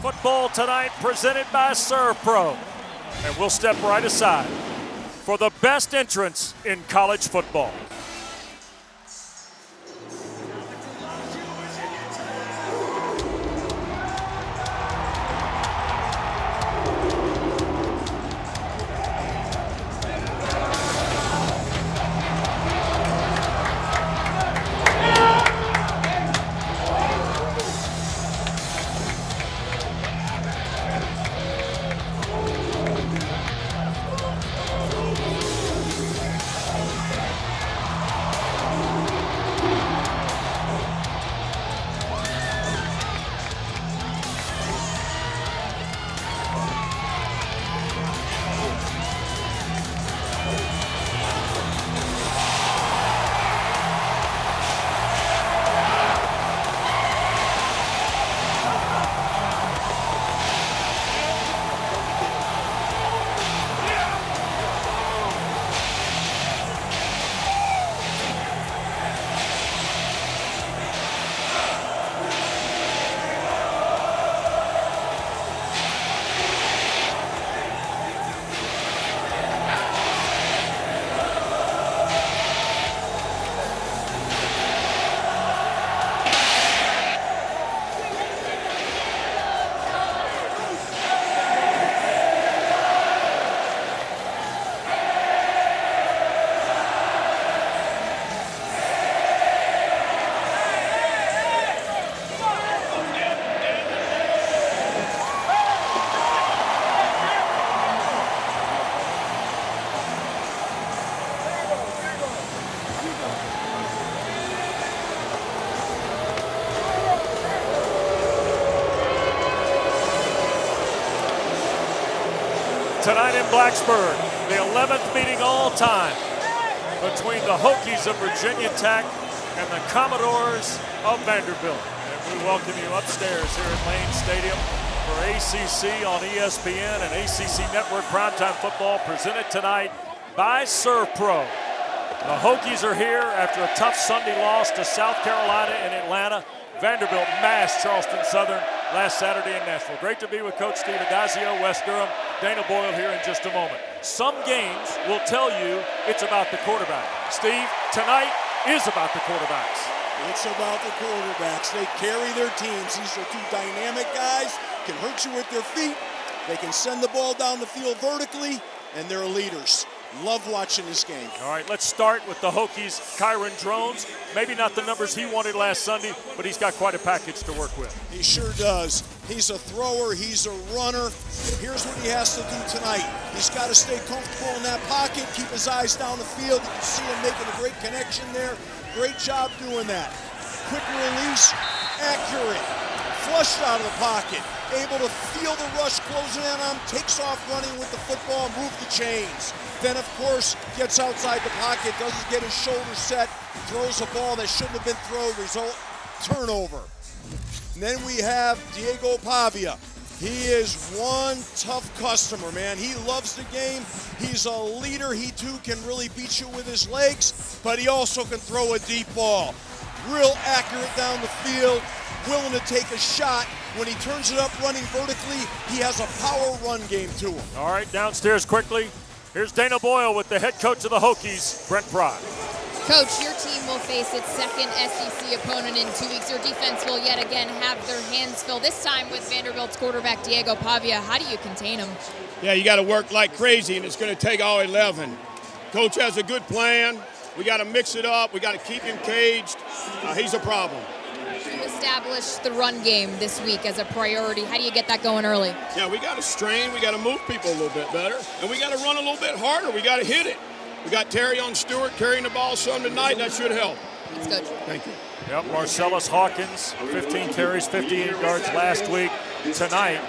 Football tonight presented by ServPro. And we'll step right aside for the best entrance in college football. Tonight in Blacksburg, the 11th meeting all time between the Hokies of Virginia Tech and the Commodores of Vanderbilt. And we welcome you upstairs here at Lane Stadium for ACC on ESPN and ACC Network Primetime Football presented tonight by ServPro. The Hokies are here after a tough Sunday loss to South Carolina in Atlanta. Vanderbilt mashed Charleston Southern last Saturday in Nashville. Great to be with Coach Steve Adazio, West Durham, Dana Boyle here in just a moment. Some games will tell you it's about the quarterback. Steve, tonight is about the quarterbacks. It's about the quarterbacks. They carry their teams. These are two dynamic guys, can hurt you with their feet. They can send the ball down the field vertically, and they're leaders. Love watching this game. All right, let's start with the Hokies' Kyron Drones. Maybe not the numbers he wanted last Sunday, but he's got quite a package to work with. He sure does. He's a thrower, he's a runner. Here's what he has to do tonight. He's got to stay comfortable in that pocket, keep his eyes down the field. You can see him making a great connection there. Great job doing that. Quick release, accurate, flushed out of the pocket. Able to feel the rush closing in on him, takes off running with the football, move the chains. Then, of course, gets outside the pocket, doesn't get his shoulder set, throws a ball that shouldn't have been thrown, result, turnover. And then we have Diego Pavia. He is one tough customer, man. He loves the game. He's a leader. He, too, can really beat you with his legs, but he also can throw a deep ball. Real accurate down the field, willing to take a shot. When he turns it up running vertically, he has a power run game to him. All right, downstairs quickly. Here's Dana Boyle with the head coach of the Hokies, Brent Pry. Coach, your team will face its second SEC opponent in 2 weeks. Your defense will yet again have their hands full, this time with Vanderbilt's quarterback, Diego Pavia. How do you contain him? Yeah, you got to work like crazy, and it's going to take all 11. Coach has a good plan. We got to mix it up. We got to keep him caged. He's a problem. You established the run game this week as a priority. How do you get that going early? Yeah, we got to strain. We got to move people a little bit better, and we got to run a little bit harder. We got to hit it. We got Terrion Stewart carrying the ball some tonight. That should help. Thanks, Coach. Thank you. Yep, Marcellus Hawkins, 15 carries, 58 yards last week. Tonight,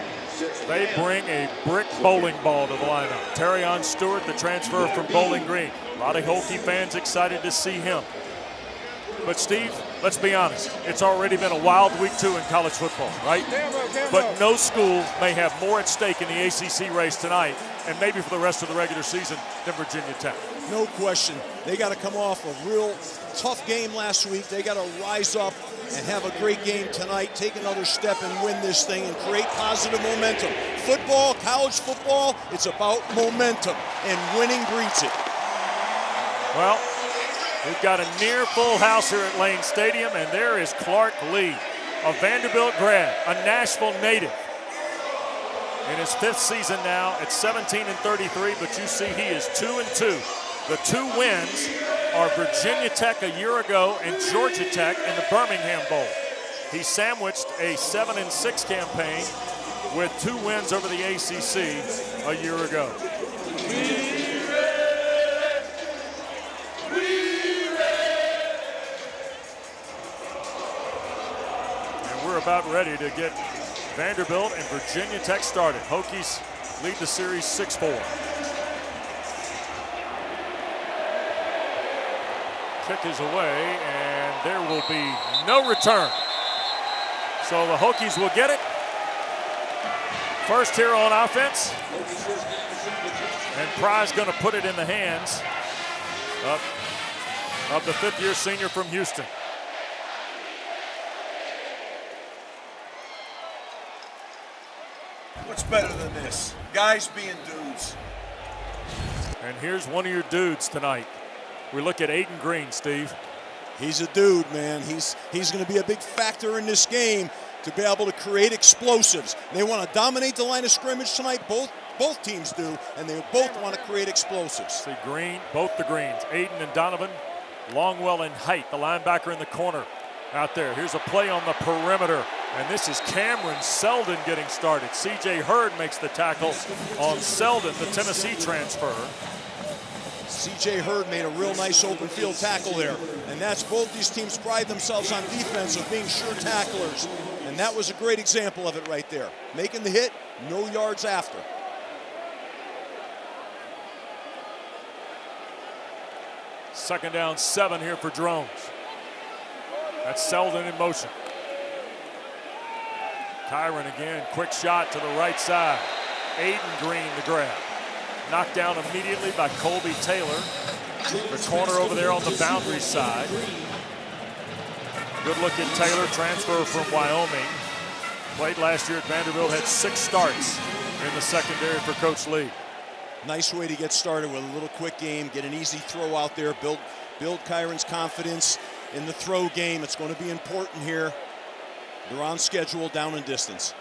they bring a brick bowling ball to the lineup. Terrion Stewart, the transfer from Bowling Green. A lot of Hokie fans excited to see him. But Steve, let's be honest, it's already been a wild week 2 in college football, right? But no school may have more at stake in the ACC race tonight, and maybe for the rest of the regular season, than Virginia Tech. No question. They got to come off a real tough game last week. They got to rise up and have a great game tonight, take another step and win this thing and create positive momentum. Football, college football, it's about momentum, and winning breeds it. Well, we've got a near full house here at Lane Stadium, and there is Clark Lee, a Vanderbilt grad, a Nashville native. In his 5th season now at 17-33, but you see he is 2-2. The 2 wins are Virginia Tech a year ago and Georgia Tech in the Birmingham Bowl. He sandwiched a 7-6 campaign with 2 wins over the ACC a year ago. And we're about ready to get Vanderbilt and Virginia Tech started. Hokies lead the series 6-4. Kick is away, and there will be no return. So the Hokies will get it. First here on offense. And Pry's going to put it in the hands of the 5th-year senior from Houston. What's better than this? Guys being dudes. And here's one of your dudes tonight. We look at Aiden Green, Steve. He's a dude, man. He's going to be a big factor in this game to be able to create explosives. They want to dominate the line of scrimmage tonight. Both teams do, and they both want to create explosives. See Green, both the Greens, Aiden and Donovan. Longwell and Height, the linebacker in the corner out there. Here's a play on the perimeter, and this is Cameron Selden getting started. C.J. Hurd makes the tackle on Selden, the Tennessee transfer. C.J. Hurd made a real nice open field tackle there. And that's both these teams pride themselves on defense of being sure tacklers. And that was a great example of it right there. Making the hit, no yards after. Second down, 7 here for Drones. That's Selden in motion. Kyron again, quick shot to the right side. Aiden Green the grab. Knocked down immediately by Colby Taylor. The corner over there on the boundary side. Good look at Taylor, transfer from Wyoming. Played last year at Vanderbilt, had 6 starts in the secondary for Coach Lee. Nice way to get started with a little quick game, get an easy throw out there, build Kyron's confidence in the throw game. It's going to be important here. They're on schedule, down in distance.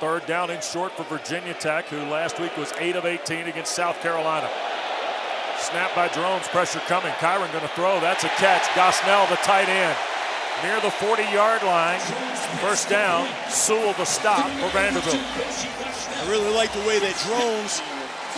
3rd down and short for Virginia Tech, who last week was 8 of 18 against South Carolina. Snap by Drones, pressure coming. Kyron going to throw, that's a catch. Gosnell, the tight end, near the 40-yard line. First down, Sewell the stop for Vanderbilt. I really like the way that Drones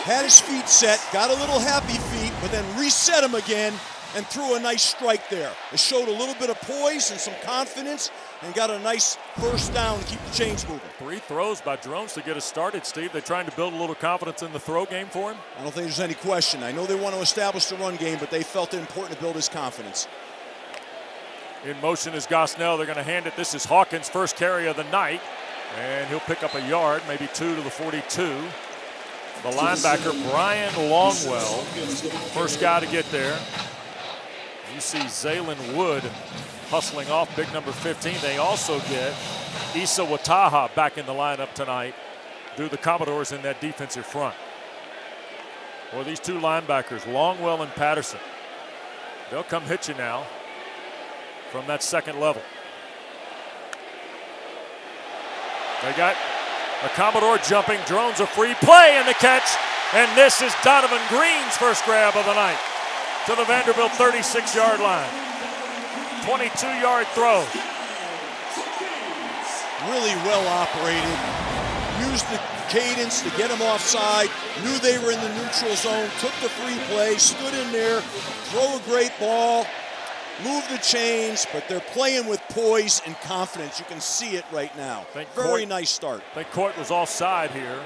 had his feet set, got a little happy feet, but then reset them again and threw a nice strike there. It showed a little bit of poise and some confidence and got a nice first down to keep the chains moving. 3 throws by Drones to get us started, Steve. They're trying to build a little confidence in the throw game for him. I don't think there's any question. I know they want to establish the run game, but they felt it important to build his confidence. In motion is Gosnell. They're going to hand it. This is Hawkins' first carry of the night, and he'll pick up a yard, maybe 2 to the 42. The linebacker, Brian Longwell, first guy to get there. You see Zaylen Wood hustling off big number 15. They also get Issa Wataha back in the lineup tonight due to the Commodores in that defensive front. Well, these 2 linebackers, Longwell and Patterson, they'll come hit you now from that 2nd level. They got a Commodore jumping, Drones a free play and the catch, and this is Donovan Green's first grab of the night to the Vanderbilt 36-yard line. 22-yard throw. Really well operated. Used the cadence to get them offside. Knew they were in the neutral zone. Took the free play. Stood in there. Throw a great ball. Move the chains, but they're playing with poise and confidence. You can see it right now. Very nice start. I think Court was offside here.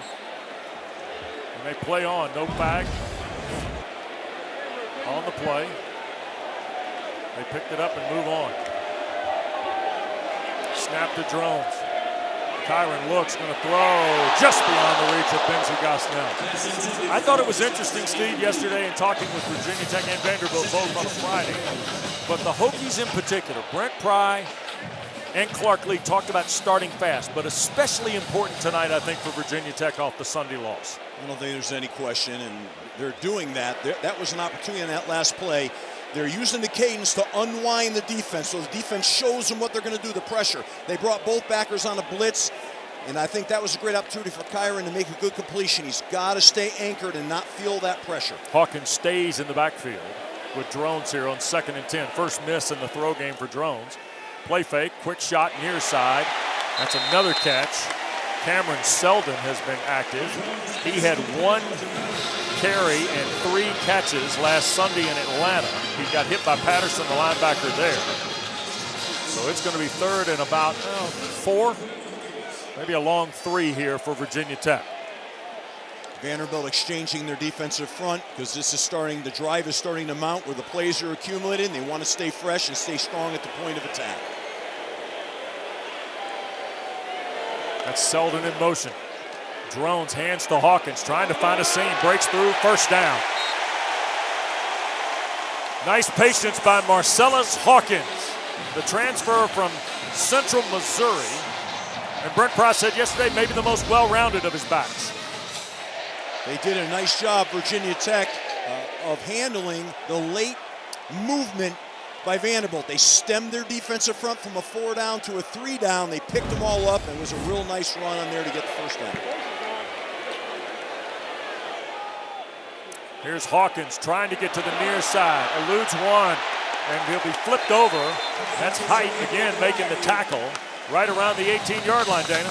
And they play on. No flag on the play. They picked it up and move on. Snap to Drones. Kyron looks, going to throw just beyond the reach of Benzie Gosnell. I thought it was interesting, Steve, yesterday in talking with Virginia Tech and Vanderbilt both on a Friday. But the Hokies in particular, Brent Pry and Clark Lee talked about starting fast, but especially important tonight, I think, for Virginia Tech off the Sunday loss. I don't think there's any question, and they're doing that. That was an opportunity in that last play. They're using the cadence to unwind the defense, so the defense shows them what they're going to do, the pressure. They brought both backers on a blitz, and I think that was a great opportunity for Kyron to make a good completion. He's got to stay anchored and not feel that pressure. Hawkins stays in the backfield with Drones here on 2nd and 10. First miss in the throw game for Drones. Play fake, quick shot near side. That's another catch. Cameron Selden has been active. He had 1 carry and 3 catches last Sunday in Atlanta. He got hit by Patterson, the linebacker there. So it's going to be 3rd and about 4, maybe a long 3 here for Virginia Tech. Vanderbilt exchanging their defensive front because the drive is starting to mount where the plays are accumulating. They want to stay fresh and stay strong at the point of attack. That's Selden in motion. Drones hands to Hawkins, trying to find a seam, breaks through, first down. Nice patience by Marcellus Hawkins, the transfer from Central Missouri. And Brent Price said yesterday, maybe the most well-rounded of his backs. They did a nice job, Virginia Tech, of handling the late movement by Vanderbilt. They stemmed their defensive front from a 4 down to a 3 down. They picked them all up, and it was a real nice run on there to get the first down. Here's Hawkins trying to get to the near side, eludes one, and he'll be flipped over. That's Height again making the tackle right around the 18-yard line, Dana.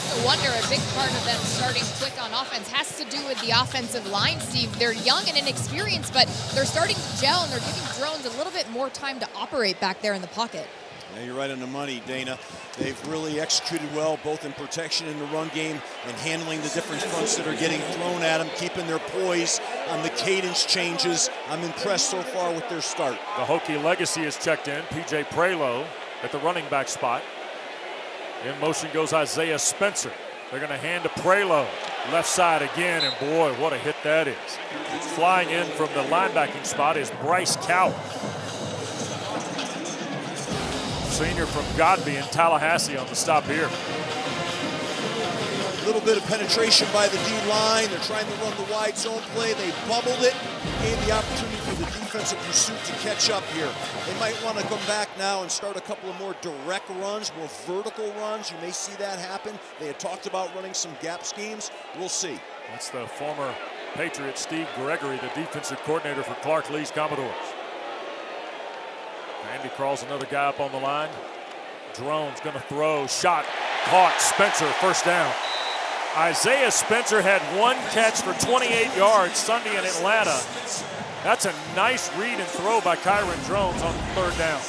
I wonder, a big part of them starting quick on offense has to do with the offensive line, Steve. They're young and inexperienced, but they're starting to gel, and they're giving Drones a little bit more time to operate back there in the pocket. Yeah, you're right on the money, Dana. They've really executed well, both in protection in the run game and handling the different fronts that are getting thrown at them, keeping their poise on the cadence changes. I'm impressed so far with their start. The Hokie legacy is checked in. P.J. Prelo at the running back spot. In motion goes Isaiah Spencer. They're going to hand to Prelo. Left side again, and boy, what a hit that is. Flying in from the linebacking spot is Bryce Cowell, senior from Godby in Tallahassee on the stop here. A little bit of penetration by the D-line. They're trying to run the wide zone play. They bubbled it, gave the opportunity for the defensive pursuit to catch up here. They might want to come back now and start a couple of more direct runs, more vertical runs. You may see that happen. They had talked about running some gap schemes. We'll see. That's the former Patriot Steve Gregory, the defensive coordinator for Clark Lee's Commodores. Andy crawls another guy up on the line. Drone's going to throw, shot, caught, Spencer, first down. Isaiah Spencer had 1 catch for 28 yards Sunday in Atlanta. That's a nice read and throw by Kyron Drones on 3rd down.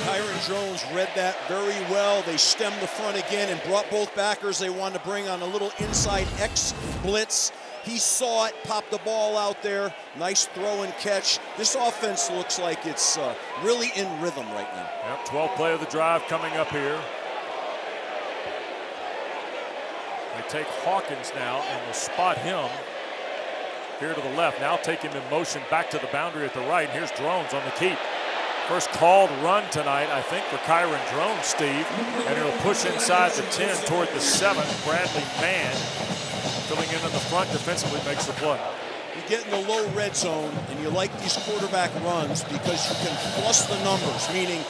Kyron Drones read that very well. They stemmed the front again and brought both backers. They wanted to bring on a little inside X blitz. He saw it, popped the ball out there. Nice throw and catch. This offense looks like it's really in rhythm right now. Yep, 12th play of the drive coming up here. They take Hawkins now and will spot him here to the left. Now take him in motion back to the boundary at the right. Here's Drones on the keep. First called run tonight, I think, for Kyron Drones, Steve. And it'll push inside the 10 toward the 7. Bradley Mann filling in the front defensively makes the play. You get in the low red zone and you like these quarterback runs because you can plus the numbers, meaning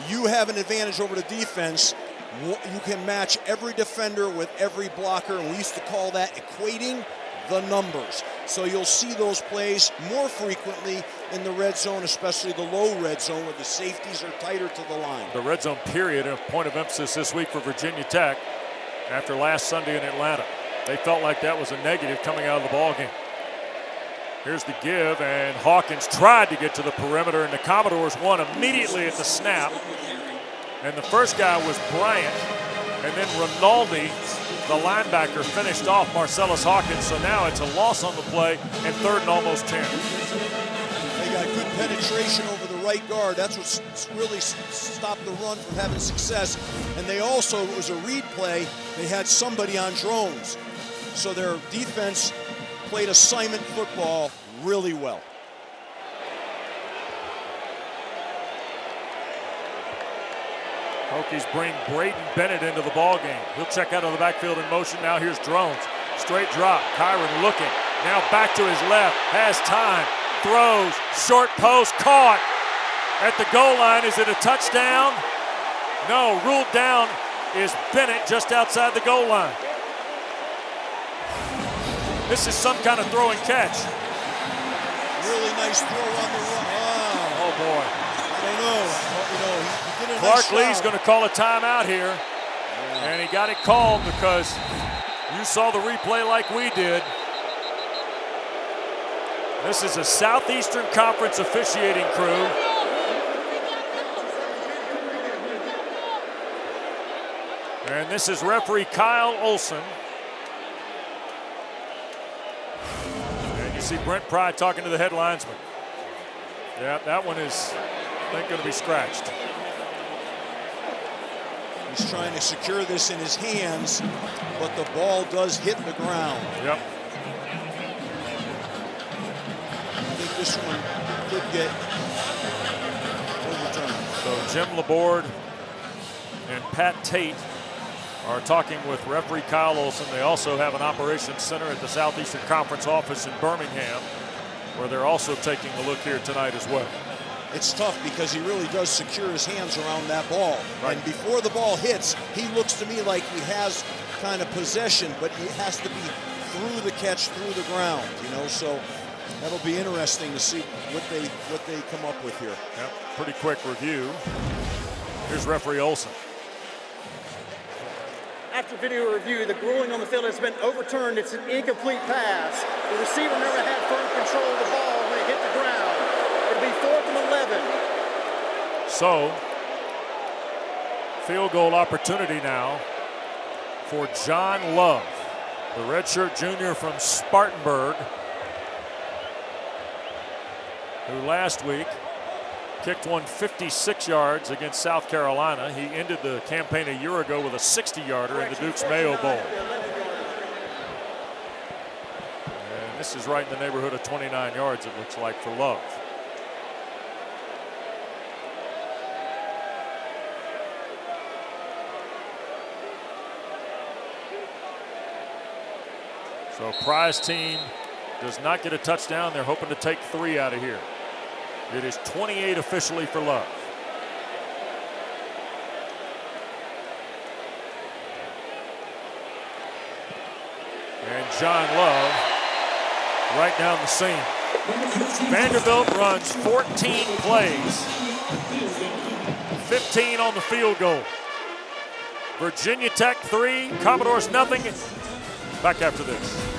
you have an advantage over the defense. You can match every defender with every blocker, and we used to call that equating the numbers. So you'll see those plays more frequently in the red zone, especially the low red zone where the safeties are tighter to the line. The red zone period, a point of emphasis this week for Virginia Tech after last Sunday in Atlanta. They felt like that was a negative coming out of the ballgame. Here's the give, and Hawkins tried to get to the perimeter, and the Commodores won immediately at the snap. And the first guy was Bryant, and then Rinaldi, the linebacker, finished off Marcellus Hawkins. So now it's a loss on the play and 3rd and almost 10. They got good penetration over the right guard. That's what really stopped the run from having success. And they also, it was a read play, they had somebody on Drones. So their defense played assignment football really well. Hokies bring Braden Bennett into the ball game. He'll check out of the backfield in motion. Now here's Drones. Straight drop. Kyron looking. Now back to his left. Has time. Throws. Short post. Caught at the goal line. Is it a touchdown? No. Ruled down is Bennett just outside the goal line. This is some kind of throw and catch. Really nice throw on the run. Oh boy. I don't know. He did a Clark nice Lee's job. going to call a timeout here. And he got it called because you saw the replay like we did. This is a Southeastern Conference officiating crew. And this is referee Kyle Olson. And you see Brent Pry talking to the head linesman. Yeah, that one is, I think, going to be scratched. He's trying to secure this in his hands, but the ball does hit the ground. Yep. I think this one could get overturned. So Jim Laborde and Pat Tate are talking with referee Kyle Olson. They also have an operations center at the Southeastern Conference office in Birmingham, where they're also taking a look here tonight as well. It's tough because he really does secure his hands around that ball. Right. And before the ball hits, he looks to me like he has kind of possession, but it has to be through the catch, through the ground, so that'll be interesting to see what they come up with here. Yep. Pretty quick review. Here's referee Olson. After video review, the ruling on the field has been overturned. It's an incomplete pass. The receiver never had firm control of the ball when it hit the ground. It'll be 4th and 11. So, field goal opportunity now for John Love, the redshirt junior from Spartanburg, who last week kicked one 56 yards against South Carolina. He ended the campaign a year ago with a 60-yarder in the Duke's Mayo Bowl. And this is right in the neighborhood of 29 yards, it looks like, for Love. So Pry's team does not get a touchdown. They're hoping to take 3 out of here. It is 28 officially for Love. And John Love right down the seam. Vanderbilt runs 14 plays, 15 on the field goal. Virginia Tech 3, Commodores nothing. Back after this.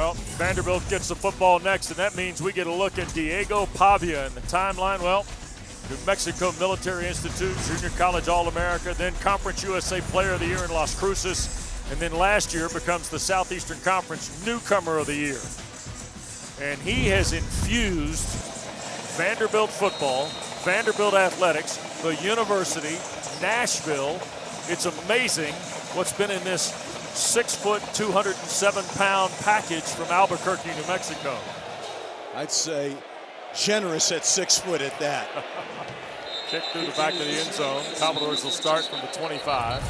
Well, Vanderbilt gets the football next, and that means we get a look at Diego Pavia in the timeline. Well, New Mexico Military Institute, Junior College All-America, then Conference USA Player of the Year in Las Cruces, and then last year becomes the Southeastern Conference Newcomer of the Year. And he has infused Vanderbilt football, Vanderbilt athletics, the university, Nashville. It's amazing what's been in this 6 foot, 207-pound package from Albuquerque, New Mexico. I'd say generous at 6 foot at that. Kick through the back of the end zone. Commodores will start from the 25.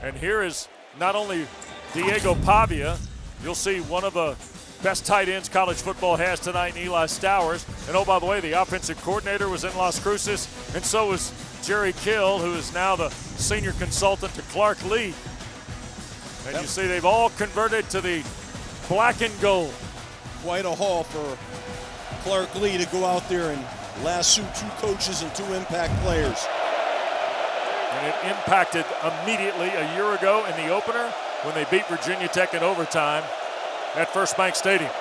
And here is not only Diego Pavia, you'll see one of the best tight ends college football has tonight in Eli Stowers. And oh, by the way, the offensive coordinator was in Las Cruces, and so was Jerry Kill, who is now the senior consultant to Clark Lee. And you see they've all converted to the black and gold. Quite a haul for Clark Lee to go out there and lasso 2 coaches and 2 impact players. And it impacted immediately a year ago in the opener when they beat Virginia Tech in overtime at First Bank Stadium.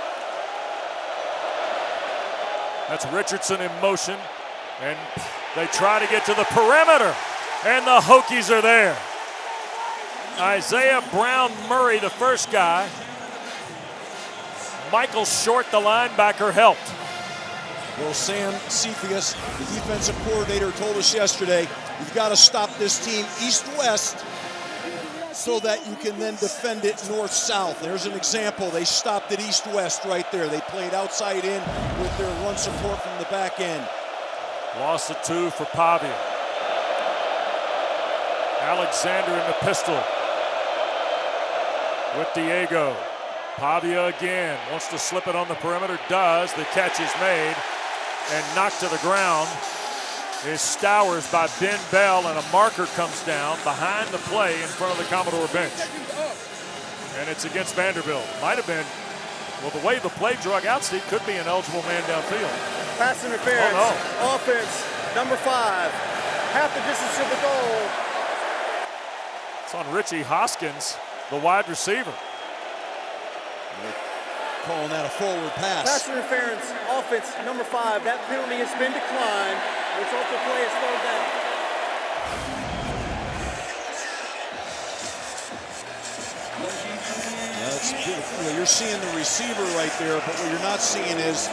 That's Richardson in motion, and they try to get to the perimeter, and the Hokies are there. Isaiah Brown Murray, the first guy. Michael Short, the linebacker, helped. Well, Sam Cephas, the defensive coordinator, told us yesterday, you've got to stop this team east-west so that you can then defend it north-south. There's an example. They stopped it east-west right there. They played outside in with their run support from the back end. Loss of 2 for Pavia. Alexander in the pistol with Diego. Pavia again wants to slip it on the perimeter, does. The catch is made and knocked to the ground is Stowers by Ben Bell, and a marker comes down behind the play in front of the Commodore bench. And it's against Vanderbilt. Might have been, well, the way the play drug out, Steve, could be an eligible man downfield. Pass interference. Oh, no. Offense, number 5. Half the distance to the goal. It's on Richie Hoskins, the wide receiver. Calling that a forward pass. Pass interference, offense, number 5. That penalty has been declined. Result of play is slowed down. You're seeing the receiver right there, but what you're not seeing is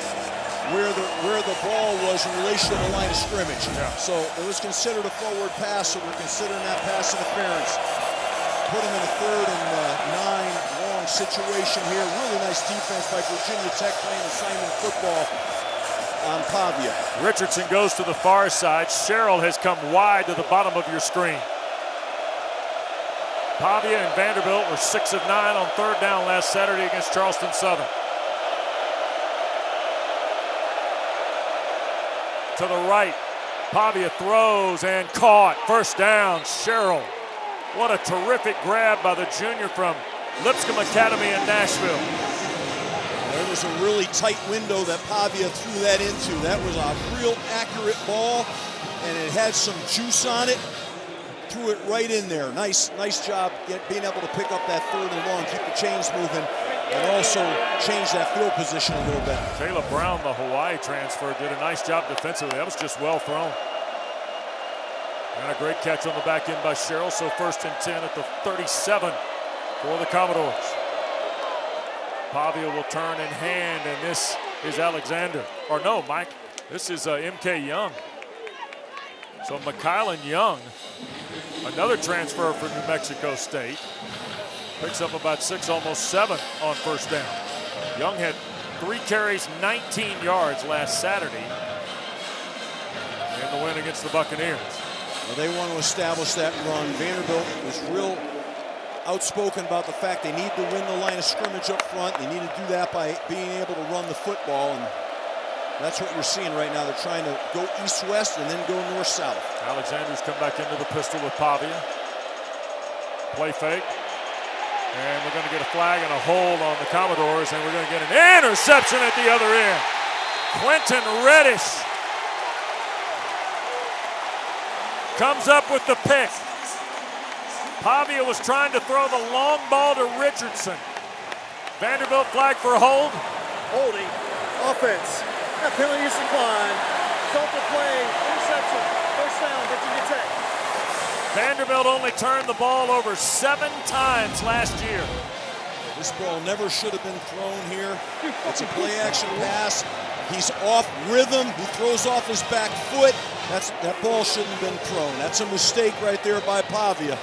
where the ball was in relation to the line of scrimmage. Yeah. So it was considered a forward pass, so we're considering that pass interference. Put him in a 3rd and 9 long situation here. Really nice defense by Virginia Tech playing assignment football on Pavia. Richardson goes to the far side. Sherrill has come wide to the bottom of your screen. Pavia and Vanderbilt were 6 of 9 on 3rd down last Saturday against Charleston Southern. To the right, Pavia throws and caught. 1st down, Sherrill. What a terrific grab by the junior from Lipscomb Academy in Nashville. There was a really tight window that Pavia threw that into. That was a real accurate ball, and it had some juice on it. Threw it right in there. Nice job being able to pick up that 3rd and long, keep the chains moving, and also change that field position a little bit. Caleb Brown, the Hawaii transfer, did a nice job defensively. That was just well thrown. And a great catch on the back end by Sherrill. So 1st and 10 at the 37 for the Commodores. Pavia will turn in hand, and this is Alexander. Or no, Mike, this is M.K. Young. So McKylan Young, another transfer from New Mexico State, picks up about 6, almost 7 on 1st down. Young had 3 carries, 19 yards last Saturday in the win against the Buccaneers. Well, they want to establish that run. Vanderbilt was real outspoken about the fact they need to win the line of scrimmage up front. They need to do that by being able to run the football, and that's what you're seeing right now. They're trying to go east-west and then go north-south. Alexander's come back into the pistol with Pavia. Play fake. And we're going to get a flag and a hold on the Commodores, and we're going to get an interception at the other end. Quentin Reddish comes up with the pick. Pavia was trying to throw the long ball to Richardson. Vanderbilt flag for a hold. Holding, offense. That penalty is declined. Called the play, interception, first down, Virginia Tech. Vanderbilt only turned the ball over 7 times last year. This ball never should have been thrown here. It's a play action pass. He's off rhythm. He throws off his back foot. That ball shouldn't have been thrown. That's a mistake right there by Pavia.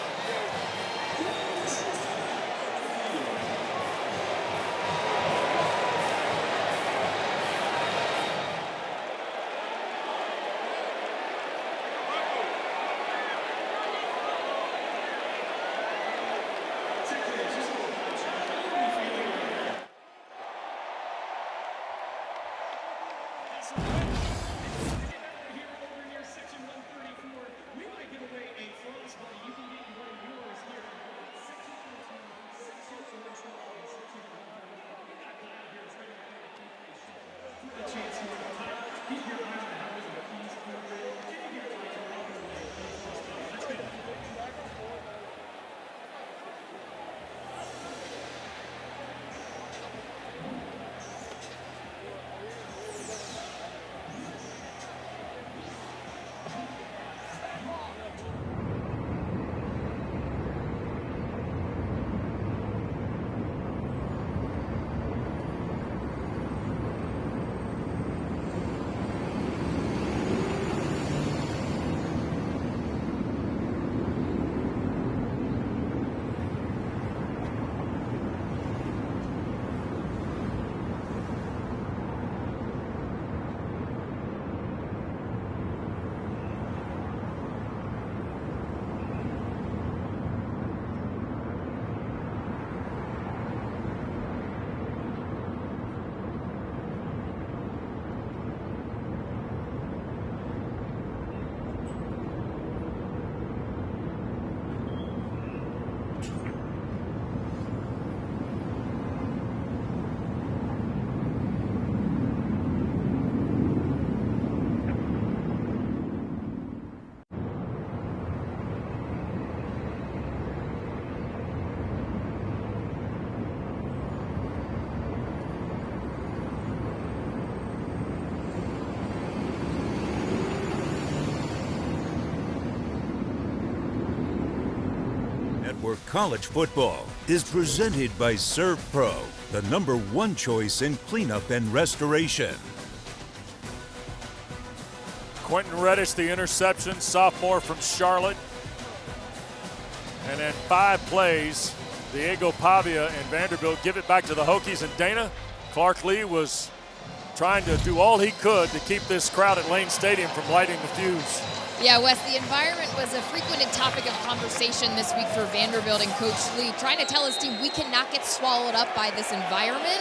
Where college football is presented by Serve Pro, the #1 choice in cleanup and restoration. Quentin Reddish, the interception, sophomore from Charlotte. And then 5 plays, Diego Pavia and Vanderbilt give it back to the Hokies. And Dana, Clark Lee was trying to do all he could to keep this crowd at Lane Stadium from lighting the fuse. Yeah, Wes, the environment was a frequented topic of conversation this week for Vanderbilt and Coach Lee, trying to tell his team we cannot get swallowed up by this environment.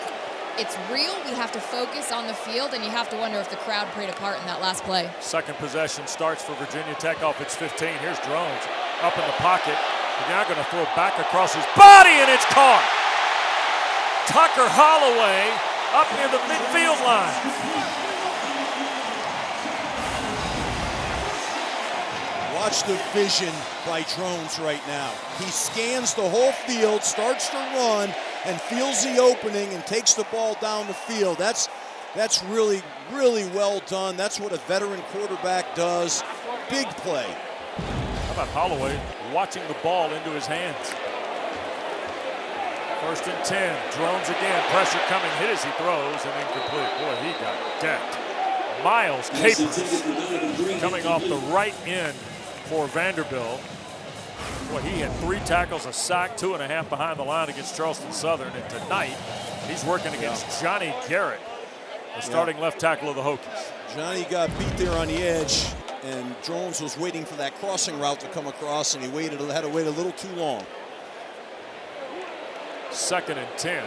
It's real. We have to focus on the field, and you have to wonder if the crowd played a part in that last play. Second possession starts for Virginia Tech off its 15. Here's Drones up in the pocket. He's now going to throw back across his body, and it's caught. Tucker Holloway up near the midfield line. Watch the vision by Drones right now. He scans the whole field, starts to run, and feels the opening and takes the ball down the field. That's really, really well done. That's what a veteran quarterback does. Big play. How about Holloway watching the ball into his hands? 1st and 10. Drones again. Pressure coming. Hit as he throws and incomplete. Boy, he got decked. Miles Capers coming off the right end for Vanderbilt. Boy, he had 3 tackles, a sack, 2.5 behind the line against Charleston Southern. And tonight, he's working against Johnny Garrett, the starting left tackle of the Hokies. Johnny got beat there on the edge, and Drones was waiting for that crossing route to come across, and he had to wait a little too long. 2nd and 10.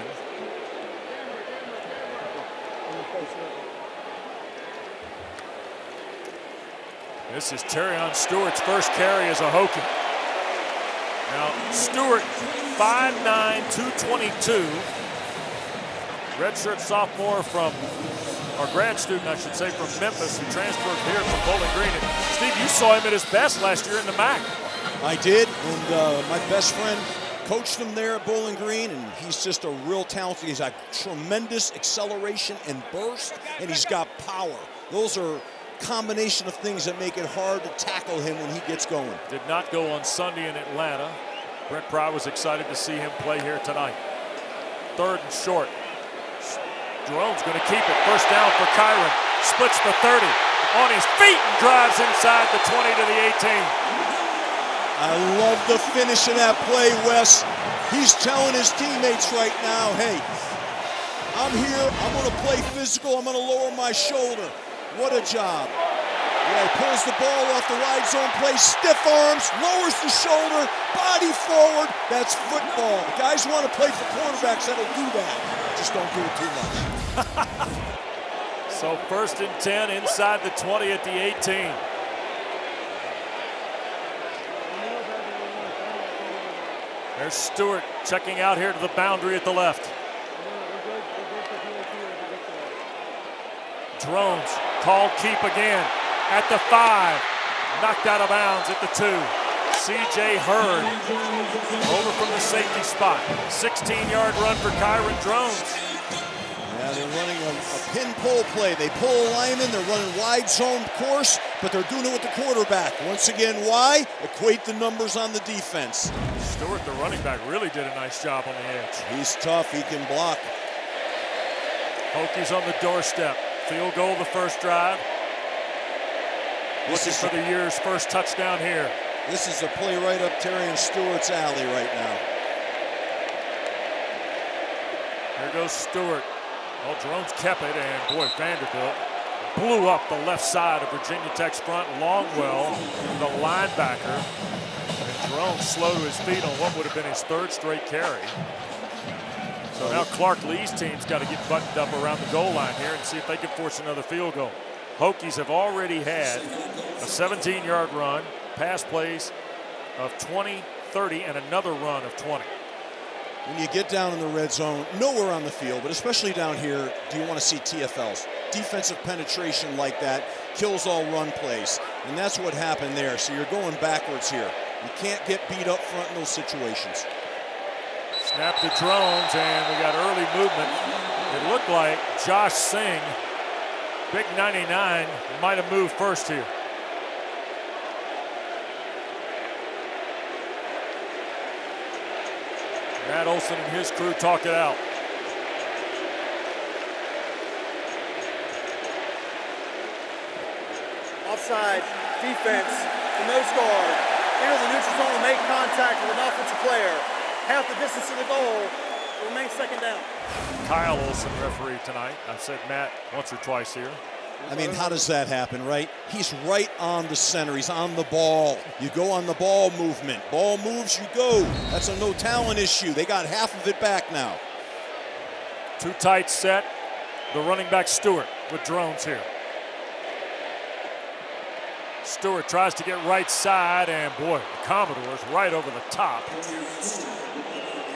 This is Terrion Stewart's first carry as a Hokie. Now, Stewart, 5'9", 222. Redshirt sophomore from, or grad student, I should say, from Memphis, who transferred here from Bowling Green. And Steve, you saw him at his best last year in the MAC. I did, and my best friend coached him there at Bowling Green, and he's just a real talented. He's got tremendous acceleration and burst, and he's got power. Those are combination of things that make it hard to tackle him when he gets going. Did not go on Sunday in Atlanta. Brent Pry was excited to see him play here tonight. 3rd and short. Jerome's going to keep it. First down for Kyron. Splits the 30. On his feet and drives inside the 20 to the 18. I love the finish of that play, Wes. He's telling his teammates right now, hey, I'm here, I'm going to play physical, I'm going to lower my shoulder. What a job. Yeah, he pulls the ball off the wide zone play, stiff arms, lowers the shoulder, body forward. That's football. Guys want to play for quarterbacks that'll do that. Just don't do it too much. So 1st and 10 inside the 20 at the 18. There's Stewart checking out here to the boundary at the left. Drones called keep again at the 5. Knocked out of bounds at the 2. C.J. Hurd over from the safety spot. 16-yard run for Kyron Drones. Yeah, they're running a pin pull play. They pull a lineman, they're running wide zone course, but they're doing it with the quarterback. Once again, why? Equate the numbers on the defense. Stewart, the running back, really did a nice job on the edge. He's tough, he can block. Hokies on the doorstep. Field goal the first drive. Looking for the year's first touchdown here. This is a play right up Terry and Stewart's alley right now. Here goes Stewart. Well, Jerome's kept it, and boy, Vanderbilt blew up the left side of Virginia Tech's front. Longwell, the linebacker, and Jerome slow to his feet on what would have been his 3rd straight carry. So now Clark Lee's team's got to get buttoned up around the goal line here and see if they can force another field goal. Hokies have already had a 17-yard run, pass plays of 20, 30, and another run of 20. When you get down in the red zone, nowhere on the field, but especially down here, do you want to see TFLs? Defensive penetration like that kills all run plays, and that's what happened there. So you're going backwards here. You can't get beat up front in those situations. Snap to Drones, and we got early movement. It looked like Josh Singh, big 99, might have moved first here. Matt Olson and his crew talk it out. Offside, defense, the nose guard, enter the neutral zone and make contact with an offensive player. Half the distance to the goal, remain 2nd down. Kyle Olson, referee tonight. I've said Matt once or twice here. I mean, how does that happen, right? He's right on the center. He's on the ball. You go on the ball movement. Ball moves, you go. That's a no talent issue. They got half of it back now. Too tight set. The running back Stewart with Drones here. Stewart tries to get right side, and boy, the Commodores right over the top.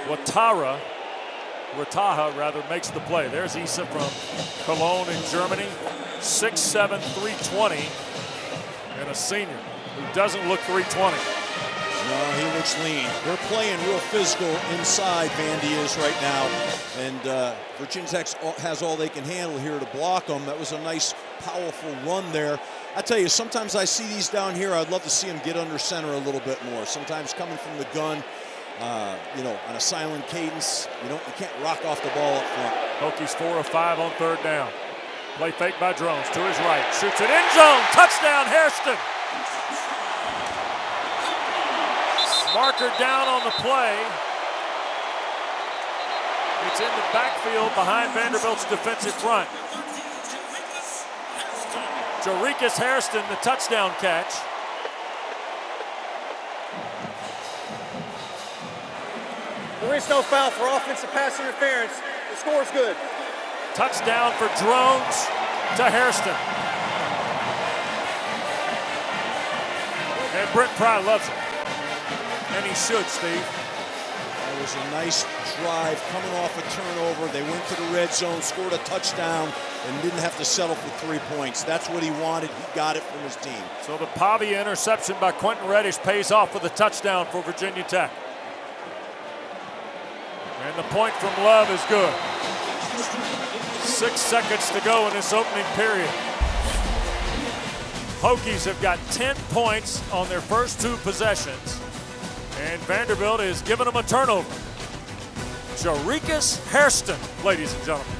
Wataha makes the play. There's Issa from Cologne in Germany. 6'7", 320, and a senior who doesn't look 320. No, he looks lean. They're playing real physical inside, Vandy is right now. And Virginia Tech has all they can handle here to block them. That was a nice, powerful run there. I tell you, sometimes I see these down here, I'd love to see them get under center a little bit more. Sometimes coming from the gun, on a silent cadence, you can't rock off the ball up front. Hokies 4 of 5 on 3rd down. Play fake by Drones to his right. Shoots it end zone. Touchdown, Hairston. Marker down on the play. It's in the backfield behind Vanderbilt's defensive front. Jarikas Hairston, the touchdown catch. There is no foul for offensive pass interference. The score is good. Touchdown for Drones to Hairston. And Brent Pry loves it. And he should, Steve. That was a nice drive coming off a turnover. They went to the red zone, scored a touchdown, and didn't have to settle for 3 points. That's what he wanted. He got it from his team. So the Pavia interception by Quentin Reddish pays off with a touchdown for Virginia Tech. And the point from Love is good. 6 seconds to go in this opening period. Hokies have got 10 points on their first 2 possessions, and Vanderbilt is giving them a turnover. Jarikus Hairston, ladies and gentlemen.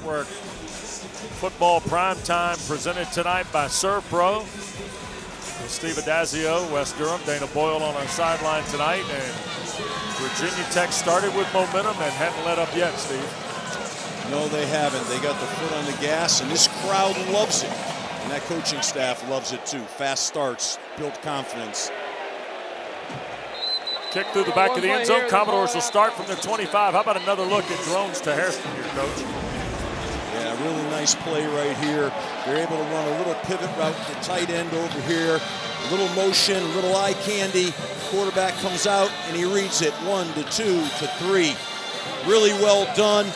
Network football primetime presented tonight by Serve Pro. With Steve Adazio, West Durham, Dana Boyle on our sideline tonight. And Virginia Tech started with momentum and hadn't let up yet, Steve. No, they haven't. They got the foot on the gas, and this crowd loves it. And that coaching staff loves it too. Fast starts, build confidence. Kick through the back of the end zone. Commodores will start from the 25. How about another look at drones to Hairston here, Coach? Yeah, really nice play right here. They're able to run a little pivot route to the tight end over here. A little motion, a little eye candy. Quarterback comes out and he reads it. 1 to 2 to 3. Really well done.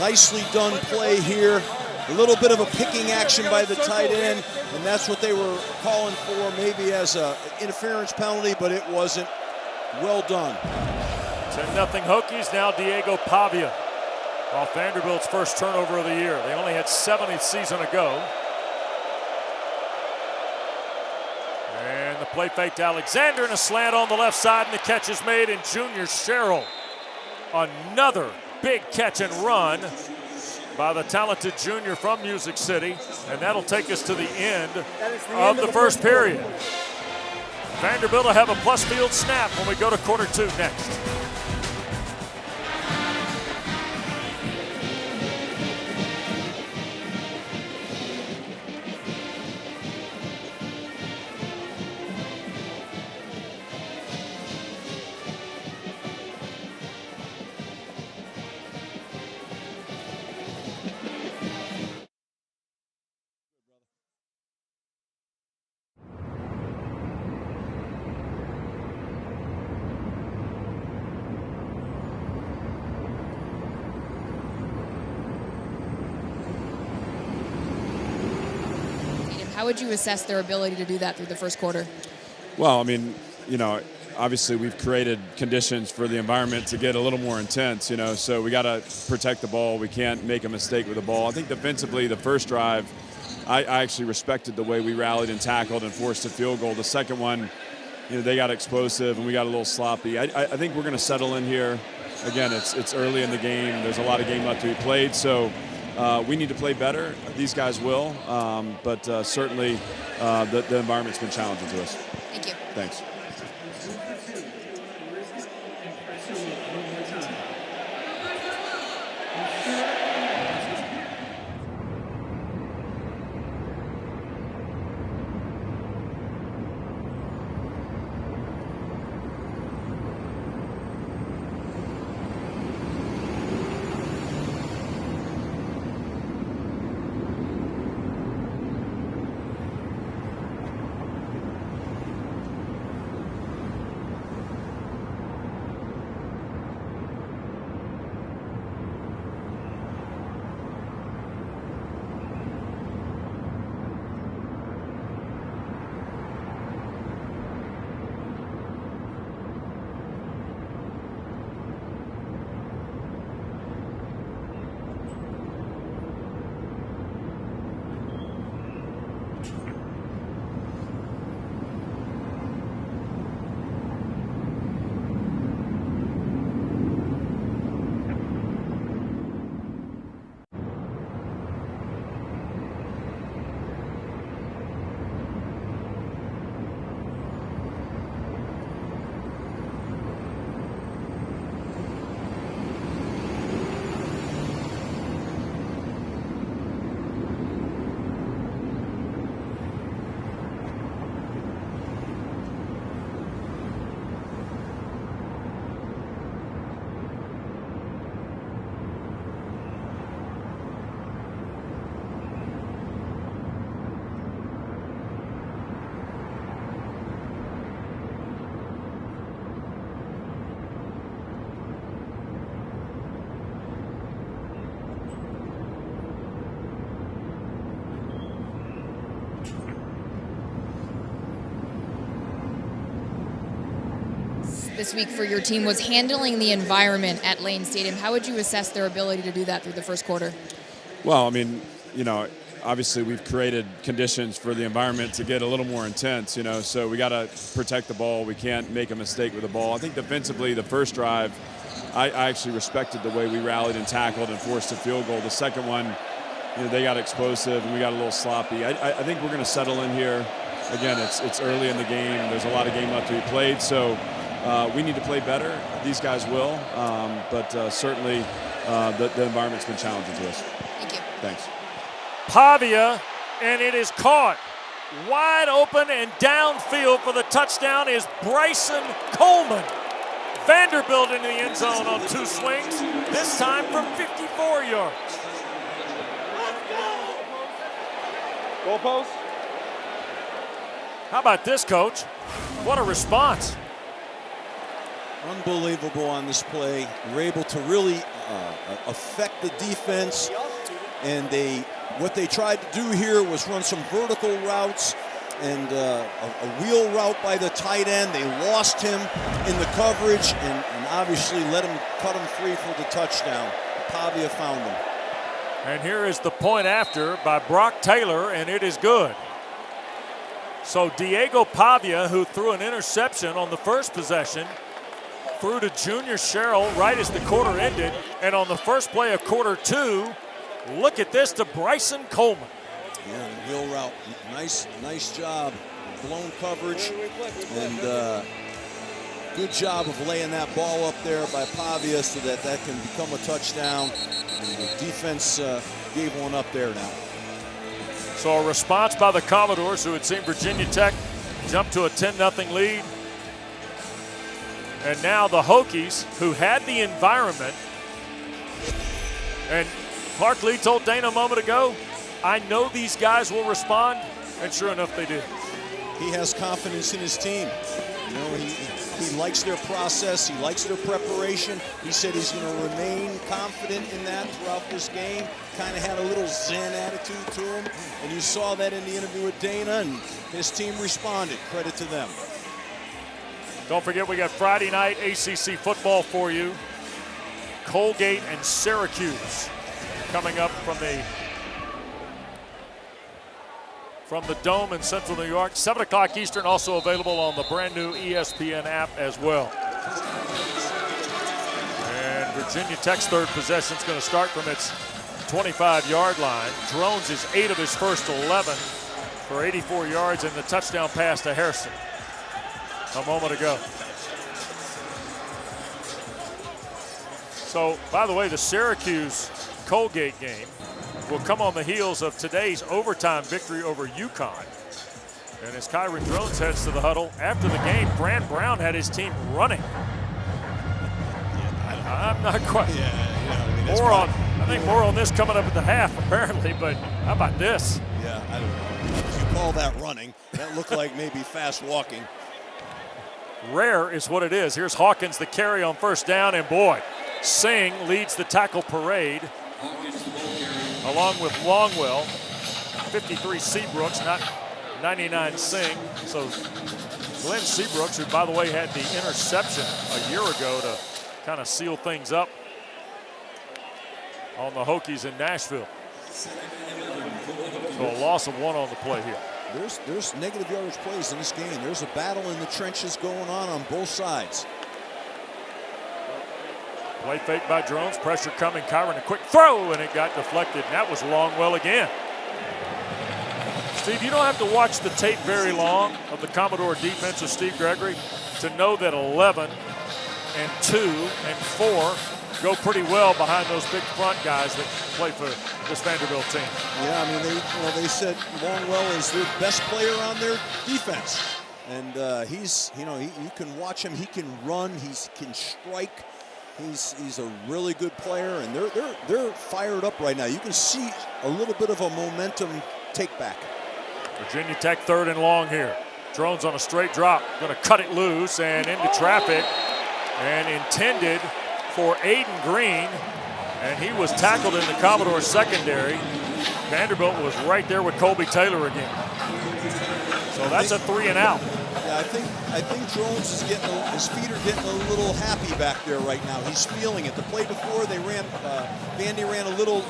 Nicely done play here. A little bit of a picking action by the tight end, and that's what they were calling for, maybe as an interference penalty, but it wasn't. Well done. 10-0 Hokies. Now Diego Pavia off Vanderbilt's first turnover of the year. They only had 7 a season ago. And the play fake to Alexander and a slant on the left side, and the catch is made, and Junior Sherrill. Another big catch and run by the talented junior from Music City, and that'll take us to the end of the first period. Vanderbilt will have a plus field snap when we go to quarter 2 next. How would you assess their ability to do that through the first quarter? Well, I mean, obviously we've created conditions for the environment to get a little more intense, so we got to protect the ball. We can't make a mistake with the ball. I think defensively, the first drive, I actually respected the way we rallied and tackled and forced a field goal. The second one, they got explosive and we got a little sloppy. I think we're going to settle in here. Again, it's early in the game. There's a lot of game left to be played, so we need to play better. These guys will, but certainly the environment's been challenging to us. Thank you. Thanks. This week for your team was handling the environment at Lane Stadium. How would you assess their ability to do that through the first quarter? Well, I mean, obviously we've created conditions for the environment to get a little more intense, so we got to protect the ball. We can't make a mistake with the ball. I think defensively, the first drive, I actually respected the way we rallied and tackled and forced a field goal. The second one, they got explosive and we got a little sloppy. I think we're going to settle in here. Again, it's early in the game. There's a lot of game left to be played, so we need to play better. These guys will, but certainly the environment's been challenging to us. Thank you. Thanks. Pavia, and it is caught. Wide open and downfield for the touchdown is Bryson Coleman. Vanderbilt into the end zone on two swings, this time from 54 yards. Goalpost. How about this, Coach? What a response. Unbelievable on this play. We're able to really affect the defense, and what they tried to do here was run some vertical routes and a wheel route by the tight end. They lost him in the coverage and obviously cut him free for the touchdown. Pavia found him. And here is the point after by Brock Taylor, and it is good. So Diego Pavia, who threw an interception on the first possession, threw to Junior Sherrill right as the quarter ended, and on the first play of quarter two, look at this to Bryson Coleman. Yeah, wheel route, nice job, blown coverage, and good job of laying that ball up there by Pavia so that can become a touchdown. And the defense gave one up there now. So a response by the Commodores, who had seen Virginia Tech jump to a 10-0 lead. And now the Hokies, who had the environment, and Clark Lee told Dana a moment ago, I know these guys will respond, and sure enough they did. he has confidence in his team. You know, he likes their process. He likes their preparation. He said he's going to remain confident in that throughout this game. Kind of had a little zen attitude to him. And you saw that in the interview with Dana, and his team responded. Credit to them. Don't forget, we got Friday night ACC football for you. Colgate and Syracuse coming up from the Dome in Central New York. 7 o'clock Eastern, also available on the brand new ESPN app as well. And Virginia Tech's third possession is going to start from its 25-yard line. Drones is 8 of his first 11 for 84 yards and the touchdown pass to Harrison a moment ago. So, by the way, the Syracuse-Colgate game will come on the heels of today's overtime victory over UConn. And as Kyron Drones heads to the huddle after the game, Brand Brown had his team running. I'm not quite. I think more on this coming up at the half, apparently, but how about this? Yeah, I don't know. If you call that running, that looked like maybe fast walking. Rare is what it is. Here's Hawkins, the carry on first down, and boy, Singh leads the tackle parade along with Longwell. 53 Seabrooks, not 99 Singh. So Glenn Seabrooks, who by the way had the interception a year ago to kind of seal things up on the Hokies in Nashville. So a loss of 1 on the play here. There's negative yardage plays in this game. There's a battle in the trenches going on both sides. Play fake by Drones, pressure coming, Kyron a quick throw, and it got deflected, and that was Longwell again. Steve, you don't have to watch the tape very long of the Commodore defense of Steve Gregory to know that 11 and 2 and 4 go pretty well behind those big front guys that play for this Vanderbilt team. Yeah, I mean, they said Longwell is their best player on their defense. And he's, you can watch him, he can run, he can strike. He's a really good player, and they're fired up right now. You can see a little bit of a momentum take back. Virginia Tech 3rd and long here. Drones on a straight drop, going to cut it loose and into traffic, and intended for Aiden Green, and he was tackled in the Commodore secondary. Vanderbilt was right there with Colby Taylor again. So that's a 3 and out. Yeah, I think Drones is his feet are getting a little happy back there right now. He's feeling it. The play before Vandy ran a little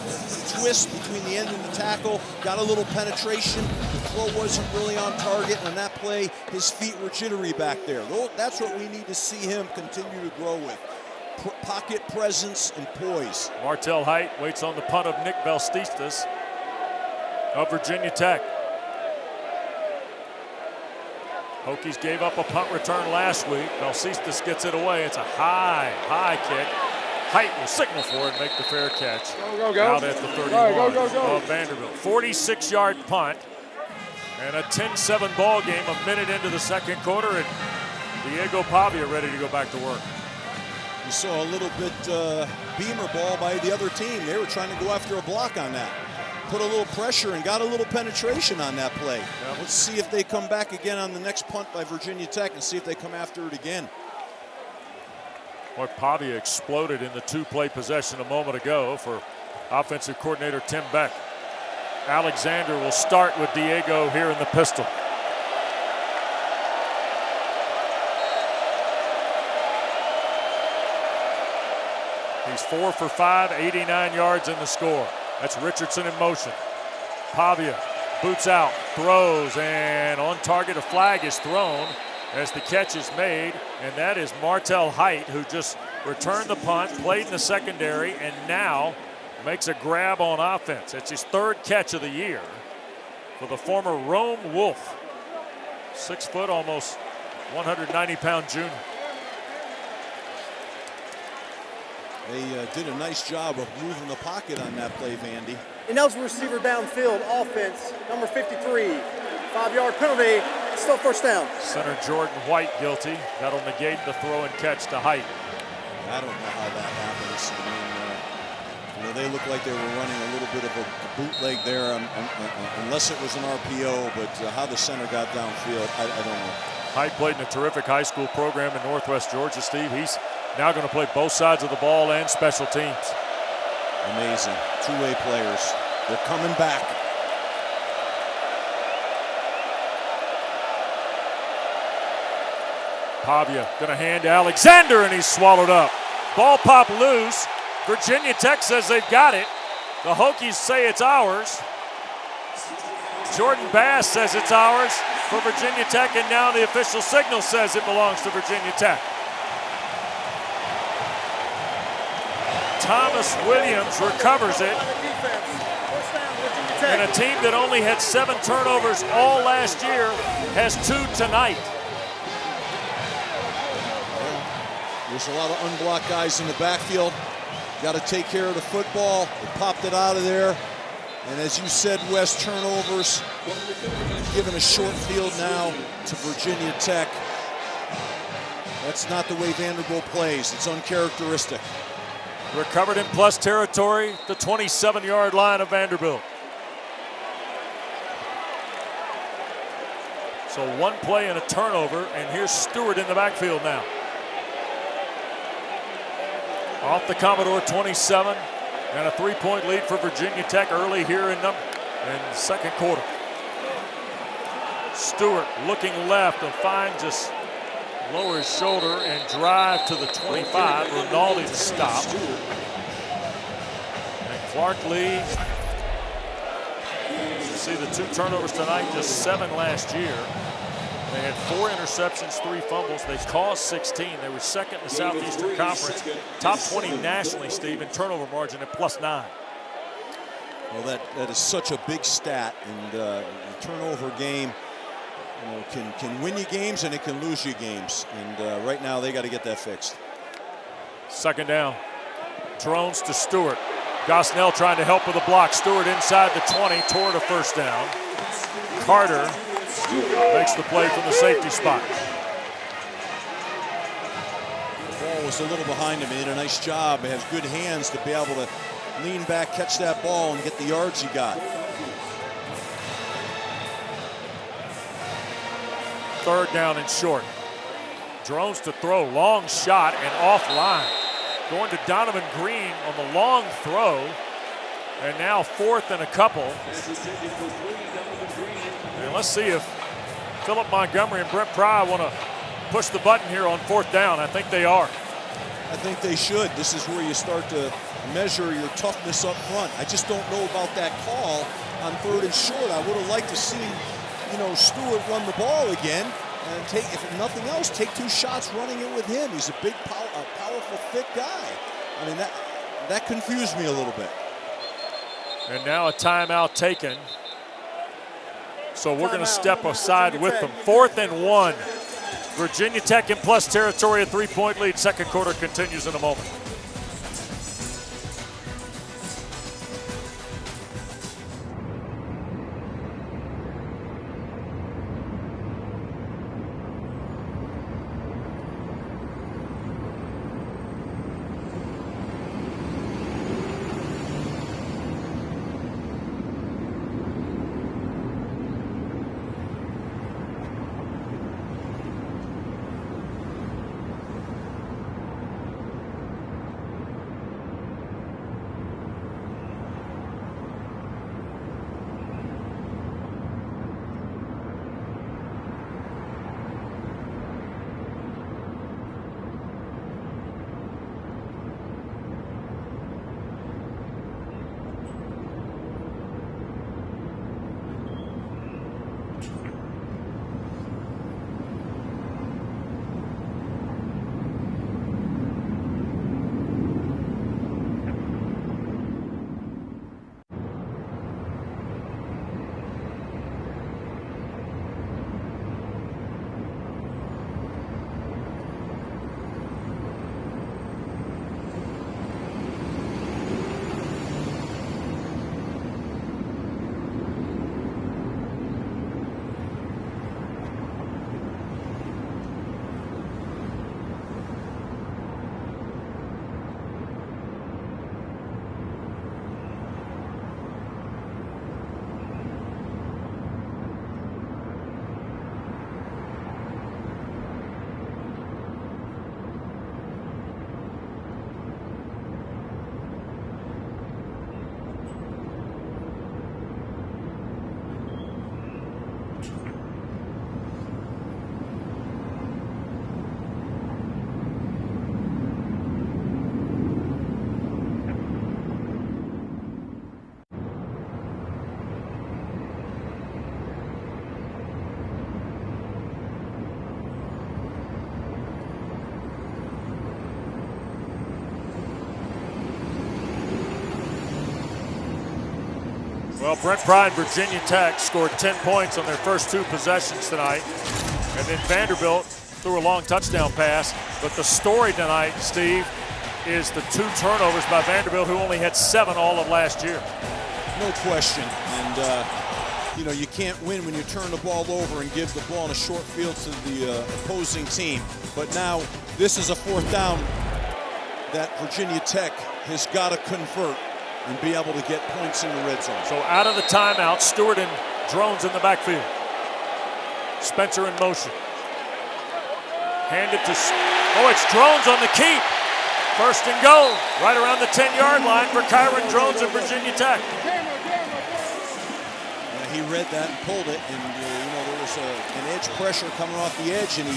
twist between the end and the tackle, got a little penetration. The throw wasn't really on target, and on that play, his feet were jittery back there. That's what we need to see him continue to grow with. Pocket presence and poise. Martell Height waits on the punt of Nick Valstistas of Virginia Tech. Hokies gave up a punt return last week. Valstistas gets it away. It's a high kick. Height will signal for it and make the fair catch. Go. Out at the 31 of Vanderbilt. 46-yard punt and a 10-7 ball game a minute into the second quarter, and Diego Pavia ready to go back to work. You saw a little bit beamer ball by the other team. They were trying to go after a block on that. Put a little pressure and got a little penetration on that play. Yep. Let's see if they come back again on the next punt by Virginia Tech and see if they come after it again. Boy, Pavia exploded in the 2-play possession a moment ago for offensive coordinator Tim Beck. Alexander will start with Diego here in the pistol. He's 4 for 5, 89 yards in the score. That's Richardson in motion. Pavia boots out, throws, and on target a flag is thrown as the catch is made, and that is Martell Height, who just returned the punt, played in the secondary, and now makes a grab on offense. It's his 3rd catch of the year for the former Rome Wolf. 6 foot, almost 190-pound junior. They did a nice job of moving the pocket on that play, Vandy. Ineligible receiver downfield, offense, number 53. 5-yard penalty, still first down. Center Jordan White guilty. That'll negate the throw and catch to Height. I don't know how that happens. I mean, You know, they looked like they were running a little bit of a bootleg there, unless it was an RPO, but how the center got downfield, I don't know. Height played in a terrific high school program in Northwest Georgia, Steve. He's now going to play both sides of the ball and special teams. Amazing. Two-way players. They're coming back. Pavia going to hand to Alexander, and he's swallowed up. Ball pop loose. Virginia Tech says they've got it. The Hokies say it's ours. Jordan Bass says it's ours for Virginia Tech, and now the official signal says it belongs to Virginia Tech. Thomas Williams recovers it. And a team that only had 7 turnovers all last year has 2 tonight. There's a lot of unblocked guys in the backfield. Got to take care of the football. They popped it out of there. And as you said, Wes, turnovers. Given a short field now to Virginia Tech. That's not the way Vanderbilt plays. It's uncharacteristic. Recovered in plus territory, the 27-yard line of Vanderbilt. So 1 play and a turnover, and here's Stewart in the backfield now. Off the Commodore 27, and a 3-point lead for Virginia Tech early here in the second quarter. Stewart looking left and finds just lower his shoulder and drive to the 25. Rinaldi to stop. And Clark Lee, you see the 2 turnovers tonight, just 7 last year. They had 4 interceptions, 3 fumbles. They caused 16. They were second in the Southeastern Conference. Top 20 nationally, Steve, in turnover margin at +9. Well, that is such a big stat, and the turnover game, you know, can win you games and it can lose you games. And right now they got to get that fixed. Second down. Drones to Stewart. Gosnell trying to help with a block. Stewart inside the 20 toward a first down. Carter makes the play from the safety spot. The ball was a little behind him. He did a nice job. He has good hands to be able to lean back, catch that ball, and get the yards he got. Third down and short. Drones to throw. Long shot and offline. Going to Donovan Green on the long throw. And now 4th and a couple. And let's see if Philip Montgomery and Brent Pry want to push the button here on 4th down. I think they are. I think they should. This is where you start to measure your toughness up front. I just don't know about that call on 3rd and short. I would have liked to see, you know, Stewart run the ball again and take, if nothing else, take 2 shots running it with him. He's a big, powerful, thick guy. I mean, that confused me a little bit. And now a timeout taken. So we're going to step aside with them. 4th and 1. Virginia Tech in plus territory, a 3-point lead. Second quarter continues in a moment. Well, Brent Pry and Virginia Tech scored 10 points on their first 2 possessions tonight. And then Vanderbilt threw a long touchdown pass. But the story tonight, Steve, is the 2 turnovers by Vanderbilt, who only had 7 all of last year. No question. And, you know, you can't win when you turn the ball over and give the ball in a short field to the opposing team. But now this is a 4th down that Virginia Tech has got to convert and be able to get points in the red zone. So out of the timeout, Stewart and Drones in the backfield. Spencer in motion. Hand it to, it's Drones on the keep. 1st and goal, right around the 10-yard line for Kyron Drones of Virginia Tech. Yeah, he read that and pulled it, and you know, there was an edge pressure coming off the edge, and he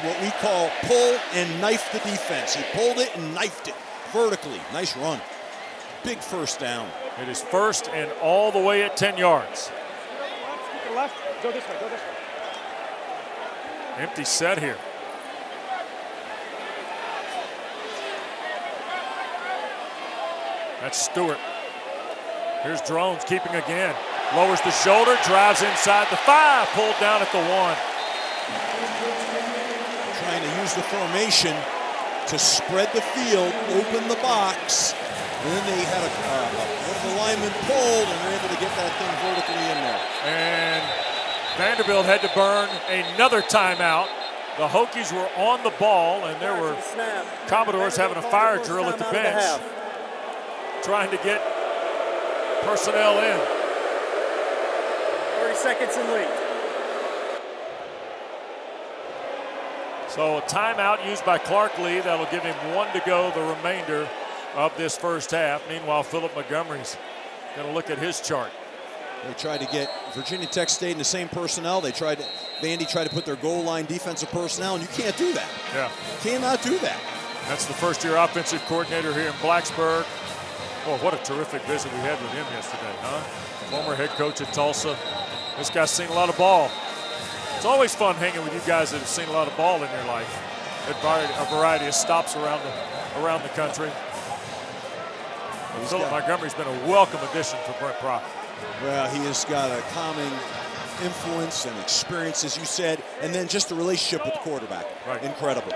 what we call pull and knife the defense. He pulled it and knifed it vertically. Nice run. Big 1st down. It is 1st and all the way at 10 yards. To the left. Go this way. Go this way. Empty set here. That's Stewart. Here's Drones keeping again. Lowers the shoulder, drives inside the 5, pulled down at the 1. Trying to use the formation to spread the field, open the box, and then they had one of the linemen pulled, and they're able to get that thing vertically in there. And Vanderbilt had to burn another timeout. The Hokies were on the ball, and there were Commodores having a fire drill at the bench, trying to get personnel in. 30 seconds in lead. So a timeout used by Clark Lee. That'll give him 1 to go the remainder of this first half. Meanwhile, Philip Montgomery's going to look at his chart. They tried to get Virginia Tech stayed in the same personnel. Vandy tried to put their goal line defensive personnel, and you can't do that. Yeah. Cannot do that. That's the first-year offensive coordinator here in Blacksburg. Oh, what a terrific visit we had with him yesterday, huh? Former head coach at Tulsa. This guy's seen a lot of ball. It's always fun hanging with you guys that have seen a lot of ball in your life at a variety of stops around the country. Philip Montgomery's been a welcome addition for Brent Pry. Well, he has got a calming influence and experience, as you said, and then just the relationship with the quarterback. Right. Incredible.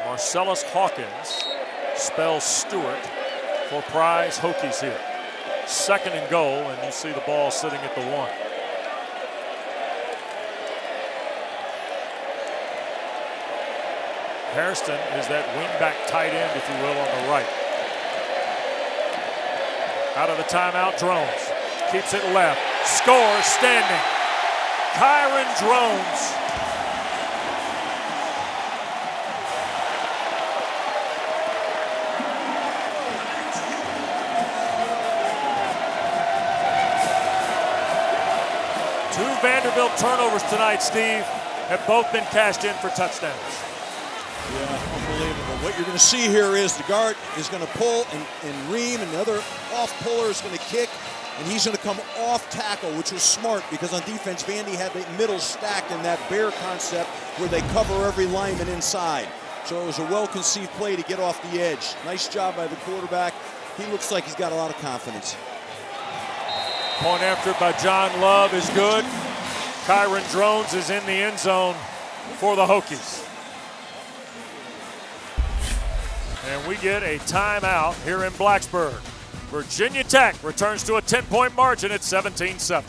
Marcellus Hawkins spells Stewart for Pry's Hokies here. 2nd and goal, and you see the ball sitting at the 1. Hairston is that wingback tight end, if you will, on the right. Out of the timeout, Drones keeps it left. Scores standing. Kyron Drones. Two Vanderbilt turnovers tonight, Steve, have both been cashed in for touchdowns. Yeah, unbelievable. What you're going to see here is the guard is going to pull and ream, and the other off puller is going to kick, and he's going to come off tackle, which was smart because on defense, Vandy had the middle stacked in that bear concept where they cover every lineman inside. So it was a well-conceived play to get off the edge. Nice job by the quarterback. He looks like he's got a lot of confidence. Point after by John Love is good. Kyron Drones is in the end zone for the Hokies. And we get a timeout here in Blacksburg. Virginia Tech returns to a 10-point margin at 17-7.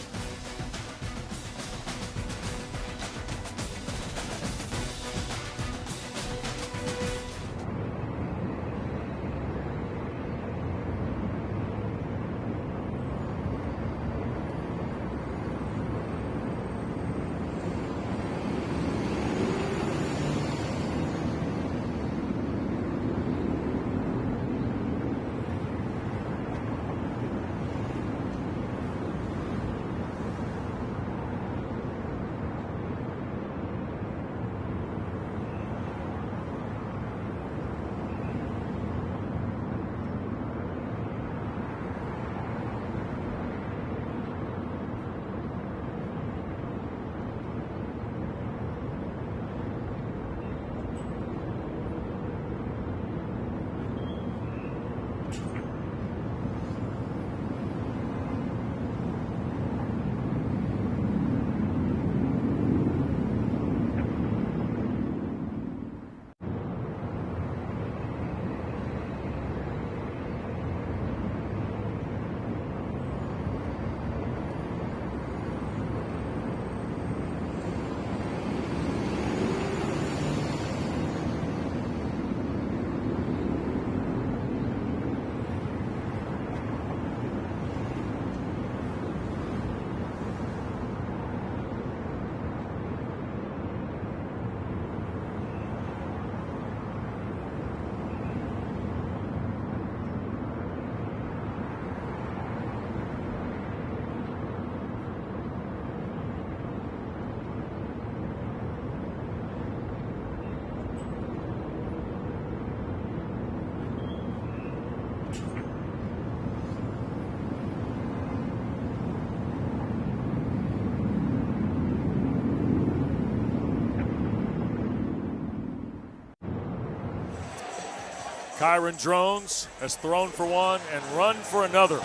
Kyron Drones has thrown for one and run for another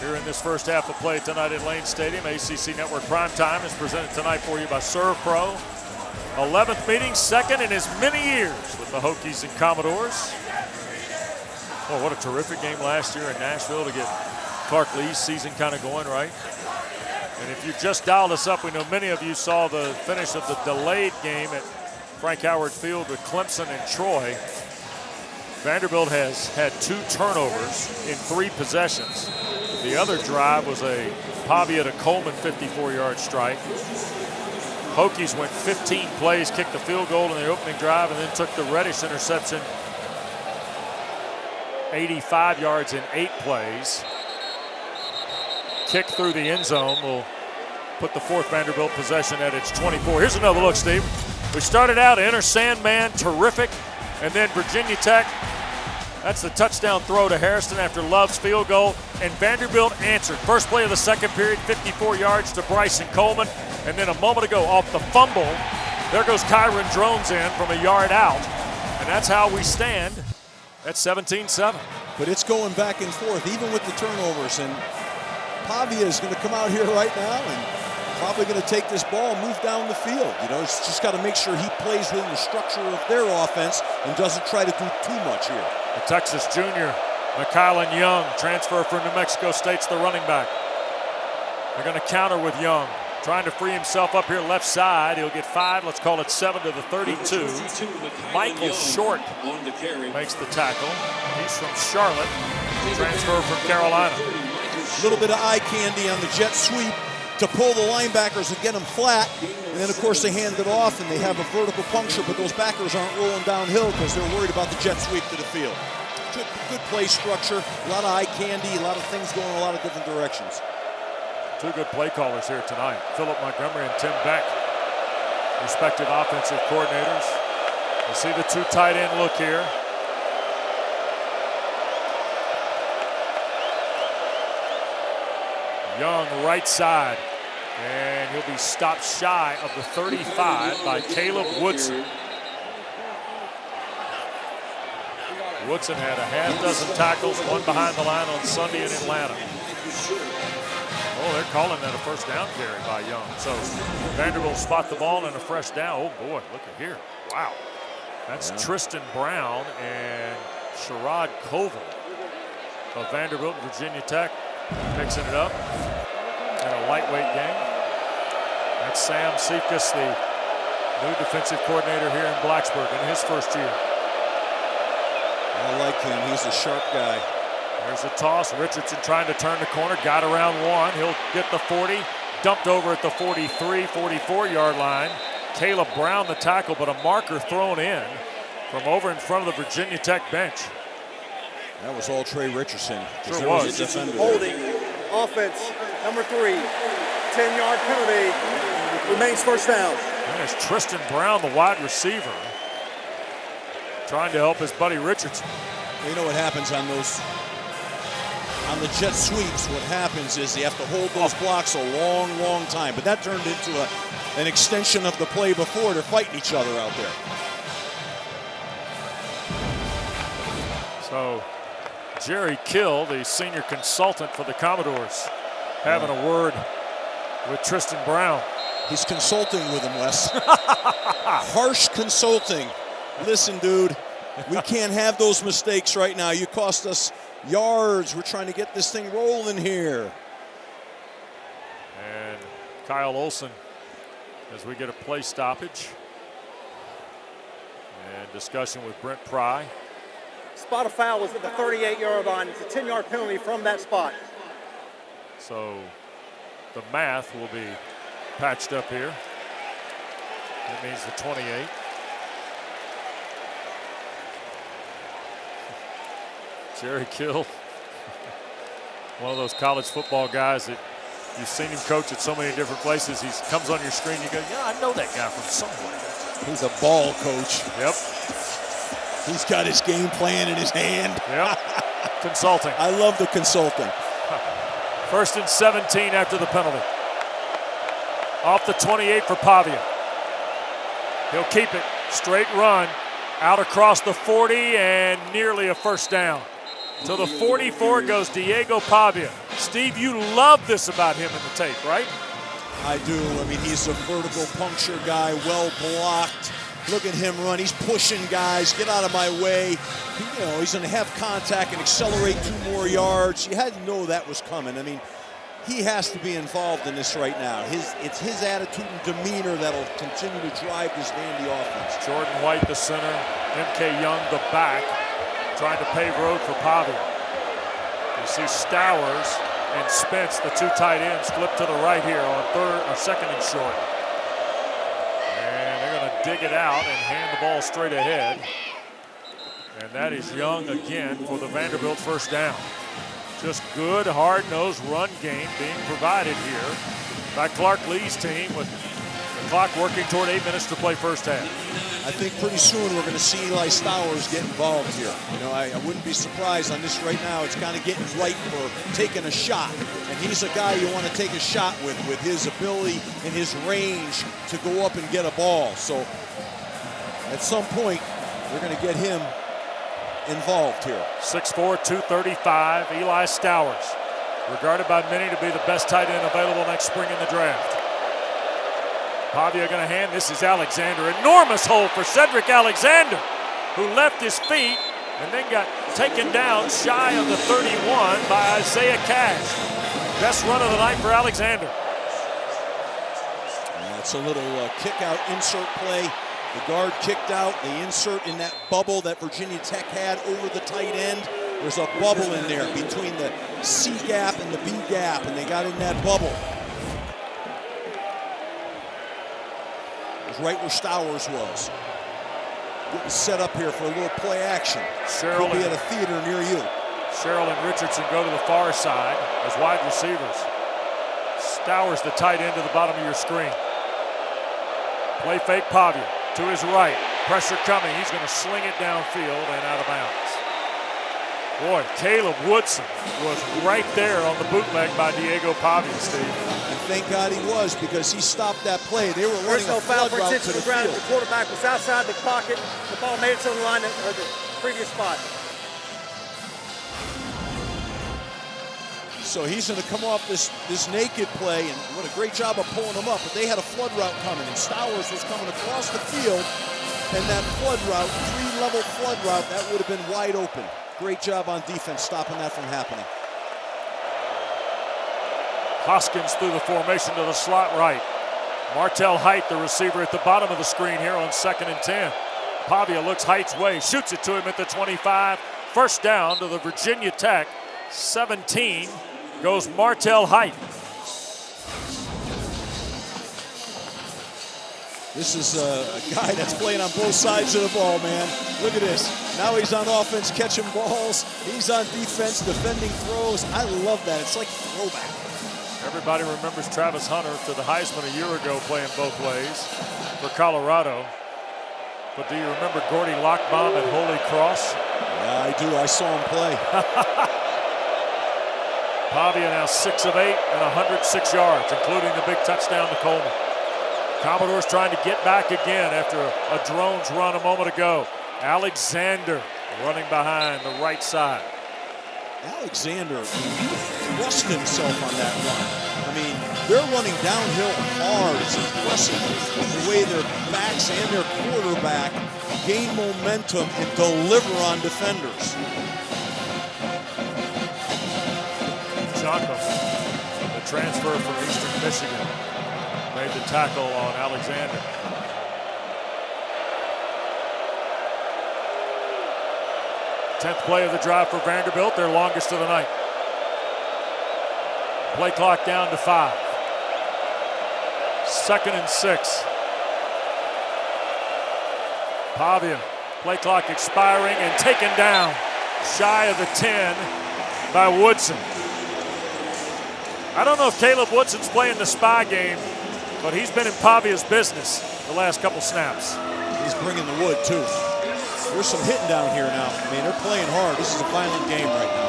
here in this first half of play tonight at Lane Stadium. ACC Network Primetime is presented tonight for you by Serve Pro. 11th meeting, second in as many years with the Hokies and Commodores. Oh, what a terrific game last year in Nashville to get Clark Lee's season kind of going, right? And if you just dialed us up, we know many of you saw the finish of the delayed game at Frank Howard Field with Clemson and Troy. Vanderbilt has had 2 turnovers in 3 possessions. The other drive was a Pavia to Coleman 54-yard strike. Hokies went 15 plays, kicked the field goal in the opening drive, and then took the Reddish interception 85 yards in 8 plays. Kick through the end zone will put the 4th Vanderbilt possession at its 24. Here's another look, Steve. We started out inner Sandman, terrific, and then Virginia Tech. That's the touchdown throw to Harrison after Love's field goal, and Vanderbilt answered. First play of the second period, 54 yards to Bryson Coleman, and then a moment ago off the fumble, there goes Kyron Drones in from a yard out, and that's how we stand at 17-7. But it's going back and forth, even with the turnovers, and Pavia is going to come out here right now and probably going to take this ball and move down the field. You know, he's just got to make sure he plays within the structure of their offense and doesn't try to do too much here. The Texas junior, McKylan Young, transfer from New Mexico State's the running back. They're going to counter with Young, trying to free himself up here left side. He'll get 5, let's call it 7 to the 32. Michael Short makes the tackle. He's from Charlotte, transfer from Carolina. A little bit of eye candy on the jet sweep to pull the linebackers and get them flat. And then, of course, they hand it off and they have a vertical puncture, but those backers aren't rolling downhill because they're worried about the jet sweep to the field. Good play structure, a lot of eye candy, a lot of things going in a lot of different directions. 2 good play callers here tonight, Philip Montgomery and Tim Beck, respective offensive coordinators. You see the 2 tight end look here. Young right side, and he'll be stopped shy of the 35 by Caleb Woodson. Woodson had a half dozen tackles, 1 behind the line on Sunday in Atlanta. Oh, they're calling that a first down carry by Young. So Vanderbilt spot the ball and a fresh down. Oh boy, look at here. Wow. That's Tristan Brown and Sherrod Koval of Vanderbilt and Virginia Tech mixing it up in a lightweight game. That's Sam Sifkas, the new defensive coordinator here in Blacksburg in his first year. I like him. He's a sharp guy. There's a toss. Richardson trying to turn the corner. Got around 1. He'll get the 40. Dumped over at the 43, 44-yard line. Caleb Brown the tackle, but a marker thrown in from over in front of the Virginia Tech bench. That was all Trey Richardson. Sure was. Holding, offense, number 3, 10-yard penalty, remains first down. There's Tristan Brown, the wide receiver, trying to help his buddy Richardson. You know what happens on the jet sweeps? What happens is you have to hold those blocks a long, long time. But that turned into an extension of the play before. They're fighting each other out there. So Jerry Kill, the senior consultant for the Commodores, having a word with Tristan Brown. He's consulting with him, Wes. Harsh consulting. Listen, dude, we can't have those mistakes right now. You cost us yards. We're trying to get this thing rolling here. And Kyle Olson, as we get a play stoppage. And discussion with Brent Pry. Spot of foul was at the 38-yard line. It's a 10-yard penalty from that spot. So the math will be patched up here. That means the 28. Jerry Kill, one of those college football guys that you've seen him coach at so many different places. He comes on your screen, you go, yeah, I know that guy from somewhere. He's a ball coach. Yep. He's got his game plan in his hand. Yep. Consulting. I love the consulting. 1st and 17 after the penalty. Off the 28 for Pavia. He'll keep it. Straight run. Out across the 40 and nearly a first down. To the 44 goes Diego Pavia. Steve, you love this about him in the tape, right? I do. I mean, he's a vertical puncture guy, well blocked. Look at him run. He's pushing guys. Get out of my way. He's going to have contact and accelerate 2 more yards. You had to know that was coming. I mean, he has to be involved in this right now. It's his attitude and demeanor that'll continue to drive this Vandy offense. Jordan White, the center. M.K. Young, the back, trying to pave road for Pavia. You see Stowers and Spence, the 2 tight ends, flip to the right here on second and short. And they're going to dig it out and hand the ball straight ahead. And that is Young again for the Vanderbilt first down. Just good, hard-nosed run game being provided here by Clark Lee's team with the clock working toward 8 minutes to play first half. I think pretty soon we're going to see Eli Stowers get involved here. I wouldn't be surprised on this right now. It's kind of getting ripe for taking a shot. And he's a guy you want to take a shot with his ability and his range to go up and get a ball. So at some point, we're going to get him involved here. 6'4", 235, Eli Stowers. Regarded by many to be the best tight end available next spring in the draft. Pavia going to hand. This is Alexander. Enormous hole for Cedric Alexander, who left his feet and then got taken down shy of the 31 by Isaiah Cash. Best run of the night for Alexander. That's a little kick-out insert play. The guard kicked out, the insert in that bubble that Virginia Tech had over the tight end. There's a bubble in there between the C gap and the B gap, and they got in that bubble. It was right where Stowers was. Getting set up here for a little play action. He'll be at a theater near you. Sherrill and Richardson go to the far side as wide receivers. Stowers, the tight end, to the bottom of your screen. Play fake Pavia. To his right, pressure coming. He's going to sling it downfield and out of bounds. Boy, Caleb Woodson was right there on the bootleg by Diego Pavia, Steve. And thank God he was, because he stopped that play. They were running a flood route to the field. The quarterback was outside the pocket. The ball made it to the line of the previous spot. So he's going to come off this naked play, and what a great job of pulling him up. But they had a flood route coming, and Stowers was coming across the field, and that flood route, 3-level flood route, that would have been wide open. Great job on defense stopping that from happening. Hoskins through the formation to the slot right. Martell Height, the receiver, at the bottom of the screen here on 2nd and 10. Pavia looks Height's way, shoots it to him at the 25. First down to the Virginia Tech 17. Goes Martell Height. This is a guy that's playing on both sides of the ball, man. Look at this. Now he's on offense catching balls. He's on defense defending throws. I love that. It's like throwback. Everybody remembers Travis Hunter to the Heisman a year ago playing both ways for Colorado. But do you remember Gordy Lockbaum at Holy Cross? Yeah, I do. I saw him play. Pavia now 6 of 8 and 106 yards, including the big touchdown to Coleman. Commodores trying to get back again after a drones run a moment ago. Alexander running behind the right side. Alexander thrust himself on that run. I mean, they're running downhill hard. It's impressive the way their backs and their quarterback gain momentum and deliver on defenders. Jochum, the transfer from Eastern Michigan, made the tackle on Alexander. Tenth play of the drive for Vanderbilt, their longest of the night. Play clock down to 5. 2nd and 6. Pavia, play clock expiring and taken down shy of the 10 by Woodson. I don't know if Caleb Woodson's playing the spy game, but he's been in Pavia's business the last couple snaps. He's bringing the wood, too. There's some hitting down here now. I mean, they're playing hard. This is a violent game right now.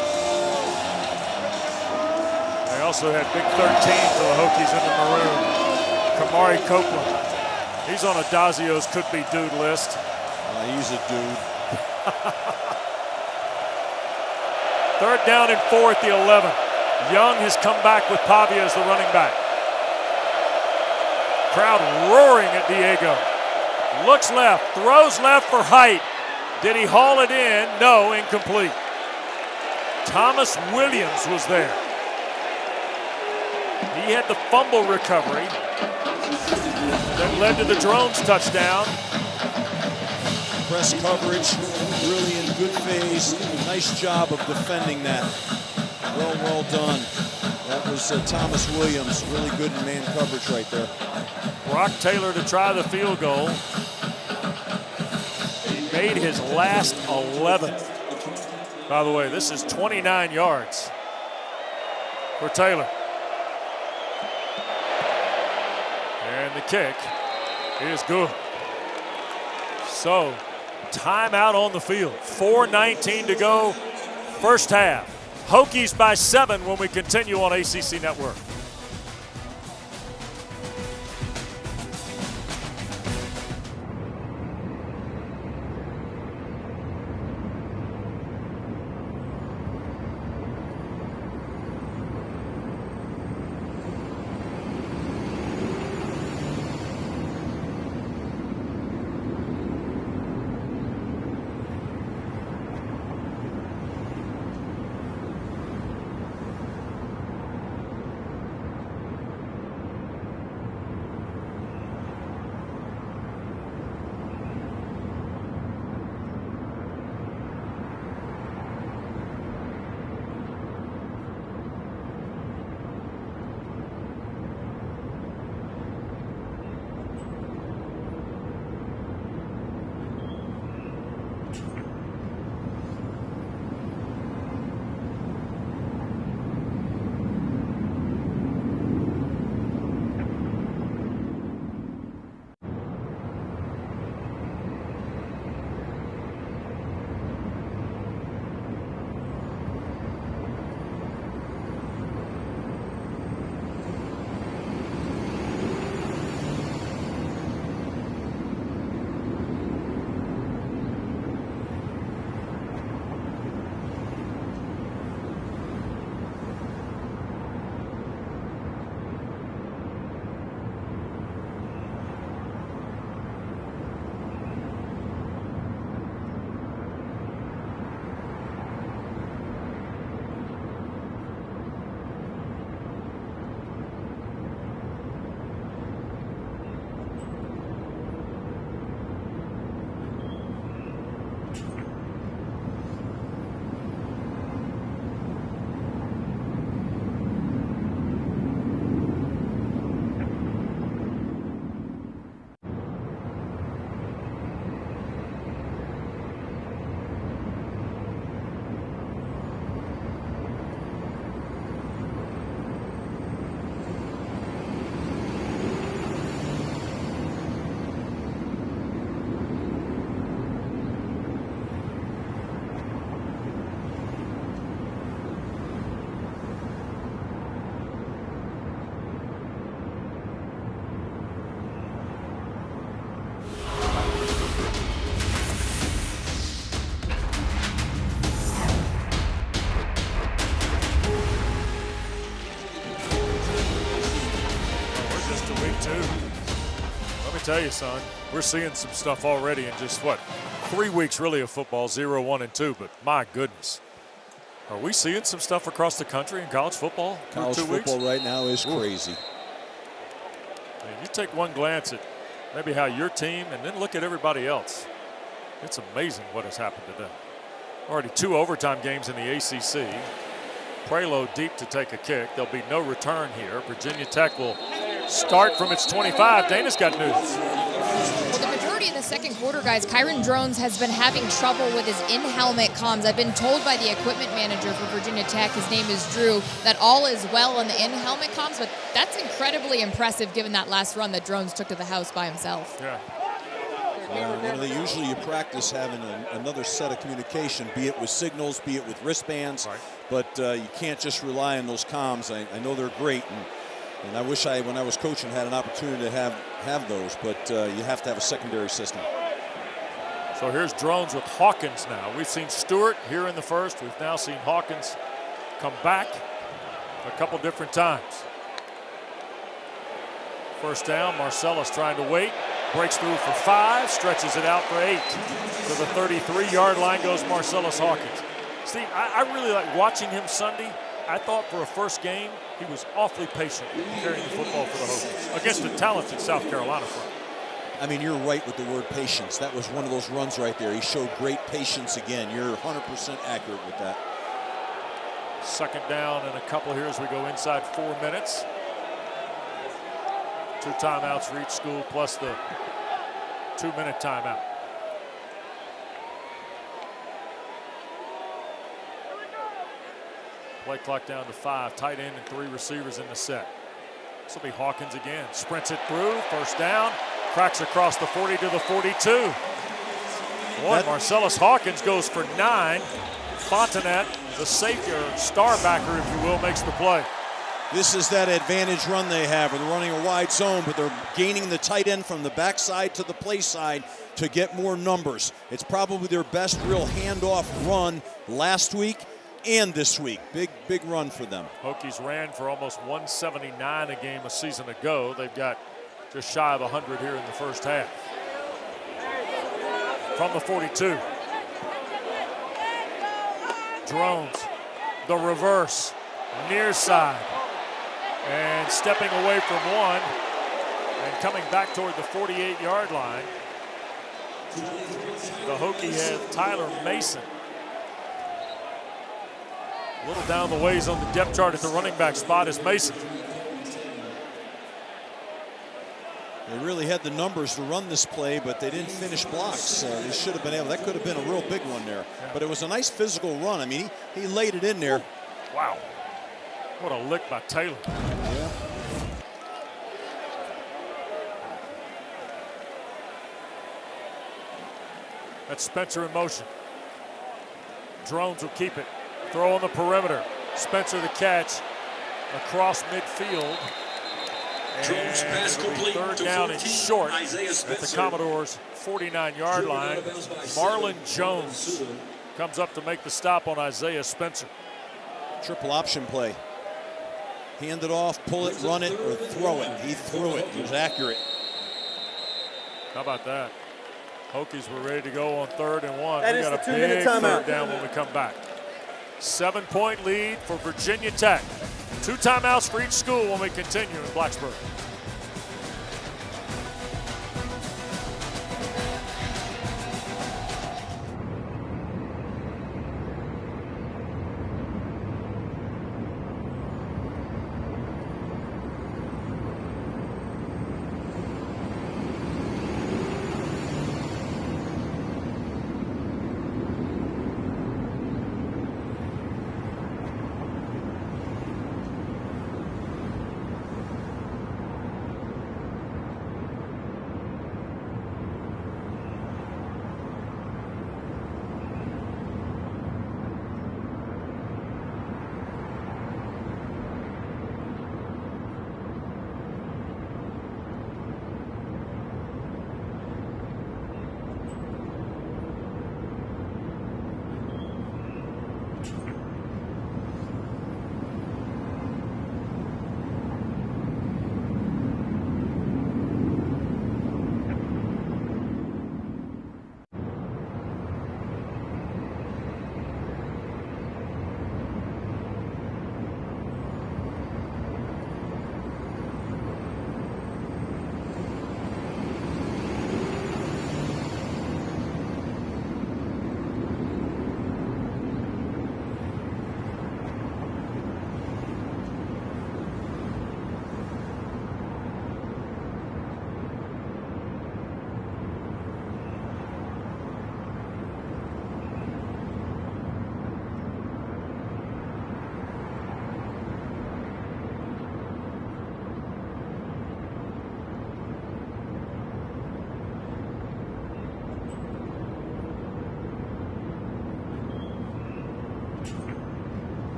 They also had Big 13 for the Hokies in the maroon. Kamari Copeland. He's on Adazio's could-be-dude list. He's a dude. 3rd down and 4 at the 11. Young has come back with Pavia as the running back. Crowd roaring at Diego. Looks left, throws left for height. Did he haul it in? No, incomplete. Thomas Williams was there. He had the fumble recovery that led to the Drones touchdown. Press coverage, really in good phase. Nice job of defending that. Well done. That was Thomas Williams, really good in man coverage right there. Brock Taylor to try the field goal. He made his last 11th. By the way, this is 29 yards for Taylor. And the kick is good. So, timeout on the field. 4:19 to go, first half. Hokies by 7 when we continue on ACC Network. Tell you, son, we're seeing some stuff already in just 3 weeks really of football, 0, 1, and 2. But my goodness, are we seeing some stuff across the country in college football? College football right now is crazy. I mean, you take one glance at maybe how your team, and then look at everybody else. It's amazing what has happened today. Already 2 overtime games in the ACC. Prelo deep to take a kick. There'll be no return here. Virginia Tech will start from its 25. Dana's got news. Well, the majority of the second quarter, guys, Kyron Drones has been having trouble with his in-helmet comms. I've been told by the equipment manager for Virginia Tech, his name is Drew, that all is well on the in-helmet comms, but that's incredibly impressive given that last run that Drones took to the house by himself. Yeah. Usually you practice having another set of communication, be it with signals, be it with wristbands, right. But you can't just rely on those comms. I know they're great, and I wish when I was coaching, had an opportunity to have those, but you have to have a secondary system. So here's Drones with Hawkins now. We've seen Stewart here in the first. We've now seen Hawkins come back a couple different times. First down, Marcellus trying to wait. Breaks through for 5, stretches it out for 8. To the 33-yard line goes Marcellus Hawkins. Steve, I really like watching him Sunday. I thought for a first game, he was awfully patient carrying the football for the Hokies against a talented South Carolina front. I mean, you're right with the word patience. That was one of those runs right there. He showed great patience again. You're 100% accurate with that. Second down and a couple here as we go inside 4 minutes. 2 timeouts for each school plus the 2-minute timeout. Play clock down to 5. Tight end and 3 receivers in the set. This will be Hawkins again. Sprints it through. First down. Cracks across the 40 to the 42. Boy, Marcellus Hawkins goes for 9. Fontenette, the safety or star backer, if you will, makes the play. This is that advantage run they have. They're running a wide zone, but they're gaining the tight end from the backside to the play side to get more numbers. It's probably their best real handoff run last week and this week. Big run for them. Hokies ran for almost 179 a game a season ago. They've got just shy of 100 here in the first half. From the 42. Drones, the reverse, near side. And stepping away from one and coming back toward the 48-yard line. The Hokie have Tyler Mason. A little down the ways on the depth chart at the running back spot is Mason. They really had the numbers to run this play, but they didn't finish blocks. They should have been able. That could have been a real big one there. But it was a nice physical run. I mean, he laid it in there. Wow. What a lick by Taylor. Yeah. That's Spencer in motion. Drones will keep it. Throw on the perimeter. Spencer the catch across midfield. Drones pass complete. Third down and short at the Commodores' 49-yard line. Marlon Jones comes up to make the stop on Isaiah Spencer. Triple option play. Hand it off, pull it, run it, or throw it. He threw it. He was accurate. How about that? Hokies were ready to go on 3rd and 1. That we is got the a 2-minute big timeout. third down when we come back. 7-point lead for Virginia Tech. 2 timeouts for each school when we continue in Blacksburg.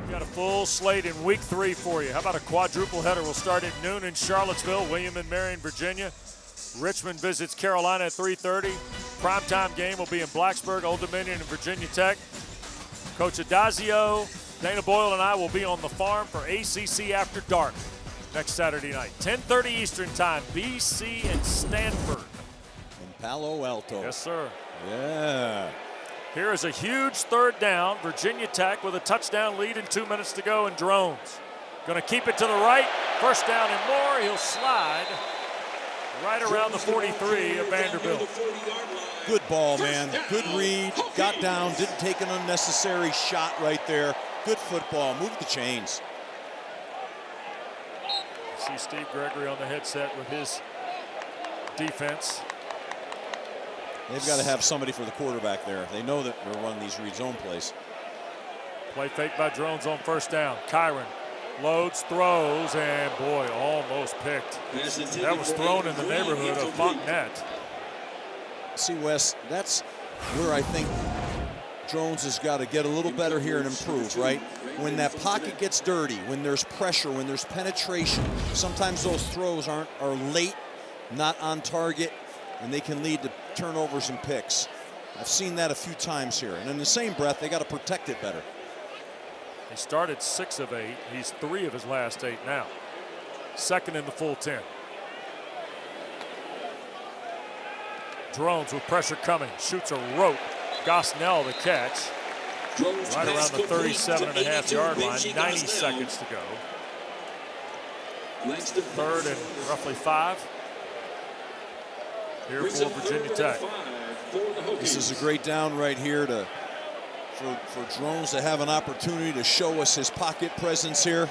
We got a full slate in week 3 for you. How about a quadruple header? We'll start at noon in Charlottesville, William and Marion, Virginia. Richmond visits Carolina at 3:30. Primetime game will be in Blacksburg, Old Dominion, and Virginia Tech. Coach Adazio, Dana Boyle, and I will be on the farm for ACC After Dark next Saturday night. 10:30 Eastern Time, BC and Stanford. In Palo Alto. Yes, sir. Yeah. Here is a huge third down. Virginia Tech with a touchdown lead and 2 minutes to go, and Drones going to keep it to the right. First down and more. He'll slide right around the 43 of Vanderbilt. Good ball, man. Good read. Got down. Didn't take an unnecessary shot right there. Good football. Move the chains. See Steve Gregory on the headset with his defense. They've got to have somebody for the quarterback there. They know that we're running these read zone plays. Play fake by Drones on first down. Kyron loads, throws, and boy, almost picked. That was thrown in the neighborhood of Fontenette. See, Wes, that's where I think Drones has got to get a little better here and improve, right? When that pocket gets dirty, when there's pressure, when there's penetration, sometimes those throws are late, not on target, and they can lead to turnovers and picks. I've seen that a few times here. And in the same breath, they got to protect it better. He started 6 of 8. He's 3 of his last 8 now. Second in the full 10. Drones with pressure coming. Shoots a rope. Gosnell the catch. Right around the 37.5-yard line. 90 seconds to go. Third and roughly 5. Here for Virginia Tech. This is a great down right here for Drones to have an opportunity to show us his pocket presence here.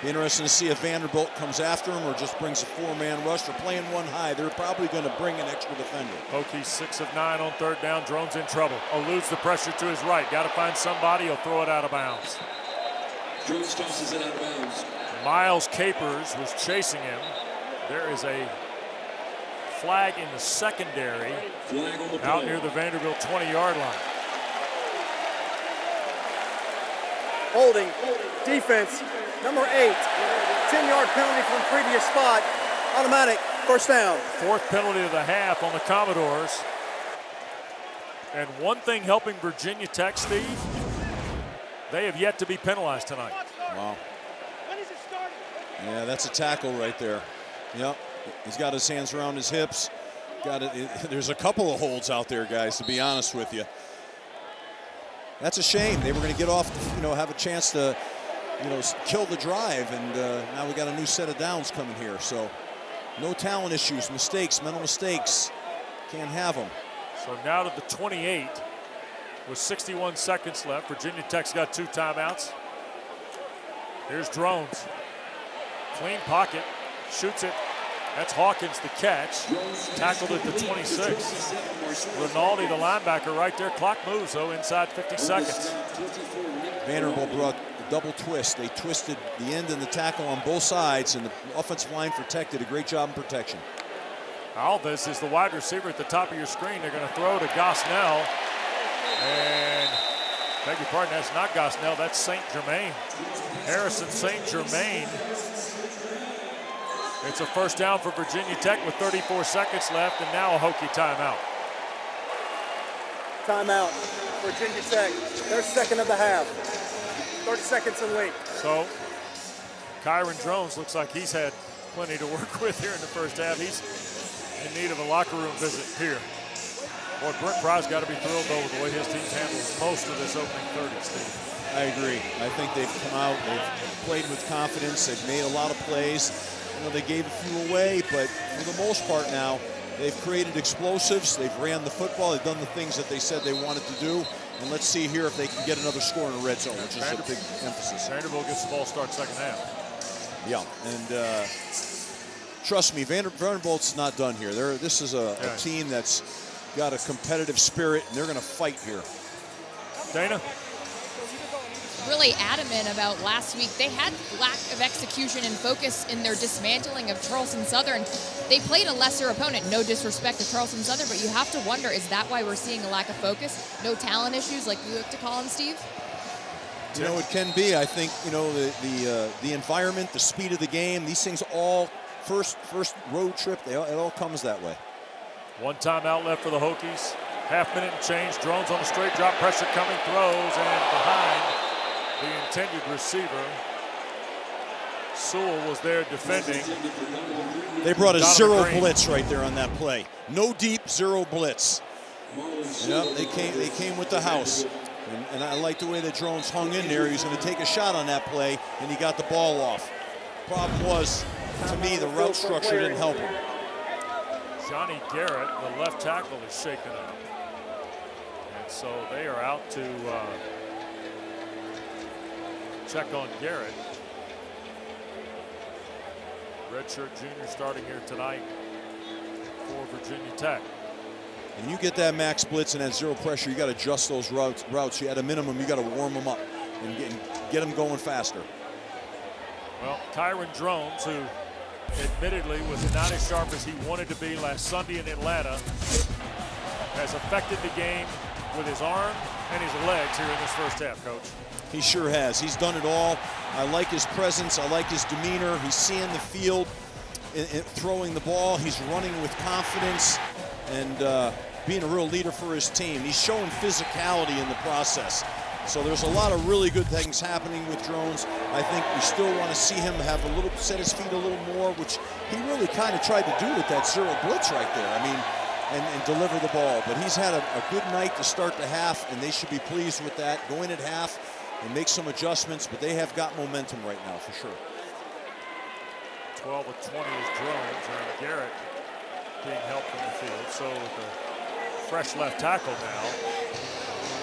Be interesting to see if Vanderbilt comes after him or just brings a 4-man rush. They're playing one high. They're probably going to bring an extra defender. Hokies 6 of 9 on third down. Drones in trouble. Eludes the pressure to his right. Got to find somebody. He'll throw it out of bounds. Drones tosses it out of bounds. Miles Capers was chasing him. There is a flag in the secondary out near the Vanderbilt 20-yard line. Holding, defense, number 8. 10-yard penalty from previous spot. Automatic, first down. 4th penalty of the half on the Commodores. And one thing helping Virginia Tech, Steve, they have yet to be penalized tonight. Wow. Yeah, that's a tackle right there. Yep, he's got his hands around his hips. Got it. There's a couple of holds out there, guys, to be honest with you. That's a shame. They were going to get off, have a chance to, kill the drive, and now we got a new set of downs coming here. So no talent issues, mistakes, mental mistakes. Can't have them. So now to the 28 with 61 seconds left. Virginia Tech's got 2 timeouts. Here's Drones. Clean pocket. Shoots it. That's Hawkins the catch. Tackled at the 26. Rinaldi, the linebacker, right there. Clock moves, though, inside 50 seconds. Vanderbilt brought a double twist. They twisted the end and the tackle on both sides, and the offensive line protected. A great job in protection. Alves is the wide receiver at the top of your screen. They're going to throw to Gosnell. And, beg your pardon, that's not Gosnell. That's St. Germain. Harrison St. Germain. It's a first down for Virginia Tech with 34 seconds left, and now a Hokie timeout. Timeout, Virginia Tech. Their second of the half. 30 seconds in length. So, Kyron Drones looks like he's had plenty to work with here in the first half. He's in need of a locker room visit here. Boy, Brent Pry's got to be thrilled, though, with the way his team's handled most of this opening 30, Steve. I agree. I think they've come out, they've played with confidence, they've made a lot of plays. They gave a few away, but for the most part now, they've created explosives, they've ran the football, they've done the things that they said they wanted to do, and let's see here if they can get another score in the red zone, which is a big emphasis. Vanderbilt gets the ball start second half. Yeah, and trust me, Vanderbilt's not done here. This is a team that's got a competitive spirit, and they're going to fight here. Dana? really adamant about last week. They had lack of execution and focus in their dismantling of Charleston Southern. They played a lesser opponent, no disrespect to Charleston Southern, but you have to wonder, is that why we're seeing a lack of focus? No talent issues like you like to call them, Steve? You know, it can be. I think, you know, the environment, the speed of the game, these things all, first road trip, it all comes that way. One timeout left for the Hokies. Half minute and change. Drones on the straight drop, pressure coming, throws, and behind the intended receiver. Sewell was there defending. They brought a Donovan zero Green. blitz right there on that play. No deep, zero blitz. Yep, they came with the house. And I like the way that Drones hung in there. He was going to take a shot on that play, and he got the ball off. Problem was, to me, the route structure didn't help him. Johnny Garrett, the left tackle, is shaken up. And so they are out to check on Garrett. Redshirt junior starting here tonight for Virginia Tech. When you get that max blitz and that zero pressure, you got to adjust those routes. At a minimum, you got to warm them up and get them going faster. Well, Kyron Drones, who admittedly was not as sharp as he wanted to be last Sunday in Atlanta, has affected the game with his arm and his legs here in this first half, Coach. He sure has. He's done it all. I like his presence. I like his demeanor. He's seeing the field, throwing the ball. He's running with confidence and being a real leader for his team. He's showing physicality in the process. So there's a lot of really good things happening with Drones. I think we still want to see him have set his feet a little more, which he really kind of tried to do with that zero blitz right there. I mean, and deliver the ball. But he's had a good night to start the half, and they should be pleased with that. Go in at half and make some adjustments, but they have got momentum right now for sure. 12 of 20 is Drones, and Garrett being helped from the field. So with the fresh left tackle now,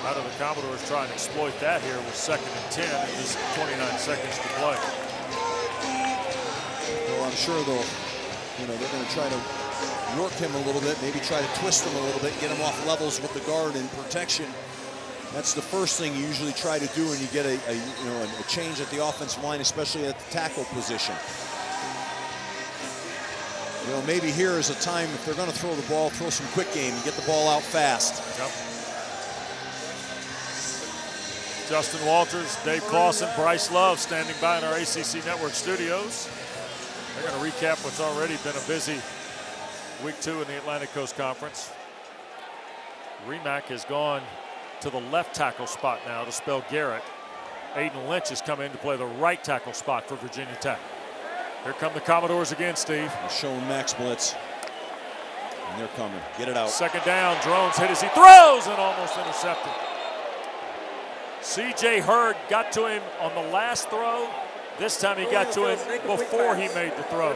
out of the Commodores trying to exploit that here with 2nd and 10 and just 29 seconds to play. Well, I'm sure they're going to try to work him a little bit, maybe try to twist him a little bit, get him off levels with the guard and protection. That's the first thing you usually try to do when you get a change at the offensive line, especially at the tackle position. You know, maybe here is a time, if they're going to throw the ball, throw some quick game and get the ball out fast. Yep. Justin Walters, Dave Clausen, Bryce Love standing by in our ACC Network studios. They're going to recap what's already been a busy week 2 in the Atlantic Coast Conference. Remack has gone to the left tackle spot now to spell Garrett. Aiden Lynch has come in to play the right tackle spot for Virginia Tech. Here come the Commodores again, Steve. They're showing max blitz. And they're coming. Get it out. 2nd down. Drones hit as he throws and almost intercepted. C.J. Hurd got to him on the last throw. This time he got to him before he made the throw.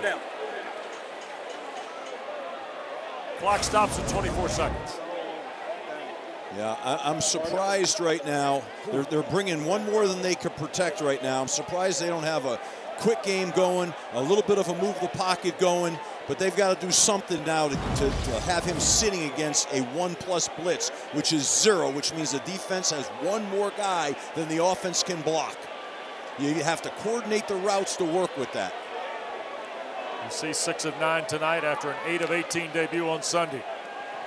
Clock stops at 24 seconds. Yeah, I'm surprised right now. They're bringing one more than they could protect right now. I'm surprised they don't have a quick game going, a little bit of a move the pocket going, but they've got to do something now to have him sitting against a 1+ blitz, which is 0, which means the defense has one more guy than the offense can block. You have to coordinate the routes to work with that. You see 6 of 9 tonight after an 8 of 18 debut on Sunday.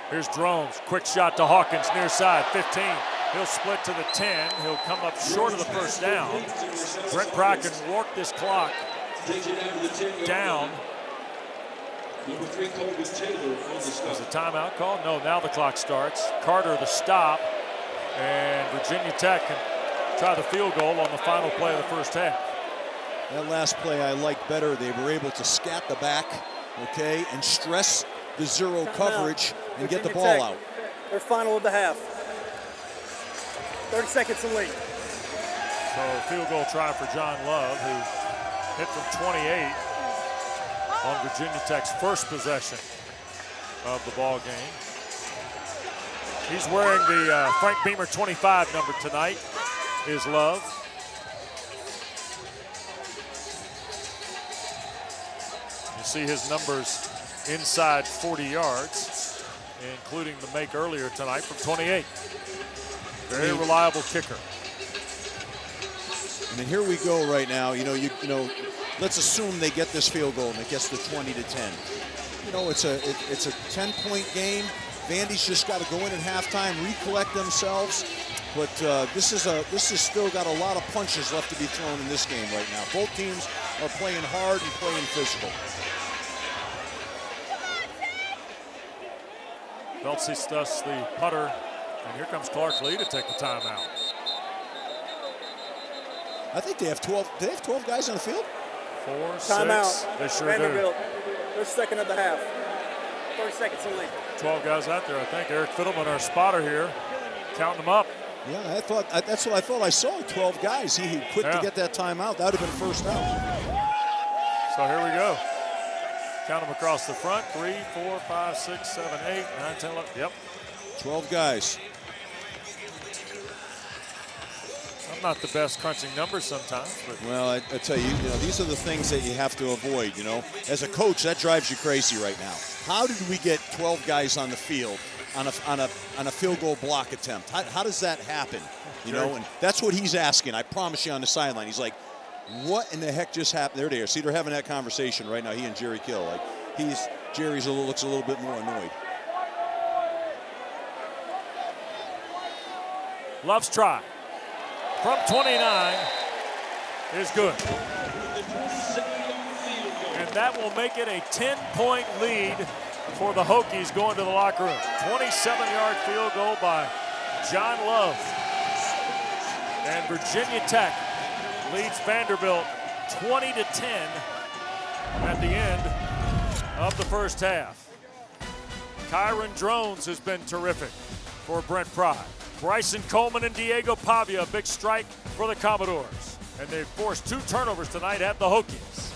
Here's Drones, quick shot to Hawkins, near side, 15. He'll split to the 10. He'll come up short of the first down. Brent Brock can work this clock down. Is a timeout called? No, now the clock starts. Carter the stop. And Virginia Tech can try the field goal on the final play of the first half. That last play I like better. They were able to scat the back, okay, and stress the 0 coverage and get the ball out. Their final of the half. 30 seconds to lead. So field goal try for John Love, who hit from 28 on Virginia Tech's first possession of the ball game. He's wearing the Frank Beamer 25 number tonight, is Love. You see his numbers inside 40 yards, including the make earlier tonight from 28. Very reliable kicker. And here we go right now. You know, let's assume they get this field goal and it gets to 20-10. You know, it's a 10-point game. Vandy's just got to go in at halftime, recollect themselves. But this is still got a lot of punches left to be thrown in this game right now. Both teams are playing hard and playing physical. Belsis does the putter, and here comes Clark Lee to take the timeout. I think they have 12. They have 12 guys on the field. 4, 6. Timeout. They sure Vanderbilt. First second of the half. 30 seconds only. 12 guys out there. I think Eric Fiddleman, our spotter here, counting them up. Yeah, that's what I thought I saw. 12 guys. He quick to get that timeout. That would have been first down. So here we go. Count them across the front. 3, 4, 5, 6, 7, 8, 9, 10, 11. Yep. 12 guys. I'm not the best crunching numbers sometimes, but well, I tell you, these are the things that you have to avoid. As a coach, that drives you crazy right now. How did we get 12 guys on the field on a field goal block attempt? How does that happen? And that's what he's asking. I promise you on the sideline. He's like, what in the heck just happened? There they are. See, they're having that conversation right now. He and Jerry Kill. Jerry's looks a little bit more annoyed. Love's try from 29 is good. And that will make it a 10-point lead for the Hokies going to the locker room. 27-yard field goal by John Love. And Virginia Tech leads Vanderbilt 20-10 at the end of the first half. Kyron Drones has been terrific for Brent Pry. Bryson Coleman and Diego Pavia, a big strike for the Commodores. And they've forced 2 turnovers tonight at the Hokies.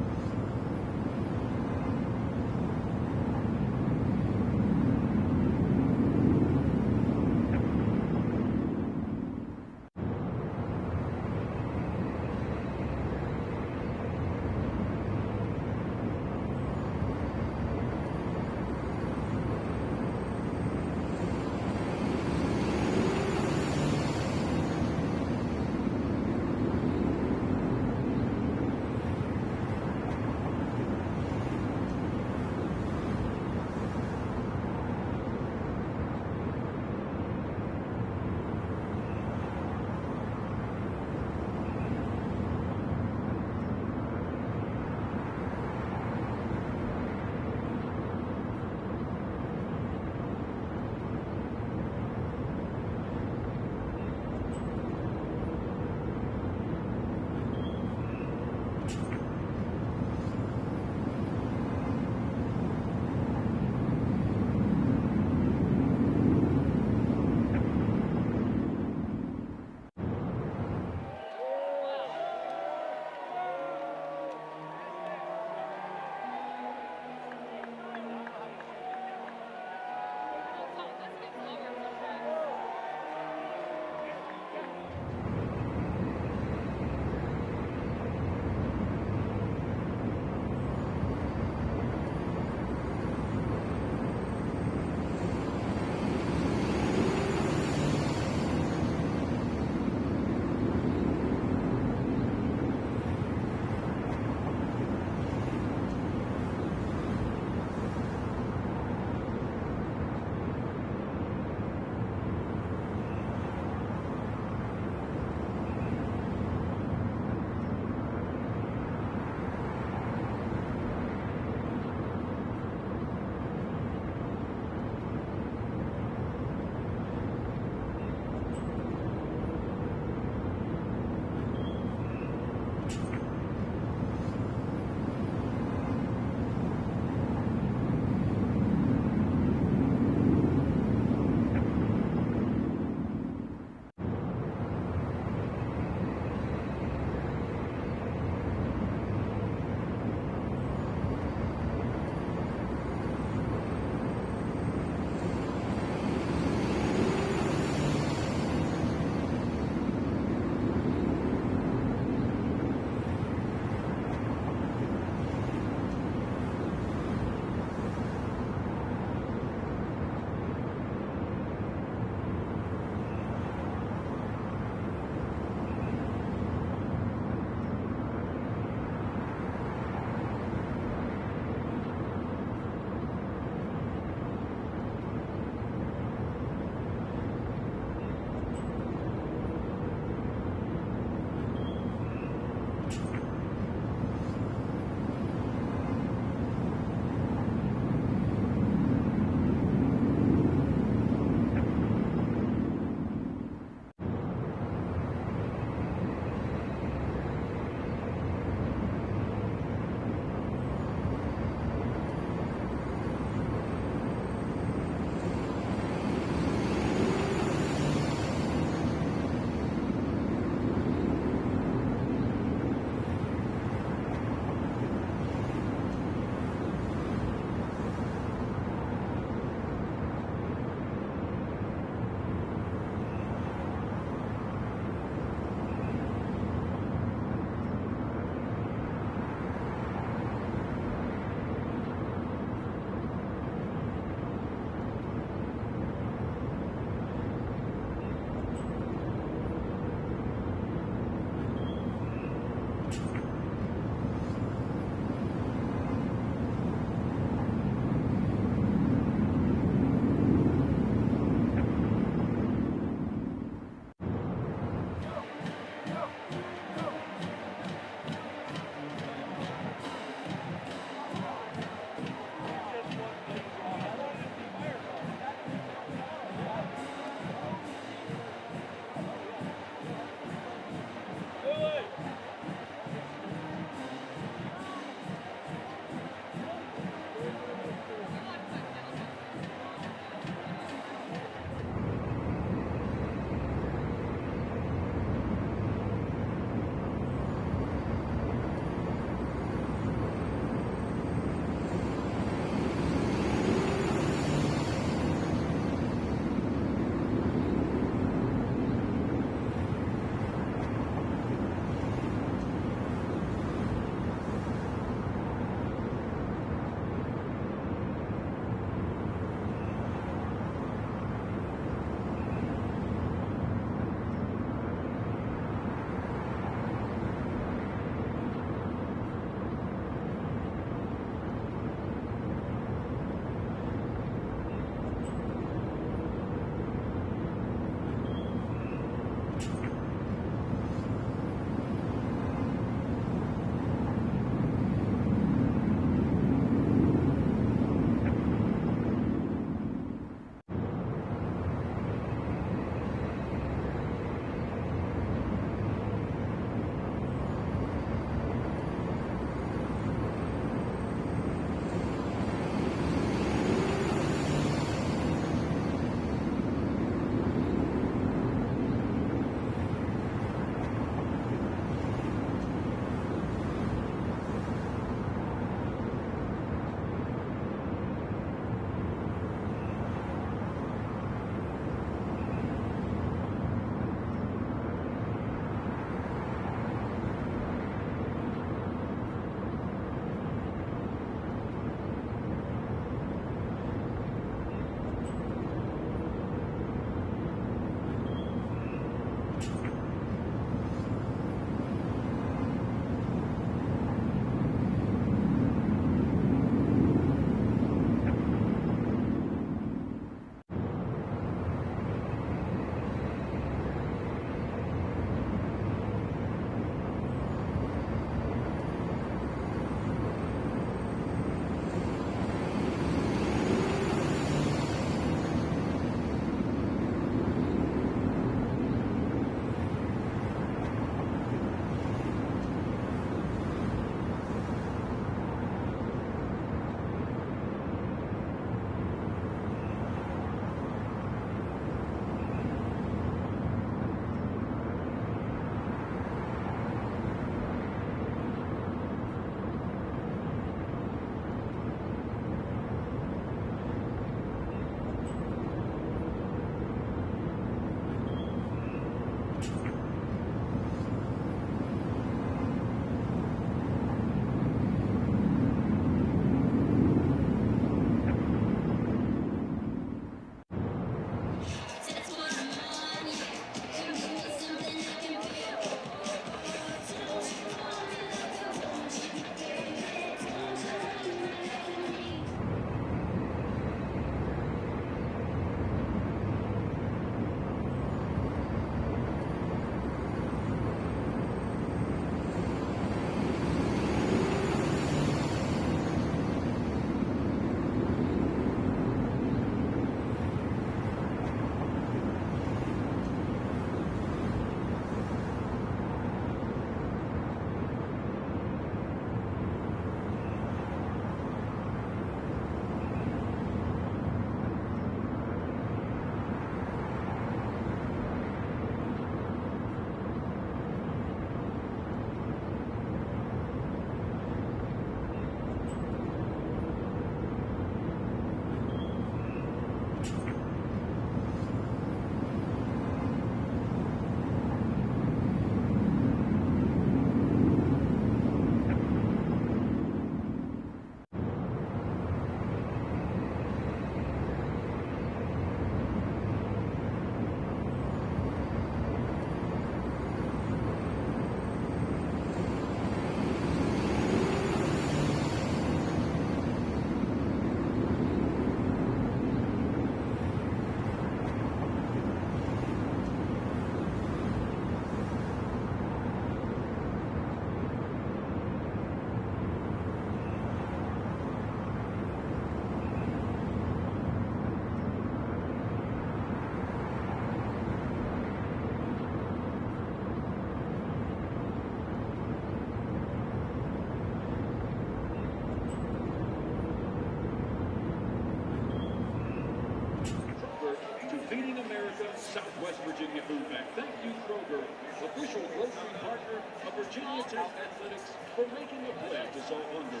Southwest Virginia Food Bank. Thank you, Kroger, official grocery partner of Virginia Tech Athletics, for making a pledge to solve hunger.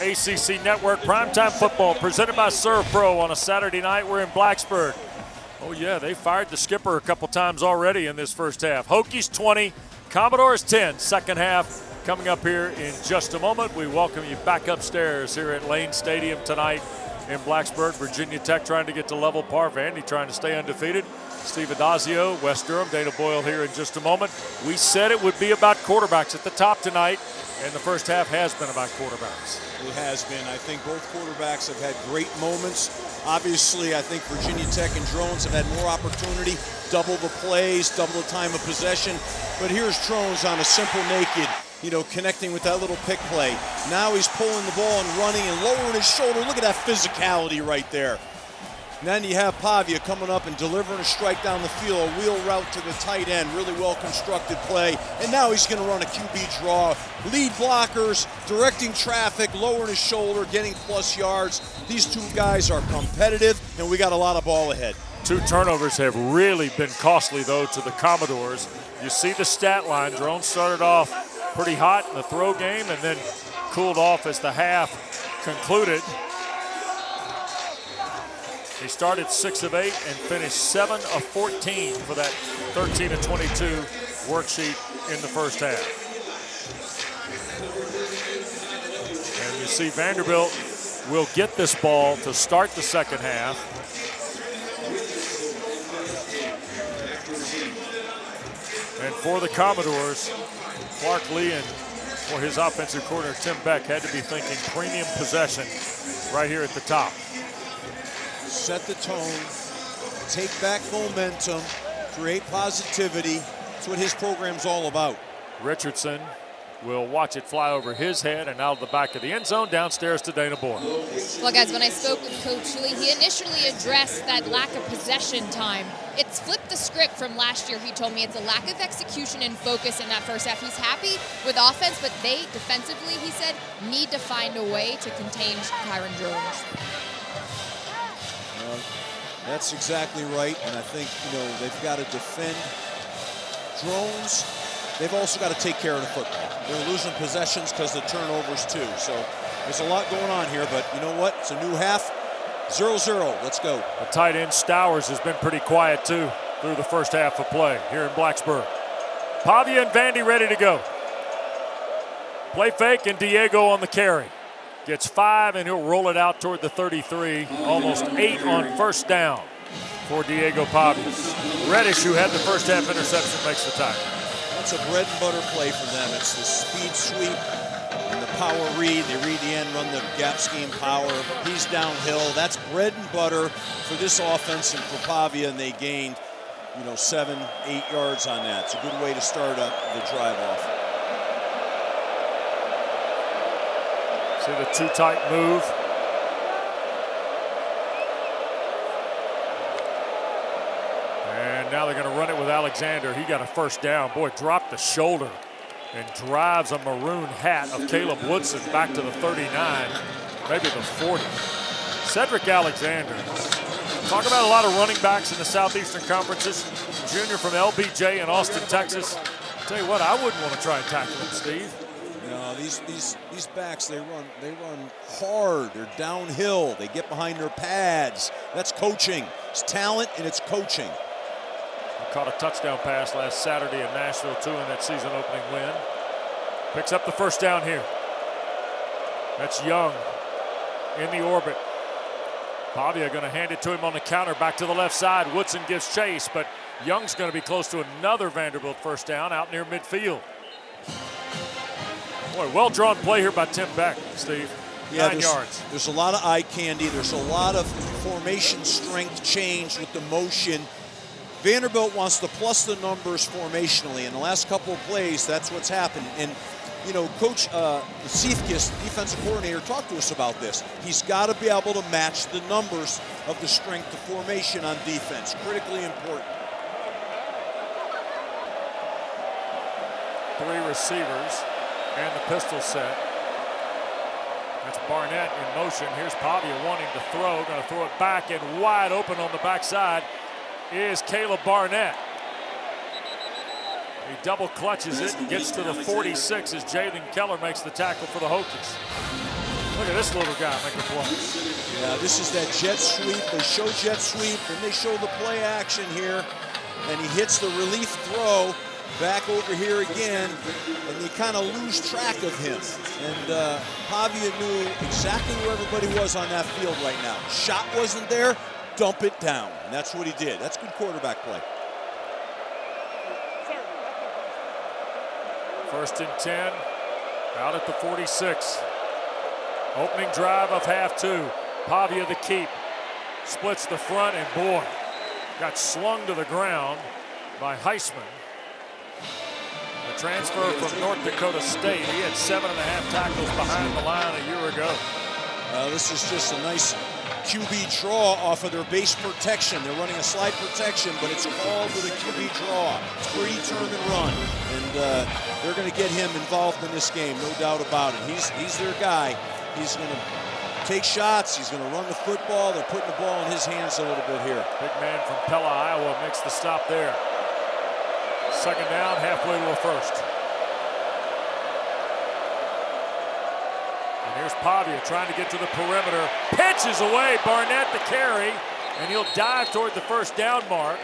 ACC Network Primetime Football presented by Serve Pro on a Saturday night. We're in Blacksburg. Oh, yeah, they fired the skipper a couple times already in this first half. Hokies 20, Commodores 10. Second half coming up here in just a moment. We welcome you back upstairs here at Lane Stadium tonight in Blacksburg. Virginia Tech trying to get to level par. Vandy trying to stay undefeated. Steve Adazio, West Durham, Dana Boyle here in just a moment. We said it would be about quarterbacks at the top tonight, and the first half has been about quarterbacks. It has been. I think both quarterbacks have had great moments. Obviously, I think Virginia Tech and Drones have had more opportunity, double the plays, double the time of possession. But here's Drones on a simple naked, connecting with that little pick play. Now he's pulling the ball and running and lowering his shoulder. Look at that physicality right there. And then you have Pavia coming up and delivering a strike down the field, a wheel route to the tight end, really well-constructed play. And now he's going to run a QB draw, lead blockers, directing traffic, lowering his shoulder, getting plus yards. These two guys are competitive, and we got a lot of ball ahead. 2 turnovers have really been costly, though, to the Commodores. You see the stat line. Drones started off pretty hot in the throw game and then cooled off as the half concluded. He started 6 of 8 and finished 7 of 14 for that 13 of 22 worksheet in the first half. And you see Vanderbilt will get this ball to start the second half. And for the Commodores, Clark Lee and for his offensive coordinator Tim Beck had to be thinking premium possession right here at the top. Set the tone, take back momentum, create positivity. That's what his program's all about. Richardson will watch it fly over his head and out of the back of the end zone, downstairs to Dana Boyle. Well, guys, when I spoke with Coach Lee, he initially addressed that lack of possession time. It's flipped the script from last year. He told me it's a lack of execution and focus in that first half. He's happy with offense, but they defensively, he said, need to find a way to contain Kyron Drones. That's exactly right, and I think, they've got to defend Drones. They've also got to take care of the football. They're losing possessions because of the turnovers, too. So there's a lot going on here, but you know what? It's a new half. 0-0. Let's go. The tight end Stowers has been pretty quiet, too, through the first half of play here in Blacksburg. Pavia and Vandy ready to go. Play fake, and Diego on the carry. Gets 5, and he'll roll it out toward the 33. Almost 8 on first down for Diego Pavia. Reddish, who had the first half interception, makes the tackle. That's a bread and butter play for them. It's the speed sweep and the power read. They read the end, run the gap scheme power. He's downhill. That's bread and butter for this offense and for Pavia, and they gained, 7, 8 yards on that. It's a good way to start the drive off. See the 2 tight move. And now they're going to run it with Alexander. He got a first down. Boy, dropped the shoulder and drives a maroon hat of Caleb Woodson back to the 39, maybe the 40. Cedric Alexander. Talk about a lot of running backs in the Southeastern Conferences. Junior from LBJ in Austin, Texas. I'll tell you what, I wouldn't want to try and tackle him, Steve. No, these backs, they run hard. They're downhill. They get behind their pads. That's coaching. It's talent and it's coaching. He caught a touchdown pass last Saturday in Nashville, too, in that season-opening win. Picks up the first down here. That's Young in the orbit. Pavia going to hand it to him on the counter, back to the left side. Woodson gives chase, but Young's going to be close to another Vanderbilt first down out near midfield. Boy, well-drawn play here by Tim Beck, Steve. Yeah, 9 yards. There's a lot of eye candy. There's a lot of formation strength change with the motion. Vanderbilt wants to plus the numbers formationally. In the last couple of plays, that's what's happened. And, Coach Seifkes, defensive coordinator, talked to us about this. He's got to be able to match the numbers of the strength of formation on defense. Critically important. 3 receivers and the pistol set. That's Barnett in motion. Here's Pavia wanting to throw. Going to throw it back, and wide open on the backside is Caleb Barnett. He double clutches it and gets to the 46 as Jalen Keller makes the tackle for the Hokies. Look at this little guy make a play. Yeah, this is that jet sweep. They show jet sweep, then they show the play action here. And he hits the relief throw. back over here again, and you kind of lose track of him. And Pavia knew exactly where everybody was on that field right now. Shot wasn't there, dump it down. And that's what he did. That's good quarterback play. 1st and 10, out at the 46. Opening drive of half two. Pavia the keep. Splits the front, and boy, got slung to the ground by Heisman. A transfer from North Dakota State. He had 7.5 tackles behind the line a year ago. This is just a nice QB draw off of their base protection. They're running a slide protection, but it's called with a QB draw. It's pretty turn and run, and they're going to get him involved in this game, no doubt about it. He's their guy. He's going to take shots. He's going to run the football. They're putting the ball in his hands a little bit here. Big man from Pella, Iowa makes the stop there. 2nd down, halfway to a first. And here's Pavia trying to get to the perimeter. Pitches away, Barnett the carry, and he'll dive toward the 1st down mark.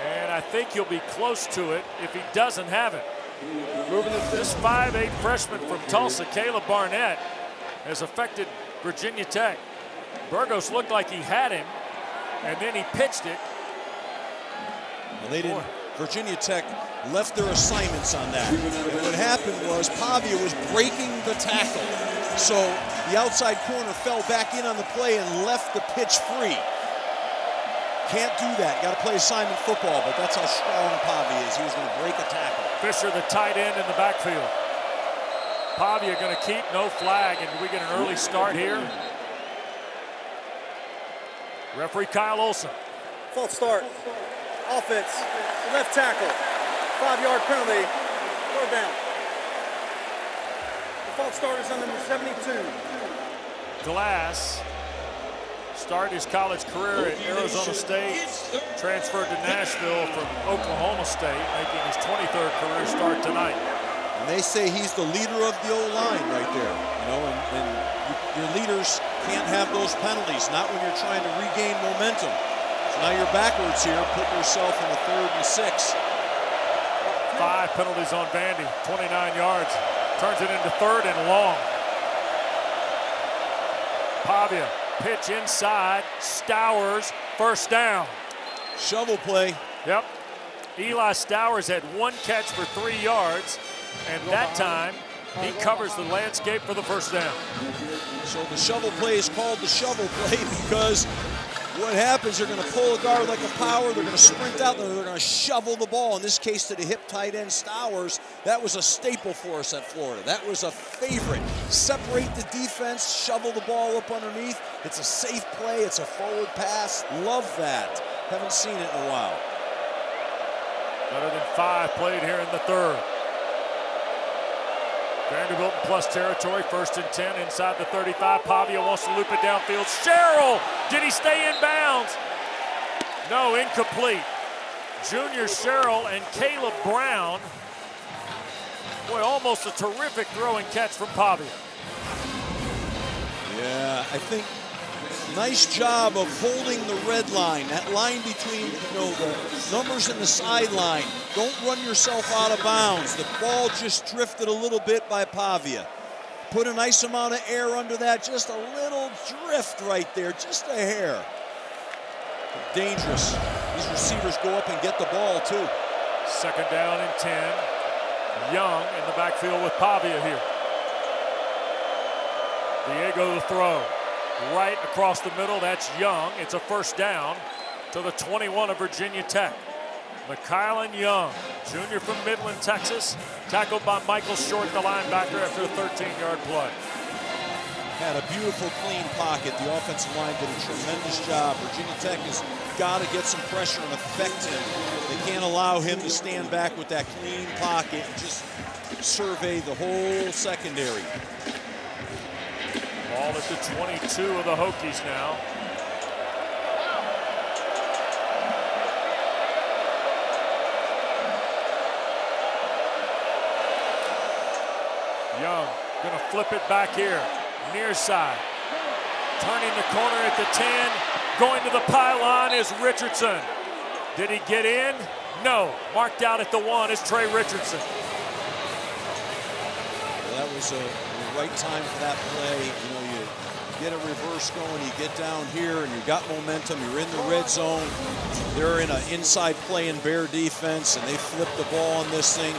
And I think he'll be close to it if he doesn't have it. This 5'8" freshman from Tulsa, Caleb Barnett, has affected Virginia Tech. Burgos looked like he had him, and then he pitched it. Well, they didn't. Virginia Tech left their assignments on that. And what happened was Pavia was breaking the tackle. So the outside corner fell back in on the play and left the pitch free. Can't do that. Got to play assignment football, but that's how strong Pavia is. He was going to break a tackle. Fisher, the tight end in the backfield. Pavia going to keep, no flag, and do we get an early start here? Referee Kyle Olson. False start. Offense. Left tackle. 5-yard penalty. 3rd down. The false start is on number 72. Glass started his college career at Arizona State, transferred to Nashville from Oklahoma State, making his 23rd career start tonight. And they say he's the leader of the O-line right there. You know, and your leaders can't have those penalties, not when you're trying to regain momentum. So now you're backwards here, putting yourself in the 3rd and 6. 5 penalties on Vandy, 29 yards. Turns it into 3rd and long. Pavia, pitch inside, Stowers, 1st down. Shovel play. Yep. Eli Stowers had 1 catch for 3 yards, and that time he covers the landscape for the 1st down. So the shovel play is called the shovel play because what happens, they're going to pull a guard like a power, they're going to sprint out, they're going to shovel the ball, in this case to the hip tight end Stowers. That was a staple for us at Florida. That was a favorite. Separate the defense, shovel the ball up underneath. It's a safe play, it's a forward pass. Love that. Haven't seen it in a while. Better than 5 played here in the 3rd. Vanderbilt in plus territory, 1st and 10 inside the 35. Pavia wants to loop it downfield. Sherrill, did he stay in bounds? No, incomplete. Junior Sherrill and Caleb Brown. Boy, almost a terrific throw and catch from Pavia. Yeah, I think nice job of holding the red line, that line between the numbers and the sideline. Don't run yourself out of bounds. The ball just drifted a little bit by Pavia. Put a nice amount of air under that, just a little drift right there, just a hair. Dangerous. These receivers go up and get the ball too. 2nd down and 10. Young in the backfield with Pavia here. Diego the throw. Right across the middle, that's Young. It's a 1st down to the 21 of Virginia Tech. McKylan Young, junior from Midland, Texas, tackled by Michael Short, the linebacker, after a 13-yard play. Had a beautiful, clean pocket. The offensive line did a tremendous job. Virginia Tech has got to get some pressure and affect him. They can't allow him to stand back with that clean pocket and just survey the whole secondary. Ball at the 22 of the Hokies now. Young gonna flip it back here, near side. Turning the corner at the 10, going to the pylon is Richardson. Did he get in? No. Marked out at the 1 is Trey Richardson. Well, that was the right time for that play. You know, you get a reverse going, you get down here, and you got momentum. You're in the red zone. They're in an inside play in Bear defense, and they flip the ball on this thing.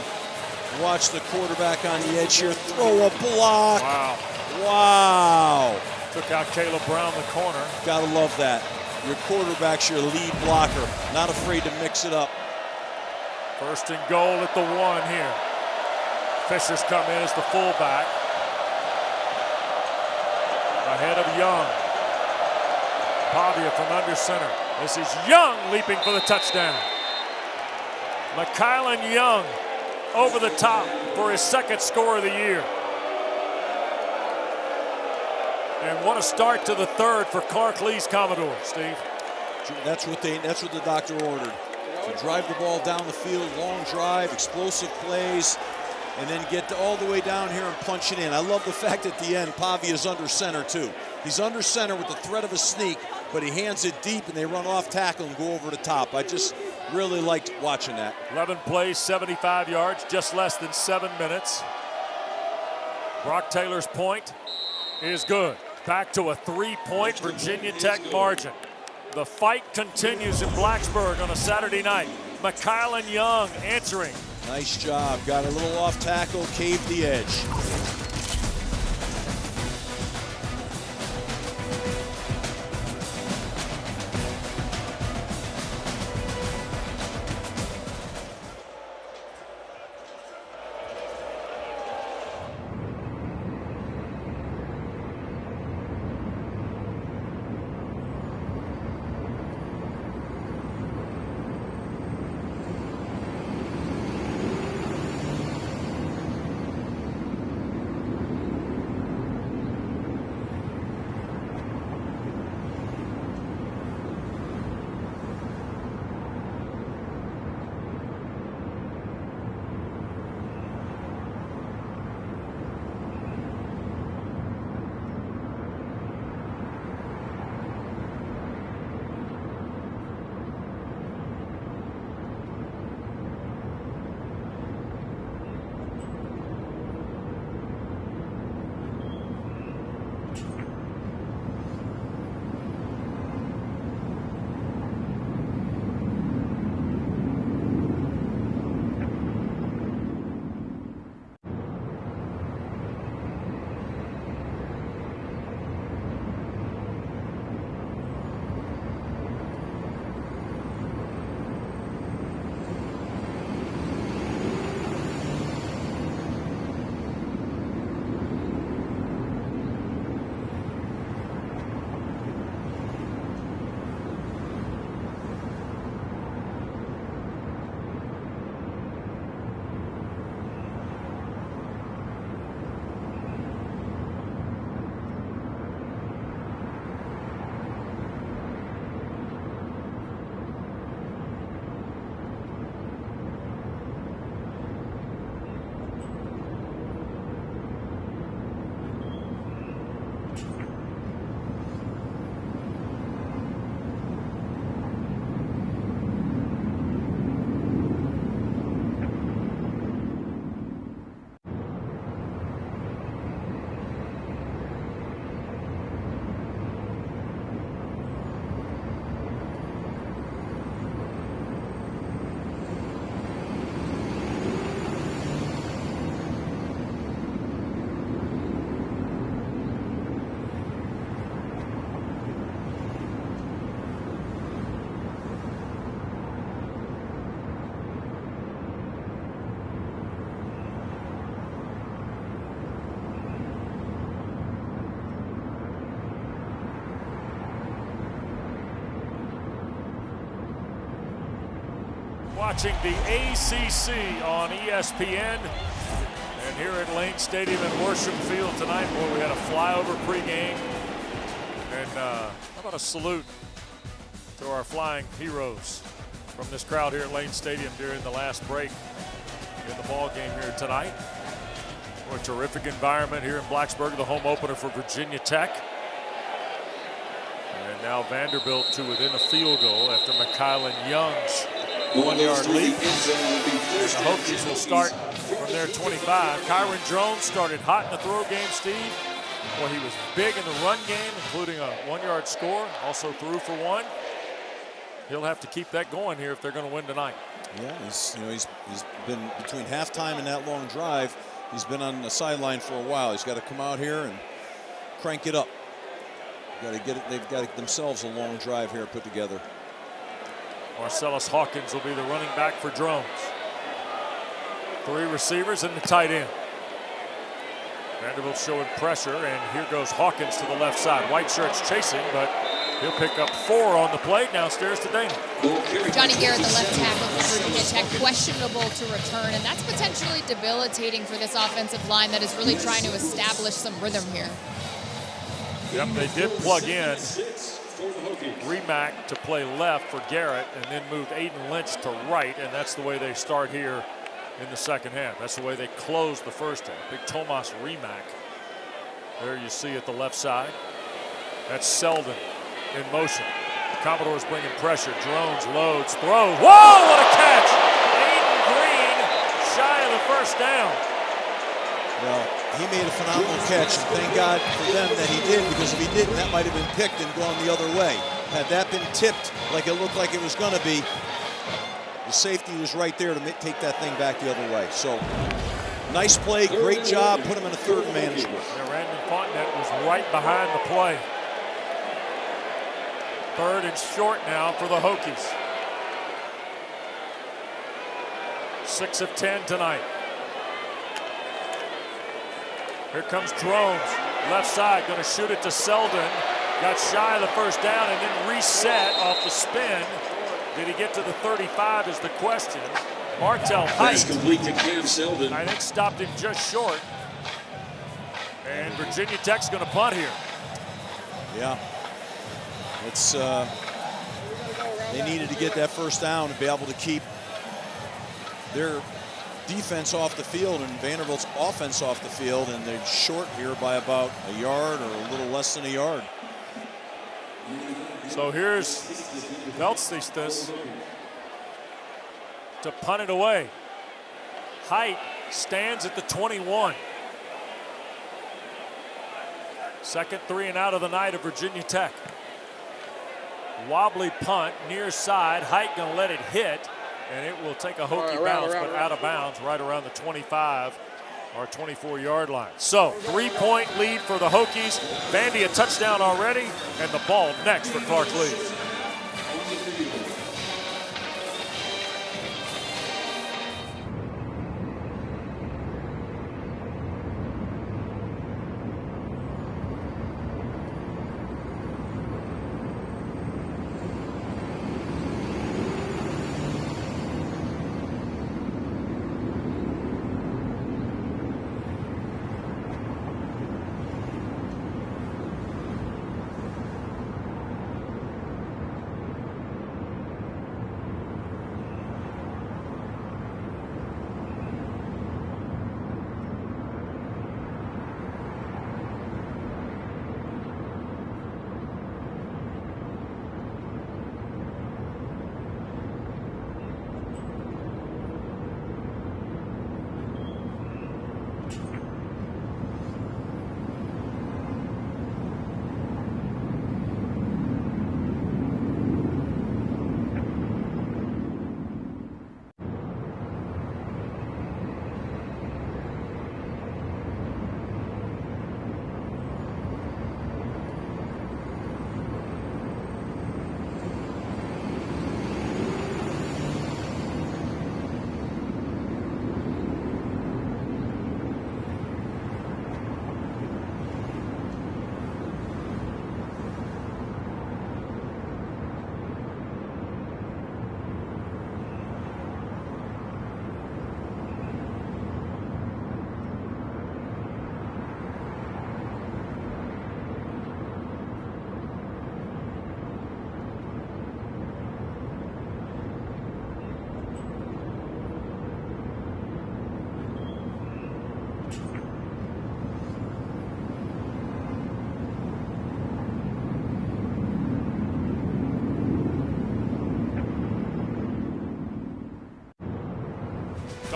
Watch the quarterback on the edge here throw a block. Wow. Wow. Took out Caleb Brown, the corner. Gotta love that. Your quarterback's your lead blocker. Not afraid to mix it up. First and goal at the 1 here. Fisher's come in as the fullback. Ahead of Young. Pavia from under center. This is Young leaping for the touchdown. McKylan Young over the top for his second score of the year. And what a start to the third for Clark Lee's Commodores, Steve. That's what the doctor ordered. To drive the ball down the field, long drive, explosive plays, and then get all the way down here and punch it in. I love the fact at the end, Pavia's under center too. He's under center with the threat of a sneak, but he hands it deep and they run off tackle and go over the top. I just really liked watching that. 11 plays, 75 yards, just less than 7 minutes. Brock Taylor's point is good. Back to a 3-point Virginia Tech margin. The fight continues in Blacksburg on a Saturday night. McKylan Young answering. Nice job. Got a little off tackle, caved the edge. Watching the ACC on ESPN. And here at Lane Stadium in Worship Field tonight, boy, we had a flyover pregame. And how about a salute to our flying heroes from this crowd here at Lane Stadium during the last break in the ball game here tonight. What a terrific environment here in Blacksburg, the home opener for Virginia Tech. And now Vanderbilt to within a field goal after McKylan Young's 1-yard lead. The Hokies will start from their 25. Kyron Drones started hot in the throw game, Steve. Well, he was big in the run game, including a 1-yard score. Also threw for 1. He'll have to keep that going here if they're going to win tonight. Yeah, he's been between halftime and that long drive. He's been on the sideline for a while. He's got to come out here and crank it up. Got to get it. They've got themselves a long drive here put together. Marcellus Hawkins will be the running back for Drones. 3 receivers and the tight end. Vanderbilt showing pressure, and here goes Hawkins to the left side. White shirts chasing, but he'll pick up 4 on the play. Downstairs to Dana. Johnny Garrett, the left tackle for Virginia Tech, questionable to return, and that's potentially debilitating for this offensive line that is really trying to establish some rhythm here. Yep, they did plug in Remack to play left for Garrett and then moved Aiden Lynch to right, and that's the way they start here in the second half. That's the way they close the first half. Big Tomas Remack. There you see at the left side. That's Selden in motion. The Commodores bringing pressure. Drones, loads, throws. Whoa, what a catch! Aiden Green shy of the first down. Well, he made a phenomenal catch, and thank God for them that he did, because if he didn't, that might have been picked and gone the other way. Had that been tipped like it looked like it was going to be, the safety was right there to take that thing back the other way. So, nice play, great job, put him in a third and manageable. Yeah, Randon Fontenette was right behind the play. 3rd and short now for the Hokies. 6 of 10 tonight. Here comes Drones, left side, going to shoot it to Selden. Got shy of the first down and then reset off the spin. Did he get to the 35 is the question. Martel Height, complete to Cam Selden. I think, stopped him just short. And Virginia Tech's going to punt here. Yeah. It's they needed to get that first down and be able to keep their defense off the field and Vanderbilt's offense off the field, and they're short here by about a yard or a little less than a yard. So here's Veltsistas to punt it away. Height stands at the 21. Second 3 and out of the night of Virginia Tech. Wobbly punt, near side. Height gonna let it hit, and it will take a Hokie bounce, but out of bounds right around the 25 or 24-yard line. So 3-point lead for the Hokies. Vandy a touchdown already, and the ball next for Clark Lee.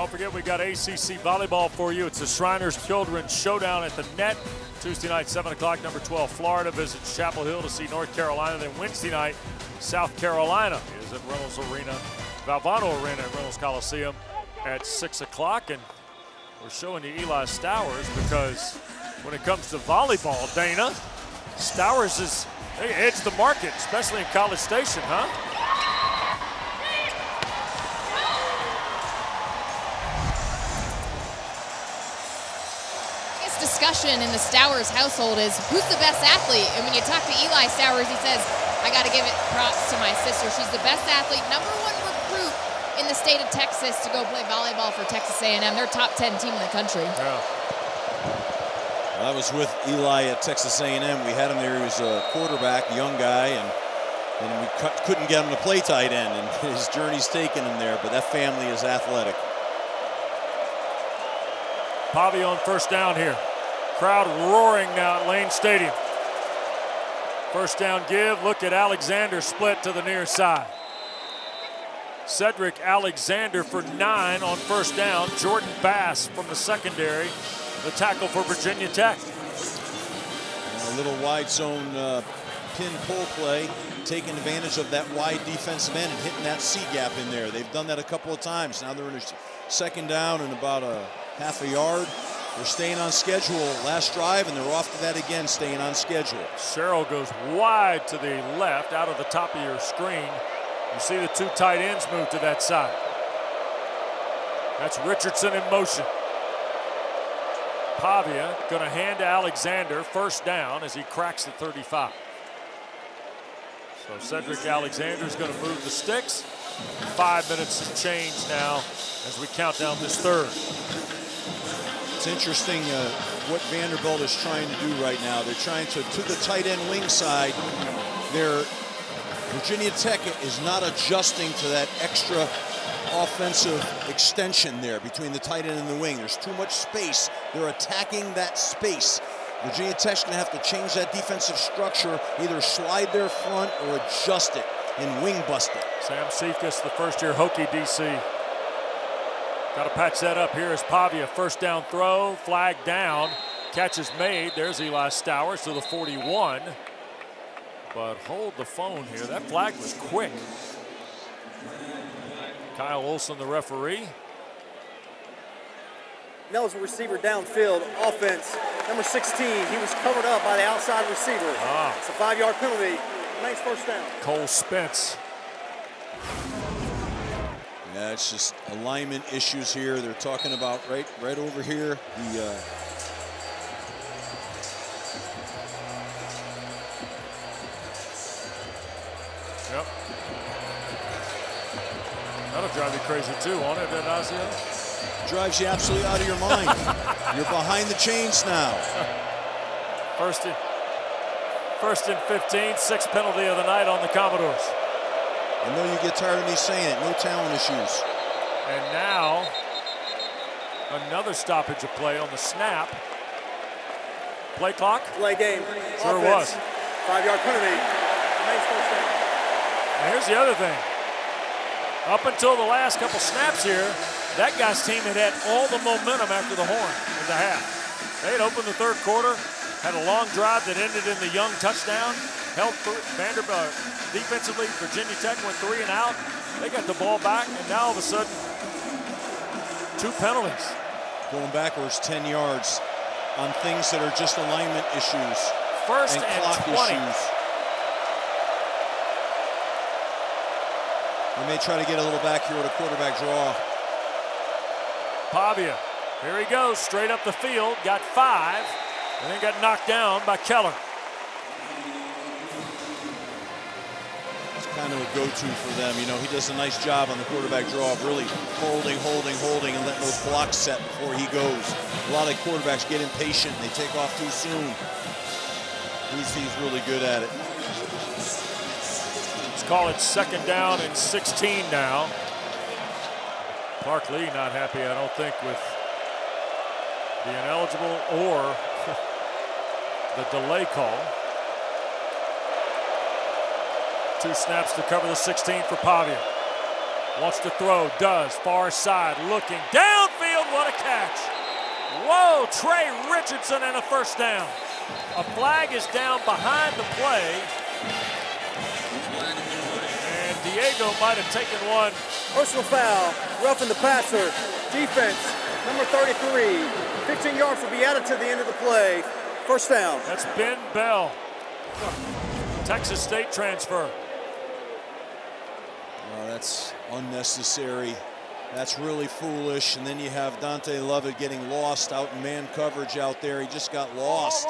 Don't forget, we got ACC volleyball for you. It's the Shriners Children's Showdown at the Net. Tuesday night, 7 o'clock, number 12, Florida visits Chapel Hill to see North Carolina. Then Wednesday night, South Carolina is at Reynolds Arena, Valvano Arena at Reynolds Coliseum at 6 o'clock. And we're showing you Eli Stowers because when it comes to volleyball, Dana, Stowers is, they edge the market, especially in College Station, huh? Discussion in the Stowers household is who's the best athlete, and when you talk to Eli Stowers, he says, I got to give it props to my sister. She's the best athlete, #1 recruit in the state of Texas to go play volleyball for Texas A&M. They're top 10 team in the country. Yeah. Well, I was with Eli at Texas A&M. We had him there. He was a quarterback, young guy, and we couldn't get him to play tight end, and his journey's taken him there, but that family is athletic. Pavia on first down here. Crowd roaring now at Lane Stadium. First down give. Look at Alexander split to the near side. Cedric Alexander for 9 on first down. Jordan Bass from the secondary, the tackle for Virginia Tech. A little wide zone pin pull play, taking advantage of that wide defensive end and hitting that C gap in there. They've done that a couple of times. Now they're in a second down and about a half a yard. They're staying on schedule. Last drive, and they're off to that again, staying on schedule. Sherrill goes wide to the left, out of the top of your screen. You see the 2 tight ends move to that side. That's Richardson in motion. Pavia going to hand to Alexander, first down, as he cracks the 35. So Cedric Alexander is going to move the sticks. 5 minutes and change now as we count down this third. It's interesting what Vanderbilt is trying to do right now. They're trying to the tight end wing side. Virginia Tech is not adjusting to that extra offensive extension there between the tight end and the wing. There's too much space. They're attacking that space. Virginia Tech's going to have to change that defensive structure, either slide their front or adjust it and wing bust it. Sam Cephas, the first-year Hokie DC. Got to patch that up. Here is Pavia. First down throw, flag down. Catch is made. There's Eli Stowers to the 41. But hold the phone here. That flag was quick. Kyle Olson, the referee. That was a receiver downfield. Offense, number 16. He was covered up by the outside receiver. It's a 5-yard penalty. Nice first down. Cole Spence. Yeah, it's just alignment issues here. They're talking about right over here. Yep. That'll drive you crazy too, won't it, Denazio? Drives you absolutely out of your mind. You're behind the chains now. First and 15, 6th penalty of the night on the Commodores. I know you get tired of me saying it. No talent issues. And now, another stoppage of play on the snap. Play clock? Play game. Sure Offense, was. 5-yard penalty. Nice first down. And here's the other thing. Up until the last couple snaps here, that guy's team had all the momentum after the horn in the half. They had opened the third quarter, had a long drive that ended in the Young touchdown, held Vanderbilt defensively. Virginia Tech went 3 and out. They got the ball back, and now all of a sudden, 2 penalties. Going backwards 10 yards on things that are just alignment issues. First and clock 20. issues. They may try to get a little back here with a quarterback draw. Pavia, here he goes, straight up the field, got 5, and then got knocked down by Keller. It's kind of a go-to for them. You know, he does a nice job on the quarterback draw of really holding, and letting those blocks set before he goes. A lot of quarterbacks get impatient, and they take off too soon. He's really good at it. Let's call it 2nd down and 16 now. Clark Lee not happy, I don't think, with the ineligible or the delay call. 2 snaps to cover the 16 for Pavia. Wants to throw, does. Far side, looking. Downfield, what a catch. Whoa, Trey Richardson and a first down. A flag is down behind the play. And Diego might have taken one. Personal foul, roughing the passer. Defense, number 33. 15 yards will be added to the end of the play. First down. That's Ben Bell, Texas State transfer. Oh, that's unnecessary. That's really foolish. And then you have Dante Lovett getting lost out in man coverage out there. He just got lost.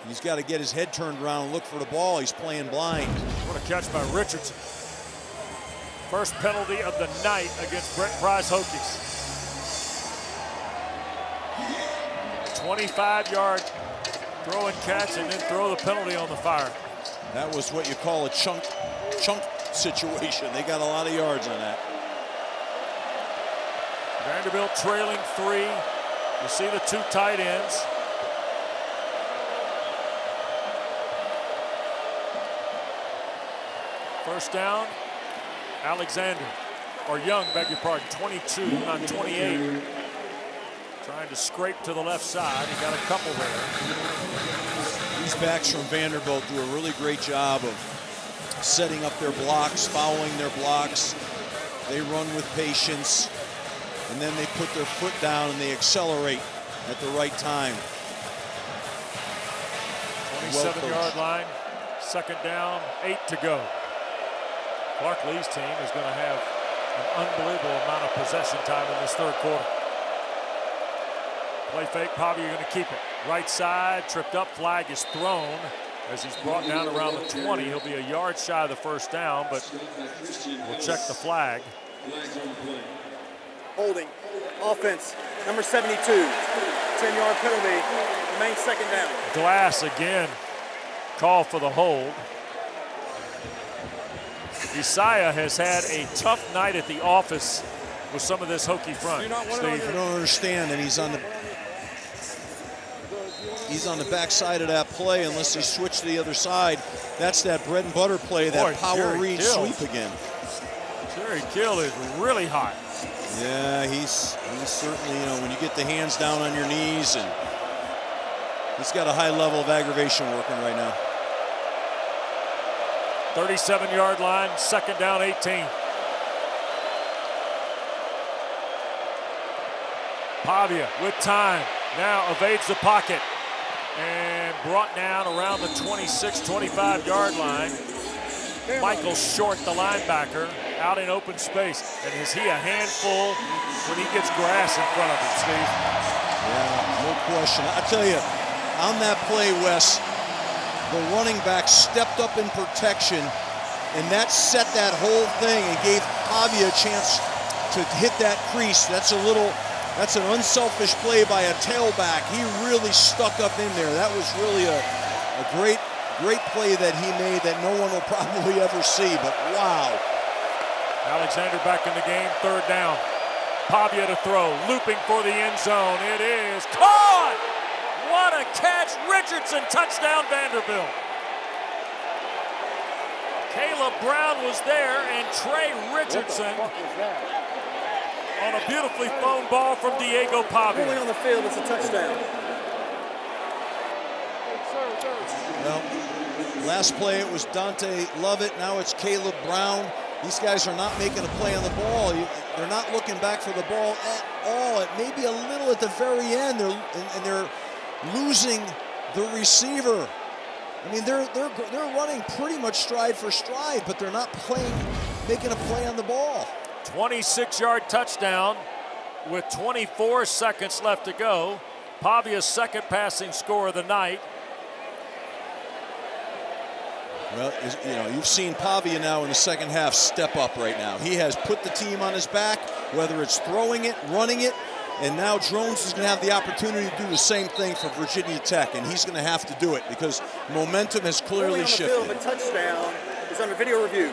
He's got to get his head turned around and look for the ball. He's playing blind. What a catch by Richardson. First penalty of the night against Brent Pry's Hokies. 25-yard throw and catch, and then throw the penalty on the fire. That was what you call a chunk situation. They got a lot of yards on that. Vanderbilt trailing 3. You see the 2 tight ends. First down, Alexander, or Young, beg your pardon, 22, not 28. Trying to scrape to the left side. He got a couple there. These backs from Vanderbilt do a really great job of setting up their blocks, fouling their blocks. They run with patience, and then they put their foot down and they accelerate at the right time. 27-yard line, second down, 8 to go. Clark Lee's team is going to have an unbelievable amount of possession time in this third quarter. Play fake, Pavia going to keep it. Right side, tripped up, flag is thrown as he's brought down around the 20. He'll be a yard shy of the first down, but we'll check the flag. Holding, offense, number 72. 10-yard penalty, remains second down. Glass again, call for the hold. Isaiah has had a tough night at the office with some of this Hokie front. Steve. I don't understand, and he's on the backside of that play unless he switched to the other side. That's that bread and butter play, that power read sweep again. Jerry Gill is really hot. Yeah, he's certainly, when you get the hands down on your knees, and he's got a high level of aggravation working right now. 37-yard line, second down, 18. Pavia with time, now evades the pocket and brought down around the 26, 25-yard line. Michael Short, the linebacker, out in open space. And is he a handful when he gets grass in front of him, Steve? Yeah, no question. I tell you, on that play, Wes, the running back stepped up in protection, and that set that whole thing and gave Pavia a chance to hit that crease. That's an unselfish play by a tailback. He really stuck up in there. That was really a great play that he made that no one will probably ever see, but wow. Alexander back in the game, third down. Pavia to throw, looping for the end zone. It is caught! What a catch! Richardson, touchdown Vanderbilt. Caleb Brown was there, and Trey Richardson on a beautifully thrown ball from Diego Pavia. Rolling on the field, it's a touchdown. Well, last play it was Dante Lovett, now it's Caleb Brown. These guys are not making a play on the ball. They're not looking back for the ball at all. It may be a little at the very end, they're losing the receiver. I mean, they're running pretty much stride for stride, but they're not making a play on the ball. 26-yard touchdown with 24 seconds left to go. Pavia's second passing score of the night. Well, you've seen Pavia now in the second half step up right now. He has put the team on his back, whether it's throwing it, running it, and now Drones is going to have the opportunity to do the same thing for Virginia Tech, and he's going to have to do it because momentum has clearly shifted. On the field, a touchdown is under video review.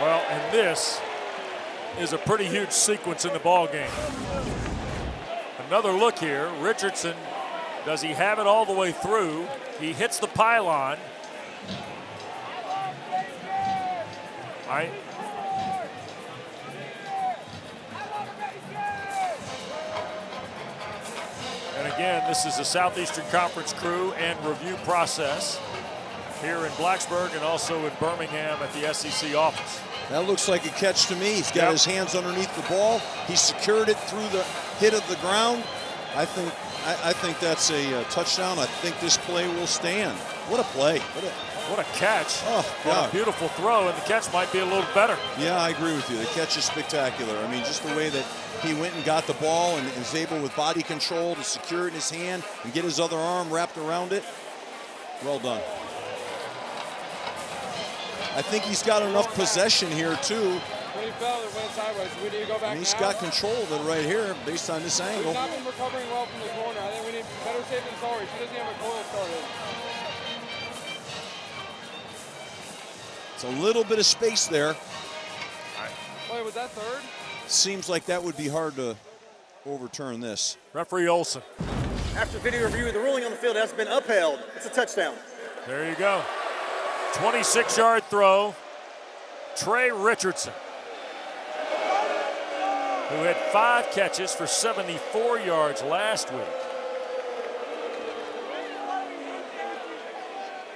Well, and this is a pretty huge sequence in the ball game. Another look here. Richardson, does he have it all the way through? He hits the pylon. And again, this is the Southeastern Conference crew and review process here in Blacksburg and also in Birmingham at the SEC office. That looks like a catch to me. He's got his hands underneath the ball. He secured it through the hit of the ground. I think that's a touchdown. I think this play will stand. What a play. What a catch. Oh, God. What a beautiful throw, and the catch might be a little better. Yeah, I agree with you. The catch is spectacular. I mean, just the way that he went and got the ball and was able with body control to secure it in his hand and get his other arm wrapped around it. Well done. I think he's got enough possession here, too. When he fell, it went sideways. We need to go back And he's now. got control of it right here based on this angle. We've not been recovering well from the corner. I think we need better safe than sorry. She doesn't have a coil started. It's a little bit of space there. Wait, was that third? Seems like that would be hard to overturn this. Referee Olson. After video review, the ruling on the field has been upheld. It's a touchdown. There you go. 26-yard throw. Trey Richardson, who had 5 catches for 74 yards last week.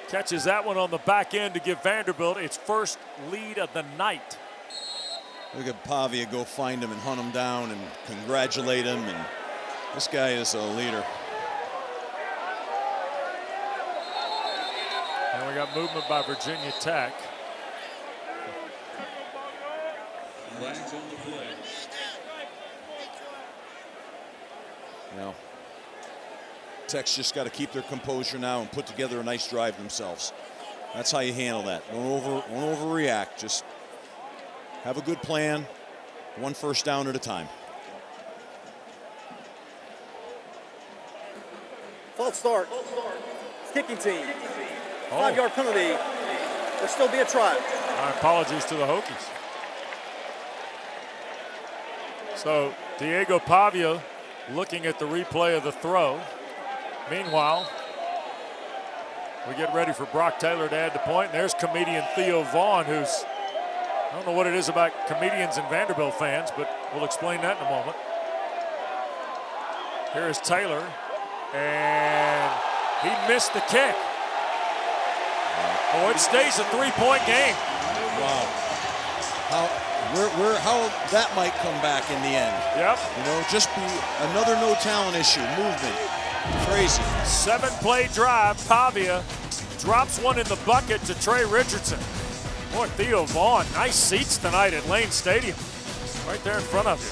Catches that one on the back end to give Vanderbilt its first lead of the night. Look at Pavia go find him and hunt him down and congratulate him. And this guy is a leader. And we got movement by Virginia Tech. You know, Tech's just got to keep their composure now and put together a nice drive themselves. That's how you handle that. Don't overreact. Just have a good plan, one first down at a time. False start. Kicking team. 5-yard penalty. There'll still be a try. My apologies to the Hokies. So Diego Pavia looking at the replay of the throw. Meanwhile, we get ready for Brock Taylor to add the point. And there's comedian Theo Vaughn, who's, I don't know what it is about comedians and Vanderbilt fans, but we'll explain that in a moment. Here is Taylor, and he missed the kick. Oh, it stays a 3-point game. Wow. How that might come back in the end. Yep. You know, just be another no talent issue, movement. Crazy. 7-play drive. Pavia drops one in the bucket to Trey Richardson. Boy, Theo Vaughn, nice seats tonight at Lane Stadium. Right there in front of you.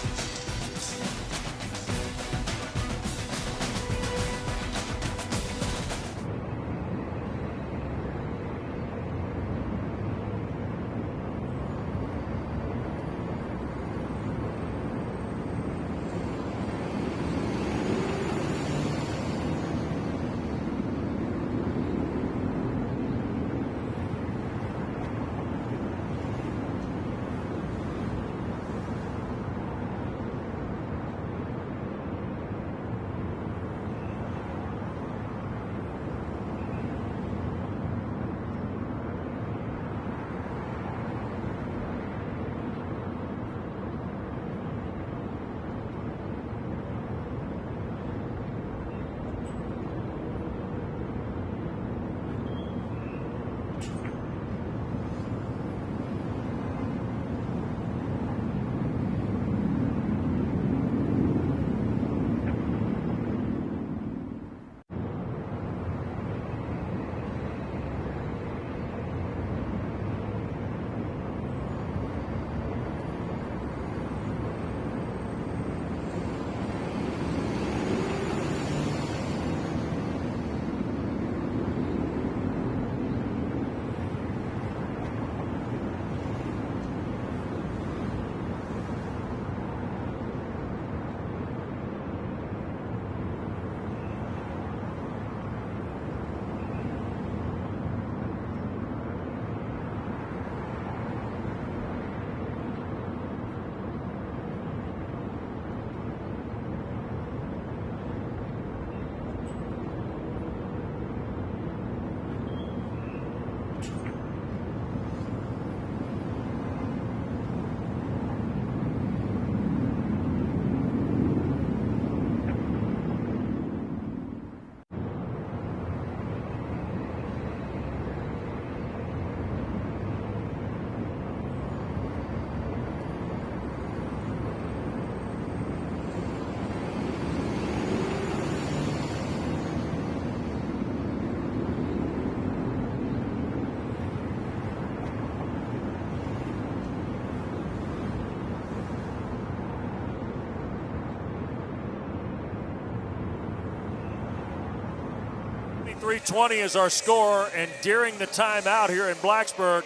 23-20 is our score, and during the timeout here in Blacksburg,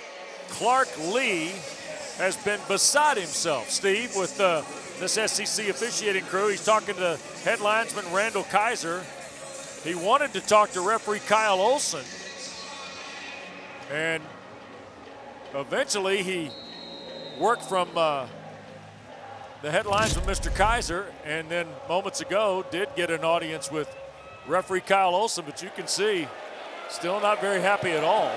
Clark Lee has been beside himself, Steve, with this SEC officiating crew. He's talking to head linesman Randall Kaiser. He wanted to talk to referee Kyle Olson, and eventually he worked from the head linesman, Mr. Kaiser, and then moments ago did get an audience with referee Kyle Olson, but you can see still not very happy at all.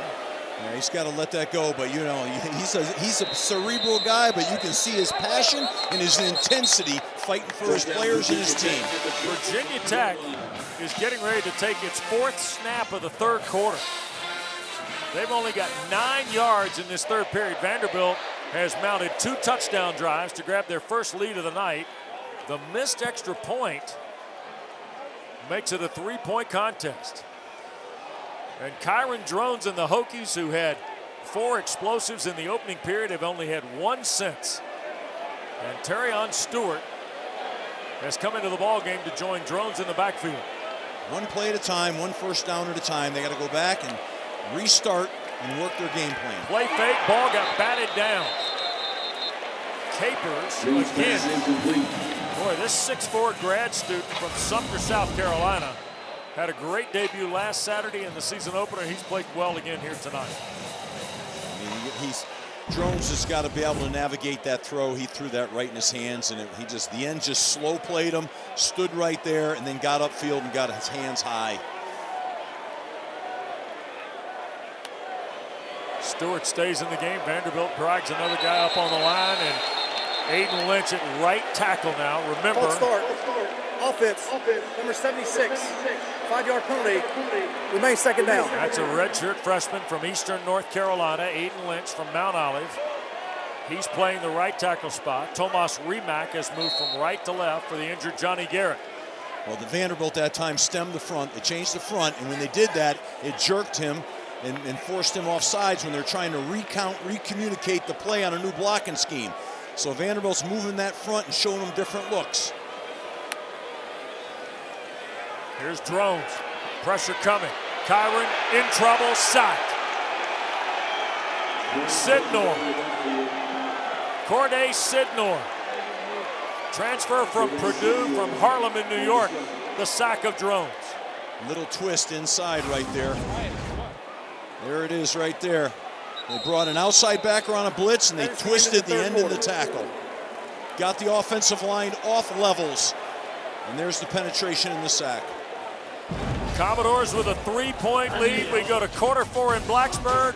Yeah, he's got to let that go, but you know, he's a cerebral guy, but you can see his passion and his intensity fighting for his players and his team. Virginia Tech is getting ready to take its 4th snap of the 3rd quarter. They've only got 9 yards in this 3rd period. Vanderbilt has mounted 2 touchdown drives to grab their first lead of the night. The missed extra point makes it a 3-point contest. And Kyron Drones and the Hokies, who had 4 explosives in the opening period, have only had 1 since. And Terrion Stewart has come into the ball game to join Drones in the backfield. 1 play at a time, 1 first down at a time. They got to go back and restart and work their game plan. Play fake, ball got batted down. Capers again. Boy, this 6'4" grad student from Sumter, South Carolina, had a great debut last Saturday in the season opener. He's played well again here tonight. I mean, Drones has got to be able to navigate that throw. He threw that right in his hands, and the end just slow played him, stood right there, and then got upfield and got his hands high. Stewart stays in the game. Vanderbilt drags another guy up on the line, and Aiden Lynch at right tackle now. Remember, False start. Offense, number 76, 5-yard penalty, remains 2nd down. That's a redshirt freshman from Eastern North Carolina, Aiden Lynch from Mount Olive. He's playing the right tackle spot. Tomas Rimac has moved from right to left for the injured Johnny Garrett. Well, the Vanderbilt that time stemmed the front. They changed the front, and when they did that, it jerked him and forced him off sides when they're trying to recommunicate the play on a new blocking scheme. So Vanderbilt's moving that front and showing them different looks. Here's Drones. Pressure coming. Kyron in trouble. Sacked. Sidnor. Corday Sidnor. Transfer from Purdue from Harlem in New York. The sack of Drones. Little twist inside right there. There it is right there. They brought an outside backer on a blitz, and they twisted the end of the tackle. Got the offensive line off levels. And there's the penetration in the sack. Commodores with a 3-point lead. We go to quarter 4 in Blacksburg.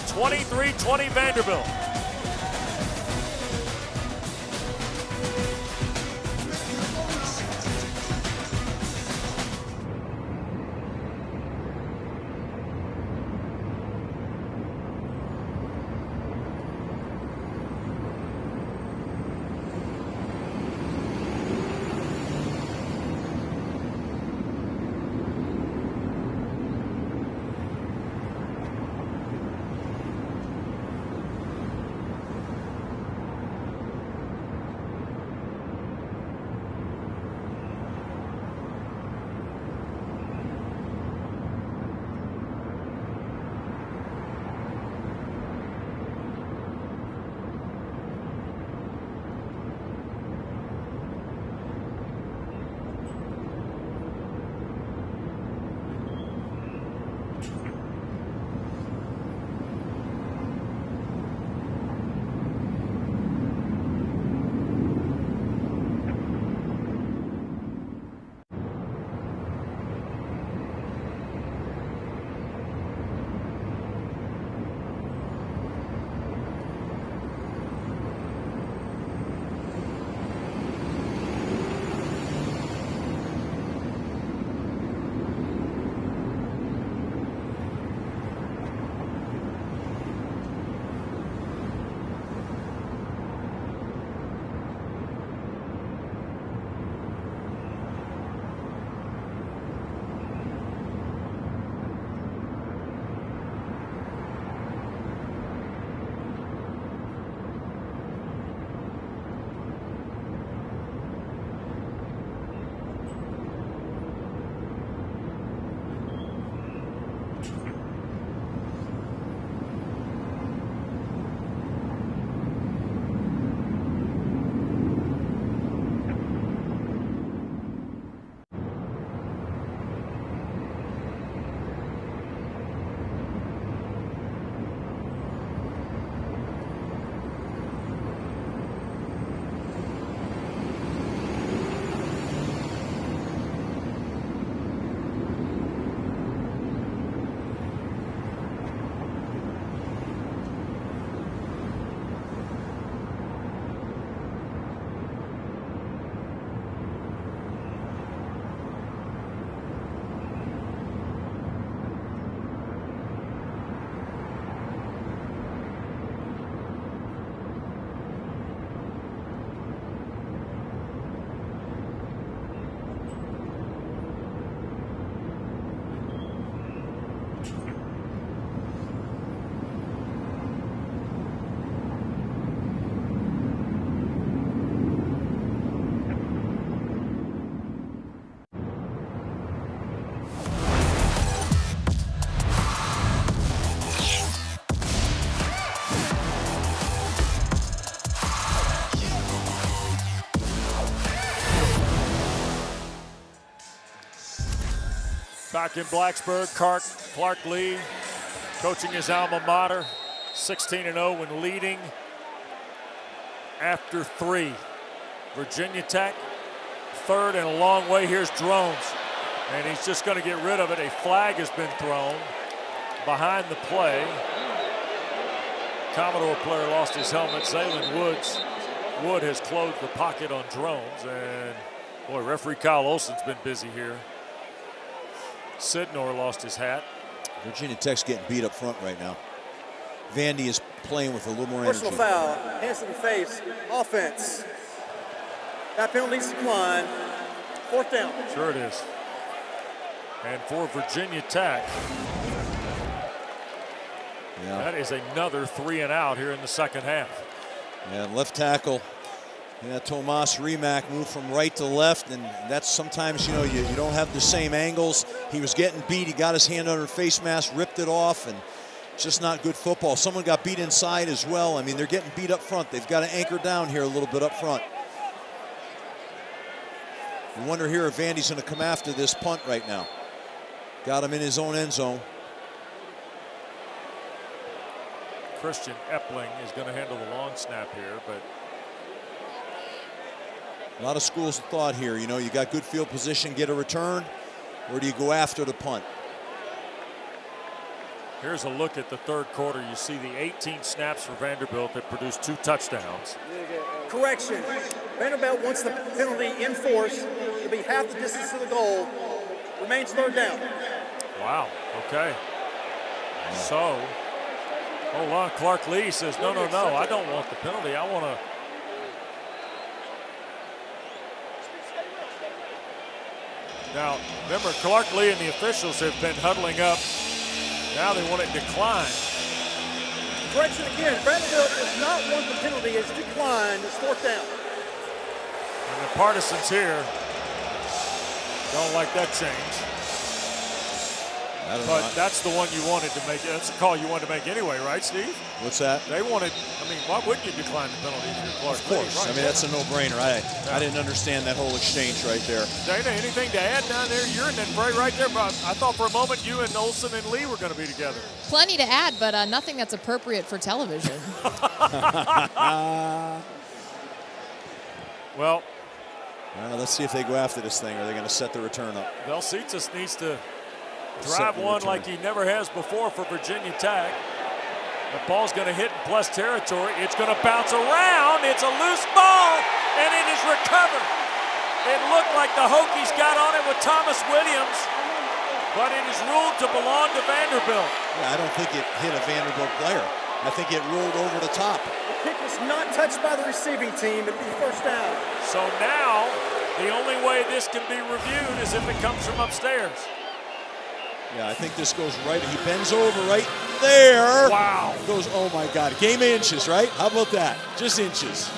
23-20 Vanderbilt. Back in Blacksburg, Clark Lee coaching his alma mater, 16-0 when leading after 3. Virginia Tech, 3rd and a long way. Here's Drones, and he's just going to get rid of it. A flag has been thrown behind the play. Commodore player lost his helmet. Zaylen Wood has closed the pocket on Drones, and boy, referee Kyle Olson's been busy here. Sidnor lost his hat. Virginia Tech's getting beat up front right now. Vandy is playing with a little more energy. Personal foul, hands to the face, offense. That penalty's declined. 4th down. Sure it is. And for Virginia Tech, that is another 3 and out here in the second half. Yeah, left tackle. Yeah, Tomas Rimac moved from right to left, and that's sometimes, you don't have the same angles. He was getting beat. He got his hand under the face mask, ripped it off, and it's just not good football. Someone got beat inside as well. I mean, they're getting beat up front. They've got to anchor down here a little bit up front. I wonder here if Vandy's going to come after this punt right now. Got him in his own end zone. Christian Epling is going to handle the long snap here, but a lot of schools of thought here. You got good field position, get a return, or do you go after the punt? here's a look at the 3rd quarter. You see the 18 snaps for Vanderbilt that produced 2 touchdowns. Correction. Vanderbilt wants the penalty enforced to be half the distance to the goal. Remains 3rd down. Wow, okay. So, hold on, Clark Lee says, no, I don't want the penalty. I want to. Now, remember, Clark Lee and the officials have been huddling up. Now they want it declined. Correction again. Vanderbilt does not want the penalty. It's declined. It's 4th down. And the partisans here don't like that change. But that's the one you wanted to make. That's the call you wanted to make anyway, right, Steve? What's that? They wanted, why wouldn't you decline the penalty if you're Clark Lee? Of course. Right. That's a no-brainer. I didn't understand that whole exchange right there. Dana, anything to add down there? You're in that fray right there. But I thought for a moment you and Olson and Lee were going to be together. Plenty to add, but nothing that's appropriate for television. Well, let's see if they go after this thing, or they're going to set the return up. Belcitas needs to drive one like he never has before for Virginia Tech. The ball's going to hit in plus territory. It's going to bounce around. It's a loose ball, and it is recovered. It looked like the Hokies got on it with Thomas Williams, but it is ruled to belong to Vanderbilt. Yeah, I don't think it hit a Vanderbilt player. I think it rolled over the top. The kick was not touched by the receiving team. It'd be 1st down. So now, the only way this can be reviewed is if it comes from upstairs. Yeah, I think this goes right. He bends over right there. Wow. Goes, oh my God. Game of inches, right? How about that? Just inches.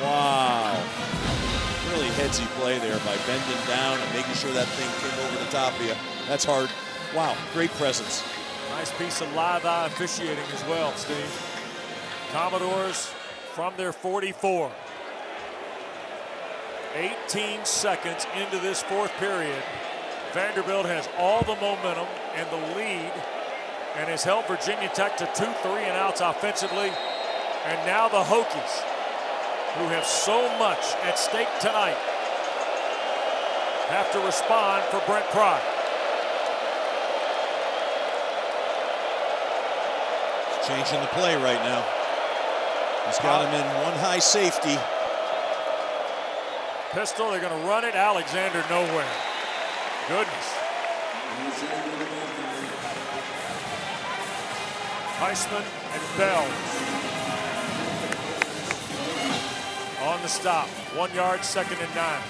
Wow. Really headsy play there by bending down and making sure that thing came over the top of you. That's hard. Wow, great presence. Nice piece of live eye officiating as well, Steve. Commodores from their 44. 18 seconds into this 4th period. Vanderbilt has all the momentum and the lead and has held Virginia Tech to 2 3-and-outs offensively. And now the Hokies, who have so much at stake tonight, have to respond for Brent Pry. Changing the play right now. He's got him in one high safety. Pistol, they're going to run it. Alexander nowhere. Goodness. Heisman and Bell on the stop. 1 yard, 2nd and 9.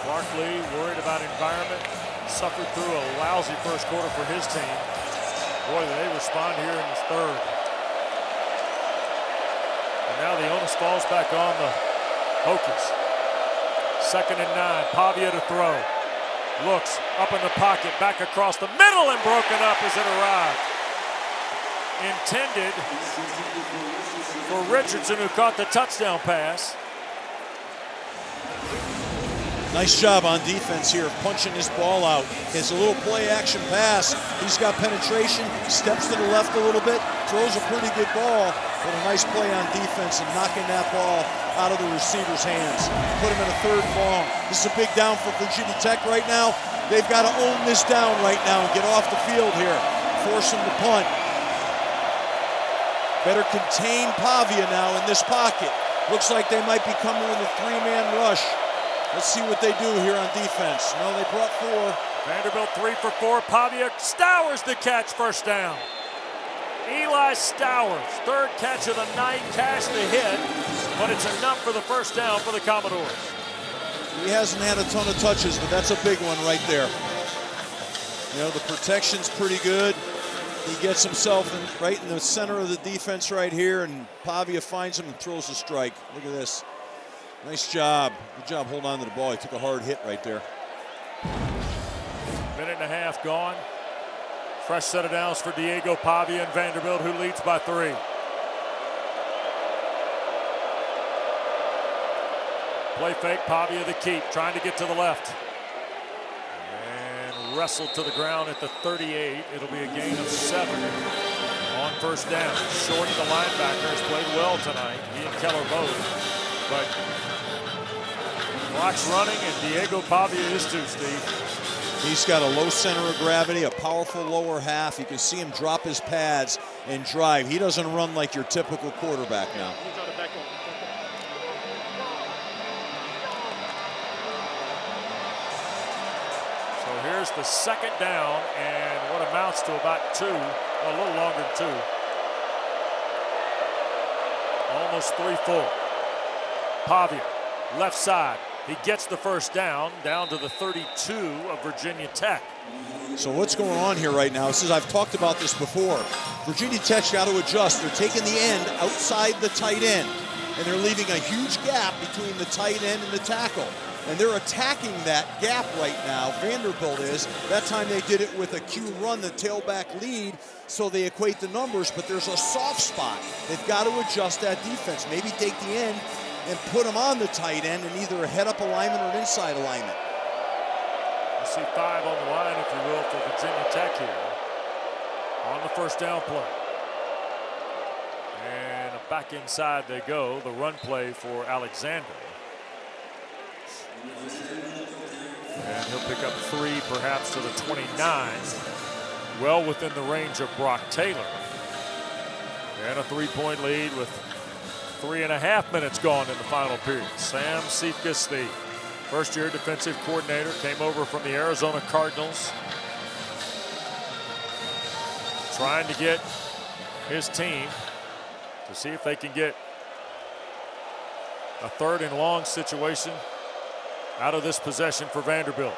Clark Lee worried about environment. Suffered through a lousy 1st quarter for his team. Boy, they respond here in the 3rd. And now the onus falls back on the Hokies. 2nd and 9. Pavia to throw. Looks up in the pocket, back across the middle and broken up as it arrived. Intended for Richardson, who caught the touchdown pass. Nice job on defense here, punching this ball out. It's a little play action pass. He's got penetration, steps to the left a little bit, throws a pretty good ball, but a nice play on defense and knocking that ball out of the receiver's hands. Put him in a 3rd and long. This is a big down for Virginia Tech right now. They've got to own this down right now and get off the field here. Force him to punt. Better contain Pavia now in this pocket. Looks like they might be coming with a 3-man rush. Let's see what they do here on defense. No, they brought 4. Vanderbilt 3 for 4. Pavia Stowers the catch, first down. Eli Stowers, 3rd catch of the night, cashed the hit, but it's enough for the first down for the Commodores. He hasn't had a ton of touches, but that's a big one right there. You know, the protection's pretty good. He gets himself right in the center of the defense right here, and Pavia finds him and throws a strike. Look at this. Nice job. Good job holding on to the ball. He took a hard hit right there. Minute and a half gone. Fresh set of downs for Diego Pavia and Vanderbilt, who leads by 3. Play fake, Pavia the keep, trying to get to the left. And wrestled to the ground at the 38. It'll be a gain of 7 on first down. Short, the linebacker, has played well tonight. He and Keller both. But clock's running, and Diego Pavia is too, Steve. He's got a low center of gravity, a powerful lower half. You can see him drop his pads and drive. He doesn't run like your typical quarterback now. So here's the 2nd down, and what amounts to about 2, a little longer than 2. Almost 3 full. Pavia, left side. He gets the first down to the 32 of Virginia Tech. So what's going on here right now? I've talked about this before. Virginia Tech's got to adjust. They're taking the end outside the tight end, and they're leaving a huge gap between the tight end and the tackle. And they're attacking that gap right now. Vanderbilt is. That time they did it with a Q run, the tailback lead, so they equate the numbers, but there's a soft spot. They've got to adjust that defense. Maybe take the end and put him on the tight end in either a head-up alignment or an inside alignment. You see 5 on the line, if you will, for Virginia Tech here on the first down play. And back inside they go, the run play for Alexander. And he'll pick up 3, perhaps to the 29. Well within the range of Brock Taylor. And a 3-point lead with 3.5 minutes gone in the final period. Sam Cephas, the first-year defensive coordinator, came over from the Arizona Cardinals, trying to get his team to see if they can get a 3rd and long situation out of this possession for Vanderbilt.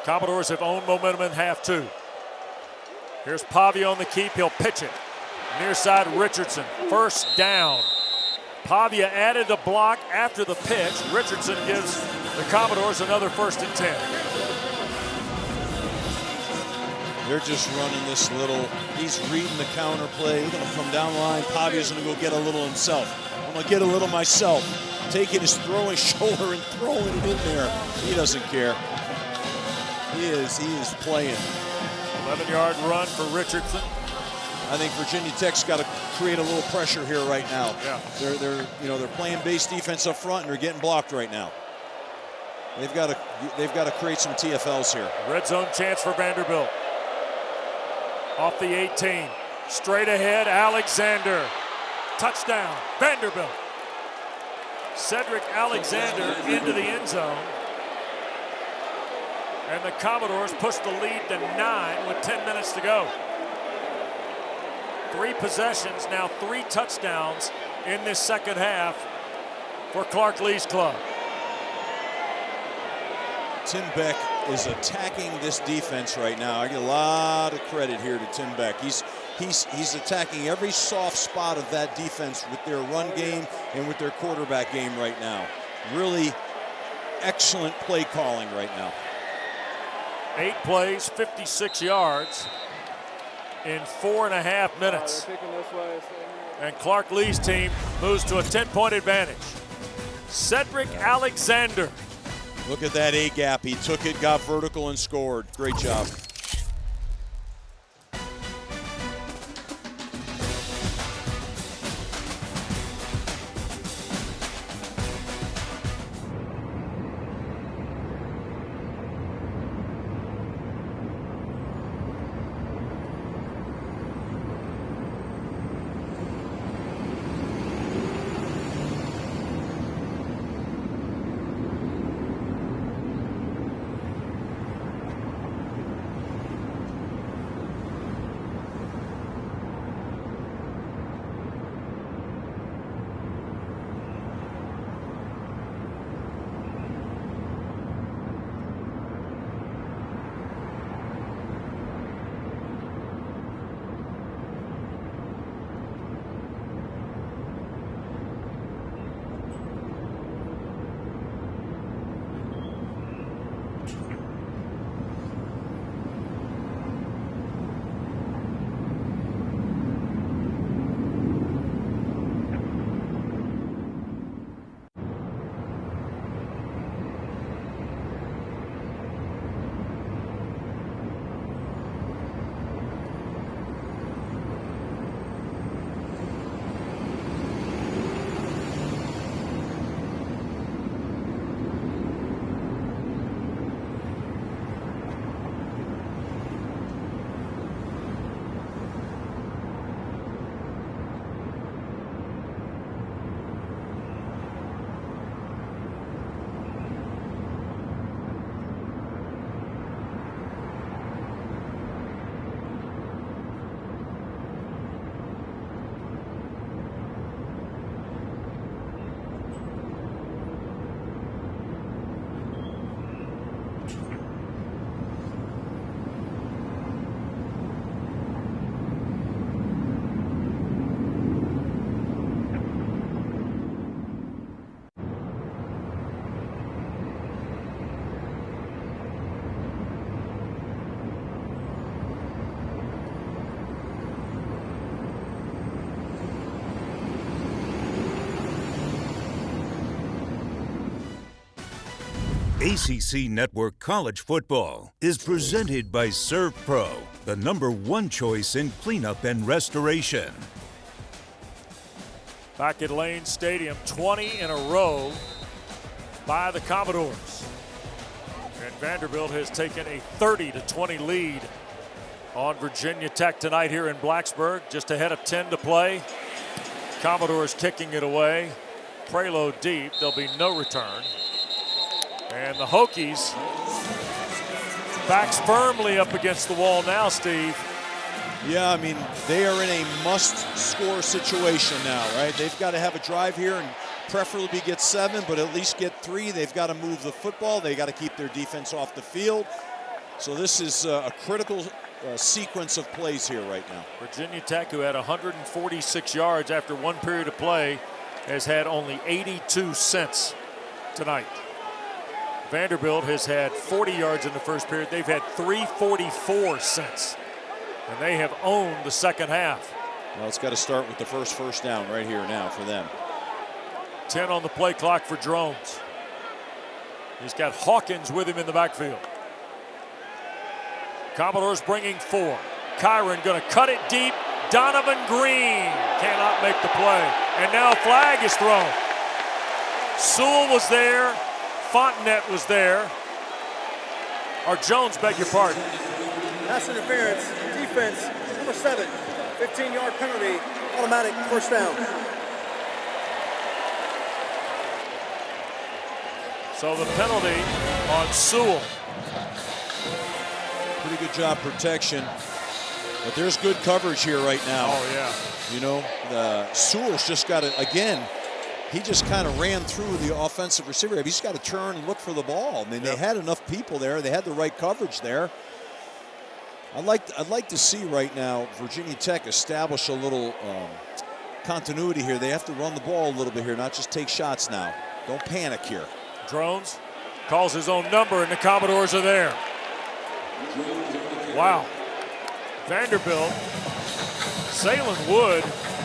Commodores have owned momentum in half 2. Here's Pavia on the keep. He'll pitch it. Near side, Richardson. First down. Pavia added the block after the pitch. Richardson gives the Commodores another 1st and 10. They're just running this little, he's reading the counter play. He's going to come down the line. Pavia's going to go get a little himself. I'm going to get a little myself. Taking his throwing shoulder and throwing it in there. He doesn't care. He is playing. 11-yard run for Richardson. I think Virginia Tech's got to create a little pressure here right now. Yeah. They're playing base defense up front and they're getting blocked right now. They've got to create some TFLs here. Red zone chance for Vanderbilt. Off the 18. Straight ahead, Alexander. Touchdown, Vanderbilt. Cedric Alexander into the end zone. And the Commodores push the lead to 9 with 10 minutes to go. 3 possessions, now 3 touchdowns in this second half for Clark Lee's club. Tim Beck is attacking this defense right now. I get a lot of credit here to Tim Beck. He's attacking every soft spot of that defense with their run game and with their quarterback game right now. Really excellent play calling right now. 8 plays, 56 yards in 4.5 minutes. They're kicking this way. And Clark Lee's team moves to a 10-point advantage. Cedric Alexander. Look at that A gap. He took it, got vertical, and scored. Great job. ACC Network College Football is presented by Serve Pro, the #1 choice in cleanup and restoration. Back at Lane Stadium, 20 in a row by the Commodores. And Vanderbilt has taken a 30-20 lead on Virginia Tech tonight here in Blacksburg, just ahead of 10 to play. Commodores kicking it away. Preload deep, there'll be no return. And the Hokies backs firmly up against the wall now, Steve. Yeah, I mean, they are in a must-score situation now, right? They've got to have a drive here and preferably get 7, but at least get 3. They've got to move the football. They got to keep their defense off the field. So this is a critical sequence of plays here right now. Virginia Tech, who had 146 yards after 1 period of play, has had only 82 cents tonight. Vanderbilt has had 40 yards in the first period. They've had 344 cents. And they have owned the second half. Well, it's got to start with the first down right here now for them. 10 on the play clock for Drones. He's got Hawkins with him in the backfield. Commodores bringing 4. Kyron going to cut it deep. Donovan Green cannot make the play. And now a flag is thrown. Sewell was there. Fontenette was there. Or Jones, beg your pardon. Pass interference, defense, number 7, 15-yard penalty, automatic first down. So the penalty on Sewell. Pretty good job protection. But there's good coverage here right now. Oh, yeah. You know, Sewell's just got to, again, he just kind of ran through the offensive receiver. He's got to turn and look for the ball. I mean, they had enough people there. They had the right coverage there. I'd like to see right now Virginia Tech establish a little continuity here. They have to run the ball a little bit here, not just take shots now. Don't panic here. Drones calls his own number, and the Commodores are there. Wow. Vanderbilt, Zaylen Wood,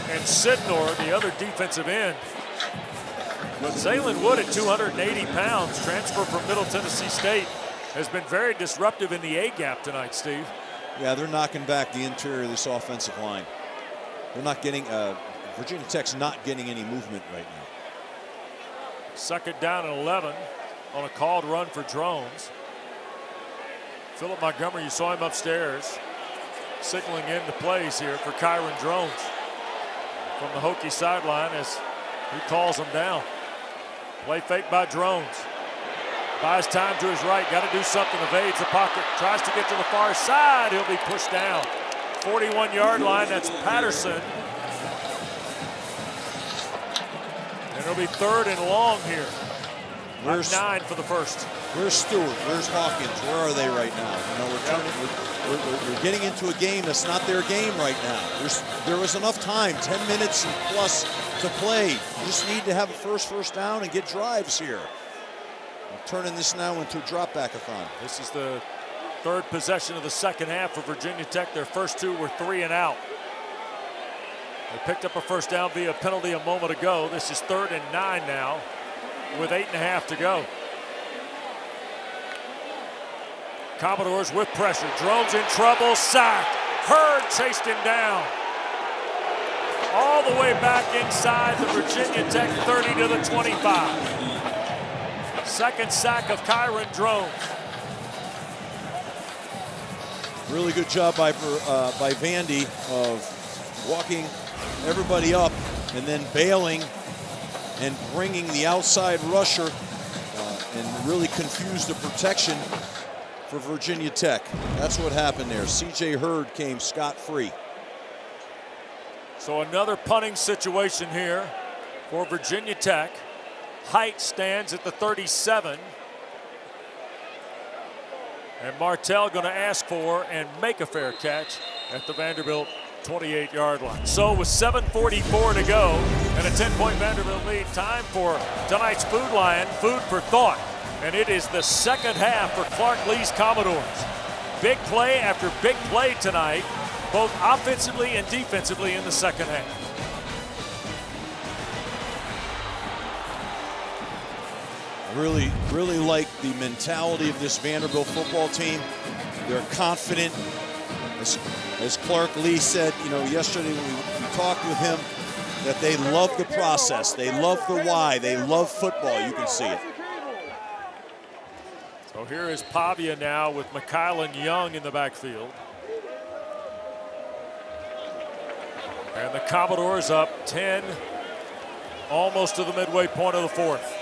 and Sidnor, the other defensive end. But Zaylen Wood at 280 pounds, transfer from Middle Tennessee State, has been very disruptive in the A-gap tonight, Steve. Yeah, they're knocking back the interior of this offensive line. They're not getting, Virginia Tech's not getting any movement right now. Second down and 11 on a called run for Drones. Philip Montgomery, you saw him upstairs, signaling into plays here for Kyron Drones from the Hokie sideline as he calls him down. Play fake by Drones. Buys time to his right, got to do something, evades the pocket, tries to get to the far side, he'll be pushed down. 41-yard line, that's Patterson. And it'll be third and long here. Where's 9 for the first? Where's Stewart? Where's Hawkins? Where are they right now? You know, we're getting into a game that's not their game right now. There was enough time, 10 minutes and plus to play. You just need to have a first down and get drives here. I'm turning this now into a drop-back-a-thon. This is the third possession of the second half for Virginia Tech. Their first two were 3 and out. They picked up a first down via penalty a moment ago. This is 3rd and 9 now with 8.5 to go. Commodores with pressure. Drones in trouble, sacked. Hurd chased him down. All the way back inside the Virginia Tech 30 to the 25. Second sack of Kyron Drones. Really good job by Vandy of walking everybody up and then bailing and bringing the outside rusher and really confused the protection for Virginia Tech. That's what happened there. C.J. Hurd came scot-free. So another punting situation here for Virginia Tech. Height stands at the 37. And Martell going to ask for and make a fair catch at the Vanderbilt 28-yard line. So with 7:44 to go and a 10-point Vanderbilt lead, time for tonight's Food Lion, food for thought. And it is the second half for Clark Lee's Commodores. Big play after big play tonight, both offensively and defensively in the second half. Really like the mentality of this Vanderbilt football team. They're confident. As Clark Lee said, you know, yesterday when we talked with him, that they love the process. They love the why. They love football. You can see it. So here is Pavia now with McKylan Young in the backfield. And the Commodores up 10, almost to the midway point of the fourth.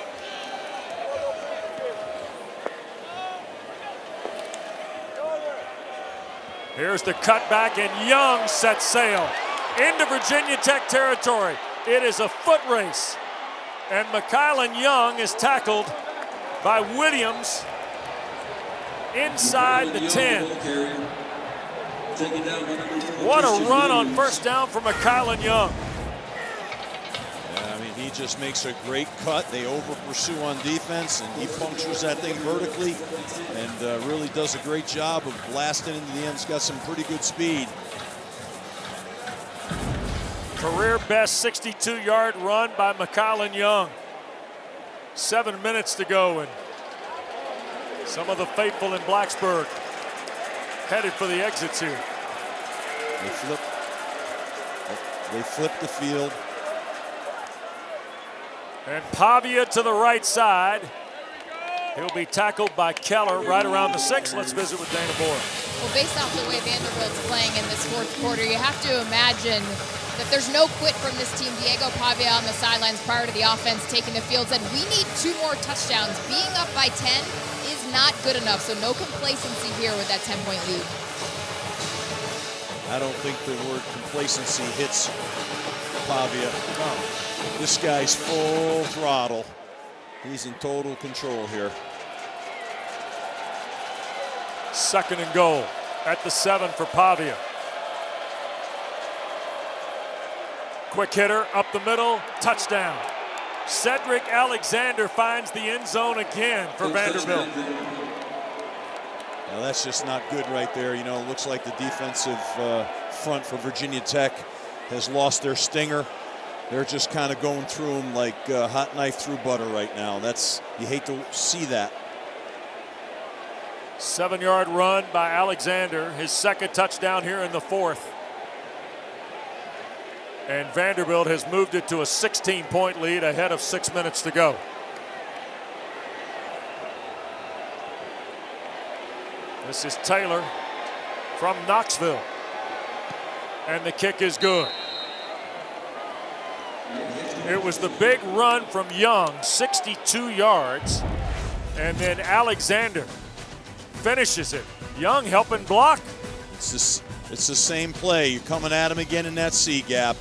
Here's the cutback, and Young sets sail into Virginia Tech territory. It is a foot race, and McKylan Young is tackled by Williams inside the 10. What a run on first down for McKylan Young. I mean, he just makes a great cut. They over-pursue on defense, and he punctures that thing vertically and really does a great job of blasting into the end. He's got some pretty good speed. Career best 62-yard run by McKylan Young. 7 minutes to go, and some of the faithful in Blacksburg headed for the exits here. They flip the field. And Pavia to the right side. He'll be tackled by Keller right around the 6. Let's visit with Dana Boyle. Well, based off the way Vanderbilt's playing in this fourth quarter, you have to imagine that there's no quit from this team. Diego Pavia on the sidelines prior to the offense taking the field said, we need 2 more touchdowns. Being up by 10 is not good enough, so no complacency here with that 10-point lead. I don't think the word complacency hits Pavia. This guy's full throttle. He's in total control here. Second and goal at the 7 for Pavia. Quick hitter up the middle, touchdown. Cedric Alexander finds the end zone again for Vanderbilt. Well, that's just not good right there. You know, it looks like the defensive front for Virginia Tech has lost their stinger. They're just kind of going through them like hot knife through butter right now. You hate to see that. 7-yard run by Alexander, his second touchdown here in the fourth. And Vanderbilt has moved it to a 16-point lead ahead of 6 minutes to go. This is Taylor from Knoxville. And the kick is good. It was the big run from Young, 62 yards. And then Alexander finishes it. Young helping block. It's the same play. You're coming at him again in that C gap.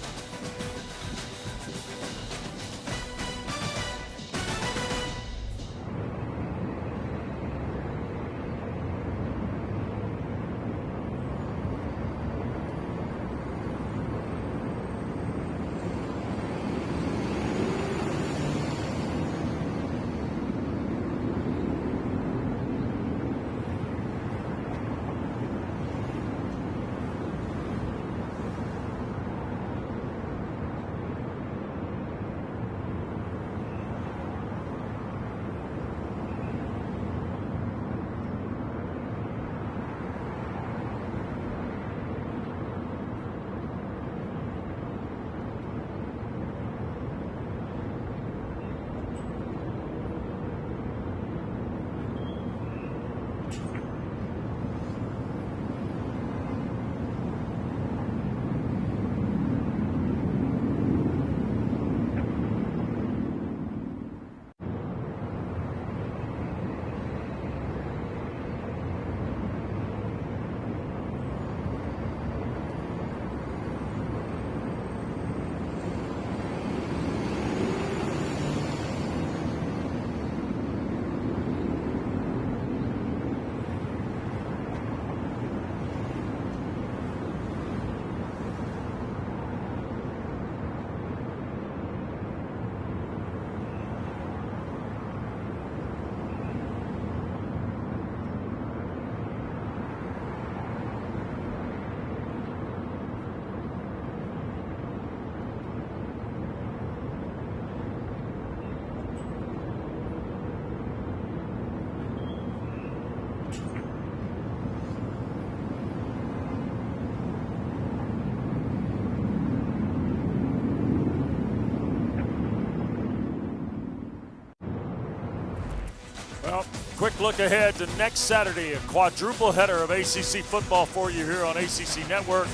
Well, quick look ahead to next Saturday, a quadruple header of ACC football for you here on ACC Network.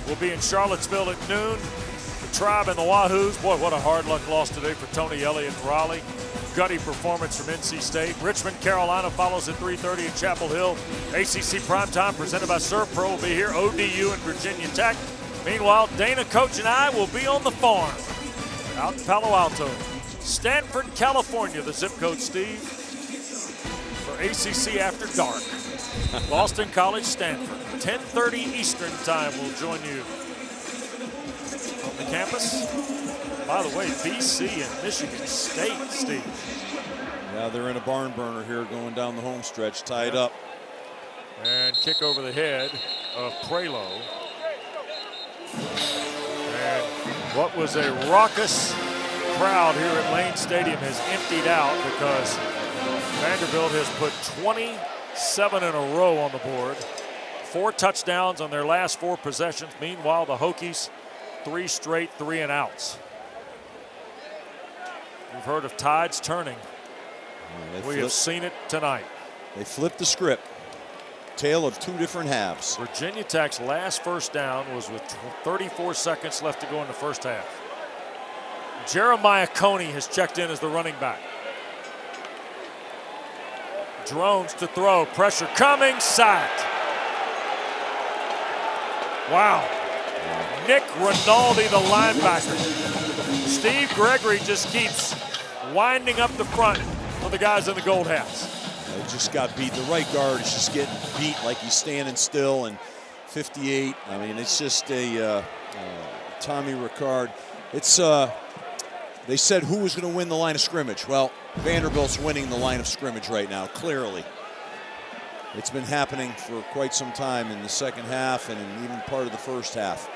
We'll be in Charlottesville at noon. The Tribe and the Wahoos. Boy, what a hard luck loss today for Tony Elliott and Raleigh. Gutty performance from NC State. Richmond, Carolina follows at 3:30 in Chapel Hill. ACC Primetime presented by ServPro will be here. ODU and Virginia Tech. Meanwhile, Dana, Coach, and I will be on the farm out in Palo Alto. Stanford, California, the zip code, Steve, for ACC After Dark. Boston College, Stanford. 10:30 Eastern time will join you from the campus. By the way, BC and Michigan State, Steve. Yeah, they're in a barn burner here going down the home stretch, tied up. And kick over the head of Prelo. And what was a raucous crowd here at Lane Stadium has emptied out because Vanderbilt has put 27 in a row on the board. 4 touchdowns on their last 4 possessions. Meanwhile, the Hokies, 3 straight 3-and-outs. You've heard of tides turning. We have seen it tonight. They flipped the script. Tale of 2 different halves. Virginia Tech's last first down was with 34 seconds left to go in the first half. Jeremiah Coney has checked in as the running back. Drones to throw, pressure coming, sacked. Wow. Nick Rinaldi, the linebacker. Steve Gregory just keeps winding up the front for the guys in the gold hats. They just got beat. The right guard is just getting beat like he's standing still. And 58, I mean, it's just a Tommy Ricard. It's, they said who was going to win the line of scrimmage. Well, Vanderbilt's winning the line of scrimmage right now, clearly. It's been happening for quite some time in the second half and in even part of the first half.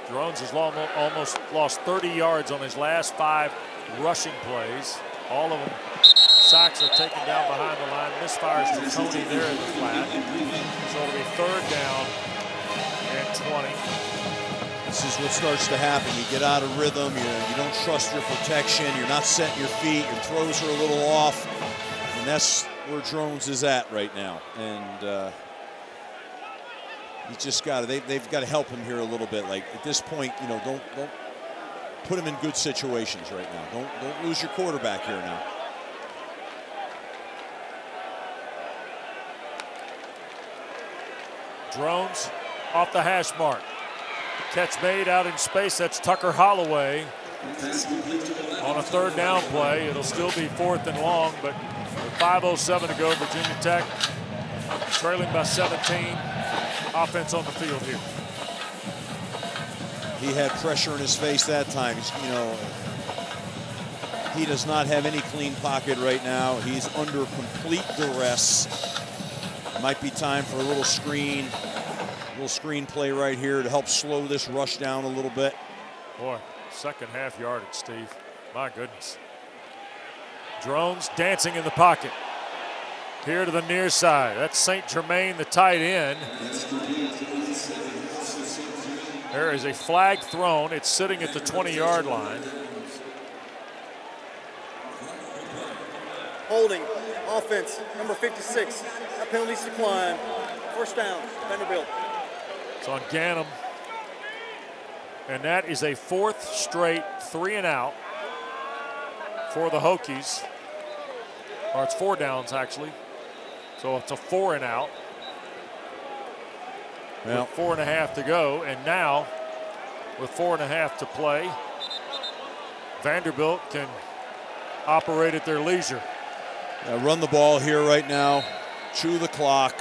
Drones has almost lost 30 yards on his last 5 rushing plays. All of them sacks are taken down behind the line. Misfires to Tony there in the flat. So it'll be 3rd down and 20. This is what starts to happen. You get out of rhythm. You don't trust your protection. You're not setting your feet. Your throws are a little off. And that's where Drones is at right now. And he's just got to, they've got to help him here a little bit. Like at this point, don't put him in good situations right now. Don't lose your quarterback here now. Drones off the hash mark. Catch made out in space. That's Tucker Holloway on a 3rd down play. It'll still be 4th and long, but with 5:07 to go, Virginia Tech trailing by 17. Offense on the field here. He had pressure in his face that time. He does not have any clean pocket right now. He's under complete duress. Might be time for a little screen play right here to help slow this rush down a little bit. Boy, second half yardage, Steve. My goodness. Drones dancing in the pocket. Here to the near side. That's St. Germain, the tight end. There is a flag thrown. It's sitting at the 20-yard line. Holding, offense, number 56. That penalty's declined. 1st down, Vanderbilt. It's on Ganem. And that is a 4th straight 3 and out for the Hokies. Or it's 4 downs, actually. So it's a 4 and out. Well, with 4.5 to go. And now, with 4.5 to play, Vanderbilt can operate at their leisure. Run the ball here right now. Chew the clock.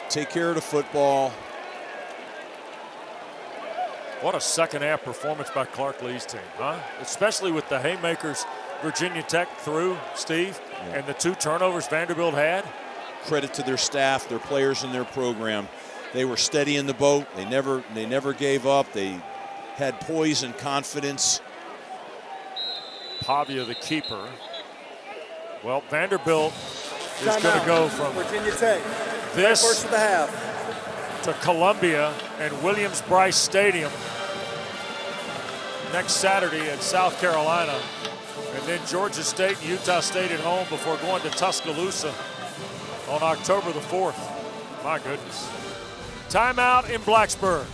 Take care of the football. What a second half performance by Clark Lee's team, huh? Especially with the haymakers Virginia Tech threw, Steve, and the 2 turnovers Vanderbilt had. Credit to their staff, their players, and their program. They were steady in the boat. They never gave up. They had poise and confidence. Pavia, the keeper. Well, Vanderbilt is going to go from Virginia Tech. This first of the half to Columbia and Williams-Brice Stadium next Saturday in South Carolina, and then Georgia State and Utah State at home before going to Tuscaloosa on October the 4th. My goodness. Timeout in Blacksburg.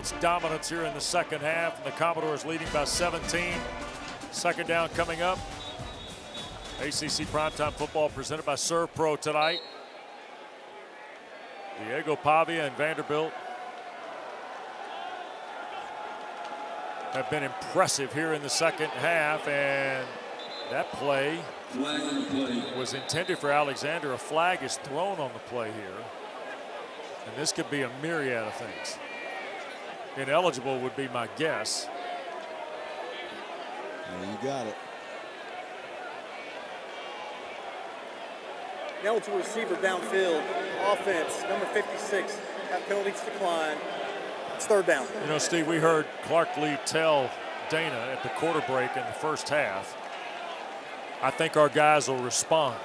Vanderbilt's dominance here in the second half, and the Commodores leading by 17. Second down coming up. ACC Primetime Football presented by Serve Pro tonight. Diego Pavia and Vanderbilt have been impressive here in the second half, and that play was intended for Alexander. A flag is thrown on the play here, and this could be a myriad of things. Ineligible would be my guess. You got it. Now it's a receiver downfield. Offense, number 56. That penalties decline. It's third down. You know, Steve, we heard Clark Lee tell Dana at the quarter break in the first half, I think our guys will respond.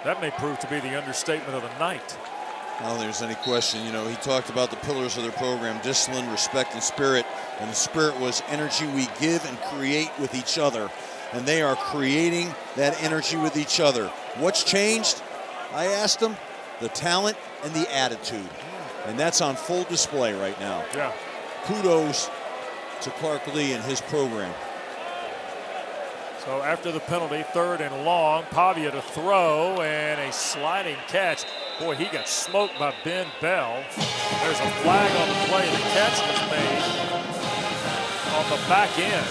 That may prove to be the understatement of the night. I don't think there's any question. You know, he talked about the pillars of their program: discipline, respect, and spirit. And the spirit was energy we give and create with each other. And they are creating that energy with each other. What's changed? I asked them. The talent and the attitude. And that's on full display right now. Yeah. Kudos to Clark Lee and his program. So after the penalty, third and long, Pavia to throw, and a sliding catch. Boy, he got smoked by Ben Bell. There's a flag on the play. The catch was made on the back end.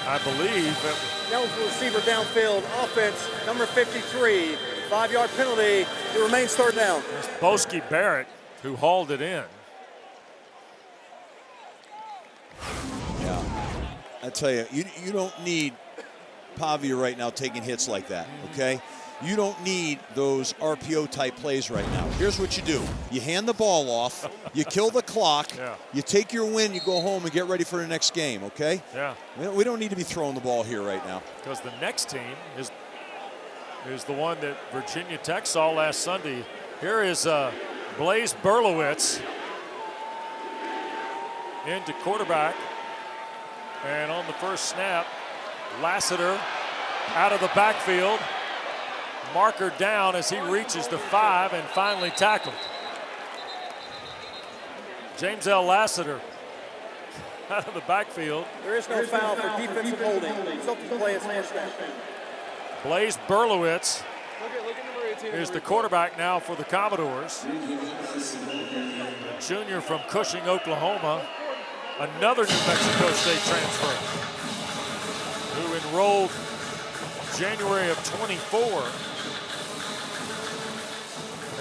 I believe that. Now it's a receiver downfield. Offense, number 53. 5-yard penalty. It remains third down. It's Boski Barrett who hauled it in. Yeah. I tell you, you don't need Pavia right now taking hits like that, okay? You don't need those RPO-type plays right now. Here's what you do. You hand the ball off, you kill the clock, you take your win, you go home and get ready for the next game, okay? Yeah. We don't need to be throwing the ball here right now. Because the next team is the one that Virginia Tech saw last Sunday. Here is Blaze Berlowitz into quarterback. And on the first snap, Lassiter out of the backfield. Marker down as he reaches the 5 and finally tackled. James L. Lassiter out of the backfield. There is no foul for defensive holding. Something play is first down. Blaze Berlowitz is the quarterback now for the Commodores. A junior from Cushing, Oklahoma. Another New Mexico State transfer who enrolled January of 24.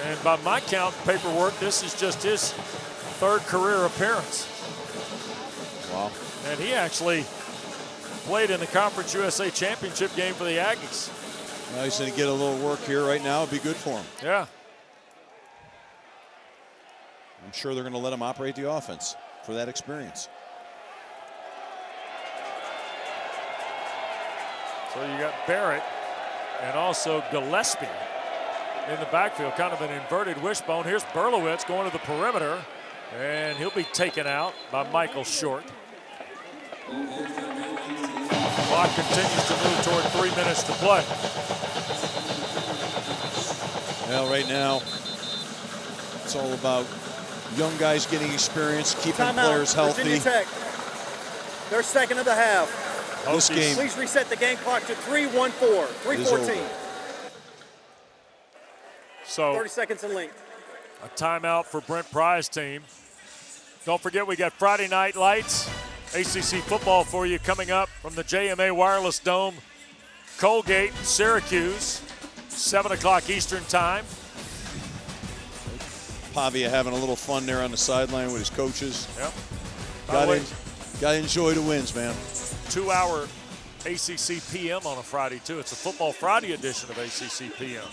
And by my count, paperwork, this is just his third career appearance. Wow. And he actually played in the Conference USA Championship game for the Aggies. Well, he's going to get a little work here right now. It'd be good for him. Yeah. I'm sure they're going to let him operate the offense for that experience. So you got Barrett and also Gillespie in the backfield, kind of an inverted wishbone. Here's Berlowitz going to the perimeter, and he'll be taken out by Michael Short. Clock continues to move toward 3 minutes to play. Well, right now, it's all about young guys getting experience, keeping players healthy. Virginia Tech. They're second of the half. This game. Please reset the game clock to 3:14, 3:14. So 30 seconds in length. A timeout for Brent Pry's team. Don't forget, we got Friday Night Lights, ACC football for you coming up from the JMA Wireless Dome. Colgate, Syracuse, 7 o'clock Eastern time. Pavia having a little fun there on the sideline with his coaches. Yep. Got to enjoy the wins, man. 2-hour ACC PM on a Friday, too. It's a Football Friday edition of ACC PM.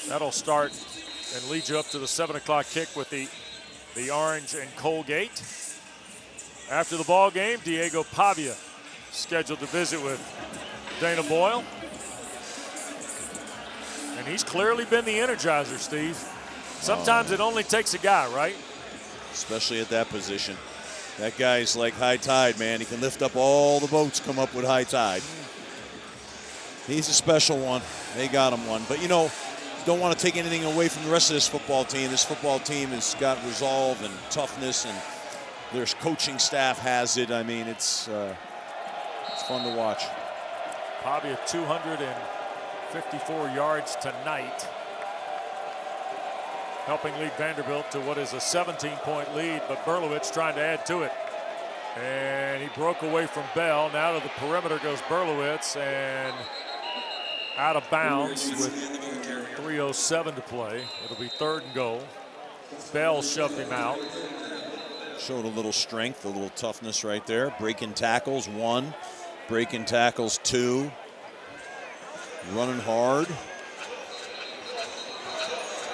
That'll start and lead you up to the 7 o'clock kick with the Orange and Colgate. After the ball game, Diego Pavia scheduled to visit with Dana Boyle. And he's clearly been the energizer, Steve. Sometimes it only takes a guy, right? Especially at that position. That guy's like high tide, man. He can lift up all the boats, come up with high tide. He's a special one. They got him one. But, you know, don't want to take anything away from the rest of this football team. This football team has got resolve and toughness, and their coaching staff has it. I mean, it's fun to watch. Pavia 254 yards tonight, helping lead Vanderbilt to what is a 17-point lead, but Berlowitz trying to add to it. And he broke away from Bell. Now to the perimeter goes Berlowitz, and out of bounds with 3:07 to play. It'll be 3rd and goal. Bell shoved him out. Showed a little strength, a little toughness right there. Breaking tackles, 1. Breaking tackles, 2. Running hard.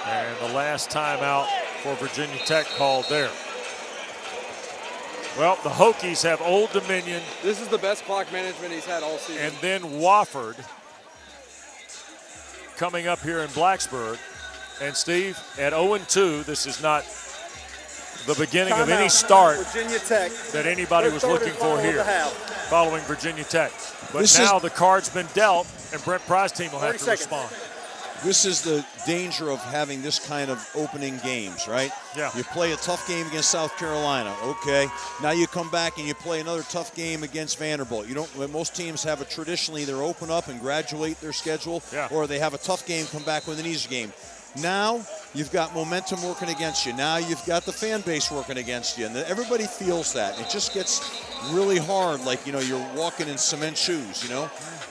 And the last timeout for Virginia Tech called there. Well, the Hokies have Old Dominion. This is the best clock management he's had all season. And then Wofford coming up here in Blacksburg. And Steve, at 0-2, this is not the beginning of any start Virginia Tech that anybody was looking for here following Virginia Tech. But This now is- the card's been dealt, and Brent Pry's team will have to 30 seconds. respond. This is the danger of having this kind of opening games, right? Yeah. You play a tough game against South Carolina, okay. Now you come back and you play another tough game against Vanderbilt. You don't. Most teams have a traditionally they're open up and graduate their schedule, or they have a tough game, come back with an easy game. Now you've got momentum working against you. Now you've got the fan base working against you, and everybody feels that. It just gets really hard, like you're walking in cement shoes.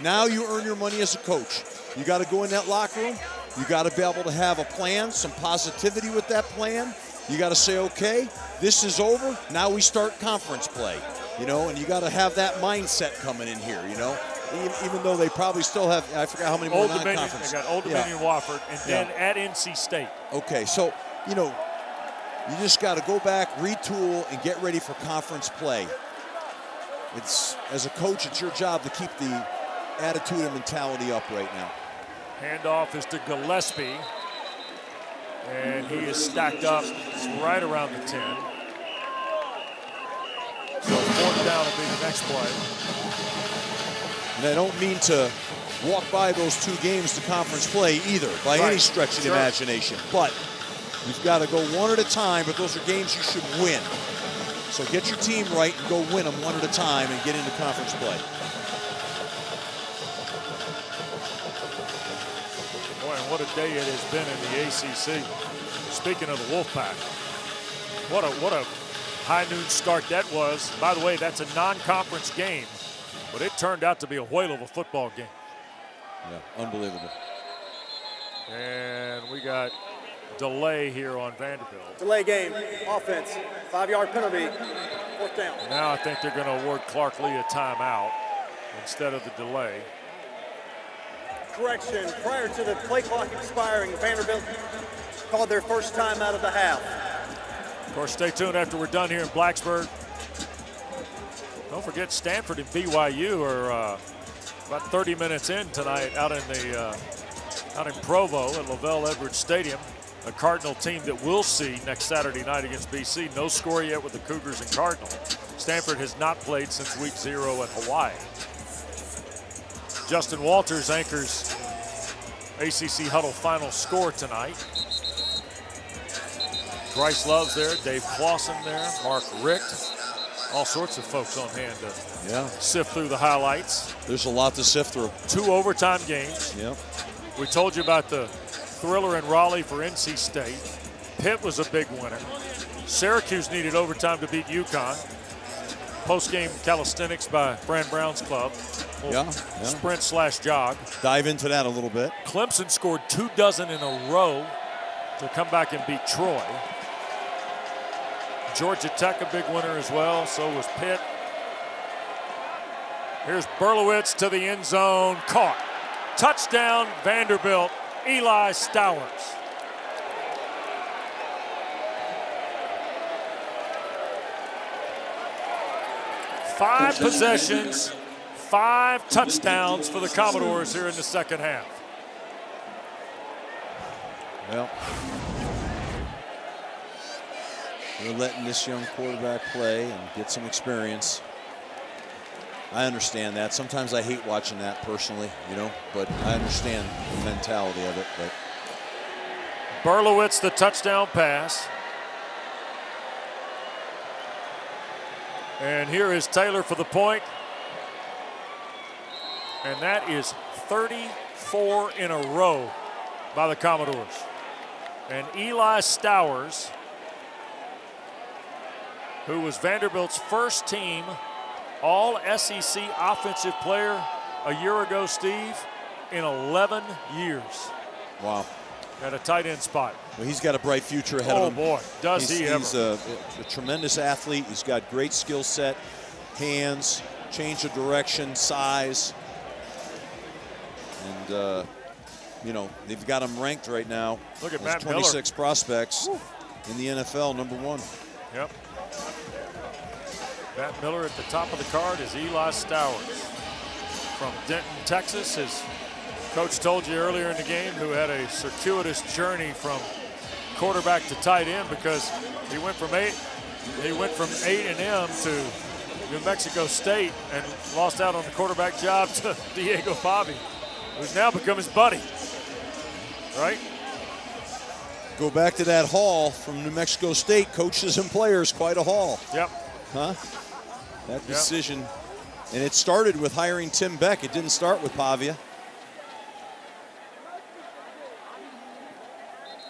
Now you earn your money as a coach. You got to go in that locker room. You got to be able to have a plan, some positivity with that plan. You got to say, okay, this is over. Now we start conference play, and you got to have that mindset coming in here, Even though they probably still have, I forgot how many more Old Dominion, non-conference. they got Old Dominion, Wofford, and then at NC State. Okay, so, you just got to go back, retool, and get ready for conference play. As a coach, it's your job to keep the attitude and mentality up right now. Handoff is to Gillespie, and he is stacked up right around the 10. So 4th down will be the next play. And I don't mean to walk by those 2 games to conference play either, by any stretch of the imagination. But you've got to go one at a time, but those are games you should win. So get your team right and go win them one at a time and get into conference play. Boy, and what a day it has been in the ACC. Speaking of the Wolfpack, what a high noon start that was. By the way, that's a non-conference game, but it turned out to be a whale of a football game. Yeah, unbelievable. And we got delay here on Vanderbilt. Delay game, offense, 5-yard penalty, 4th down. Now I think they're going to award Clark Lee a timeout instead of the delay. Correction, prior to the play clock expiring, Vanderbilt called their first time out of the half. Of course, stay tuned after we're done here in Blacksburg. Don't forget Stanford and BYU are about 30 minutes in tonight out in Provo at Lavelle Edwards Stadium. A Cardinal team that we'll see next Saturday night against BC. No score yet with the Cougars and Cardinal. Stanford has not played since week 0 at Hawaii. Justin Walters anchors ACC Huddle final score tonight. Bryce Love's there, Dave Clausen there, Mark Richt. All sorts of folks on hand to sift through the highlights. There's a lot to sift through. 2 overtime games. Yep. We told you about the thriller in Raleigh for NC State. Pitt was a big winner. Syracuse needed overtime to beat UConn. Post-game calisthenics by Fran Brown's club. Sprint/jog. Dive into that a little bit. Clemson scored 2 dozen in a row to come back and beat Troy. Georgia Tech a big winner as well. So was Pitt. Here's Berlowitz to the end zone. Caught. Touchdown Vanderbilt. Eli Stowers. Five possessions, 5 touchdowns for the Commodores here in the second half. Well, they're letting this young quarterback play and get some experience. I understand that. Sometimes I hate watching that personally, but I understand the mentality of it. But Berlowitz, the touchdown pass. And here is Taylor for the point. And that is 34 in a row by the Commodores. And Eli Stowers, who was Vanderbilt's first team All-SEC offensive player a year ago, Steve, in 11 years. Wow. At a tight end spot. Well, he's got a bright future ahead of him. Oh, boy, does he ever. He's a tremendous athlete. He's got great skill set, hands, change of direction, size. And, you know, they've got him ranked right now. Look at as Matt 26 Miller. prospects in the NFL, #1. Yep. Matt Miller at the top of the card is Eli Stowers from Denton, Texas. His coach told you earlier in the game who had a circuitous journey from quarterback to tight end because he went from A&M to New Mexico State and lost out on the quarterback job to Diego Pavi, who's now become his buddy, right? Go back to that haul from New Mexico State, coaches and players, quite a haul. Yep. Huh? That decision, and it started with hiring Tim Beck. It didn't start with Pavia.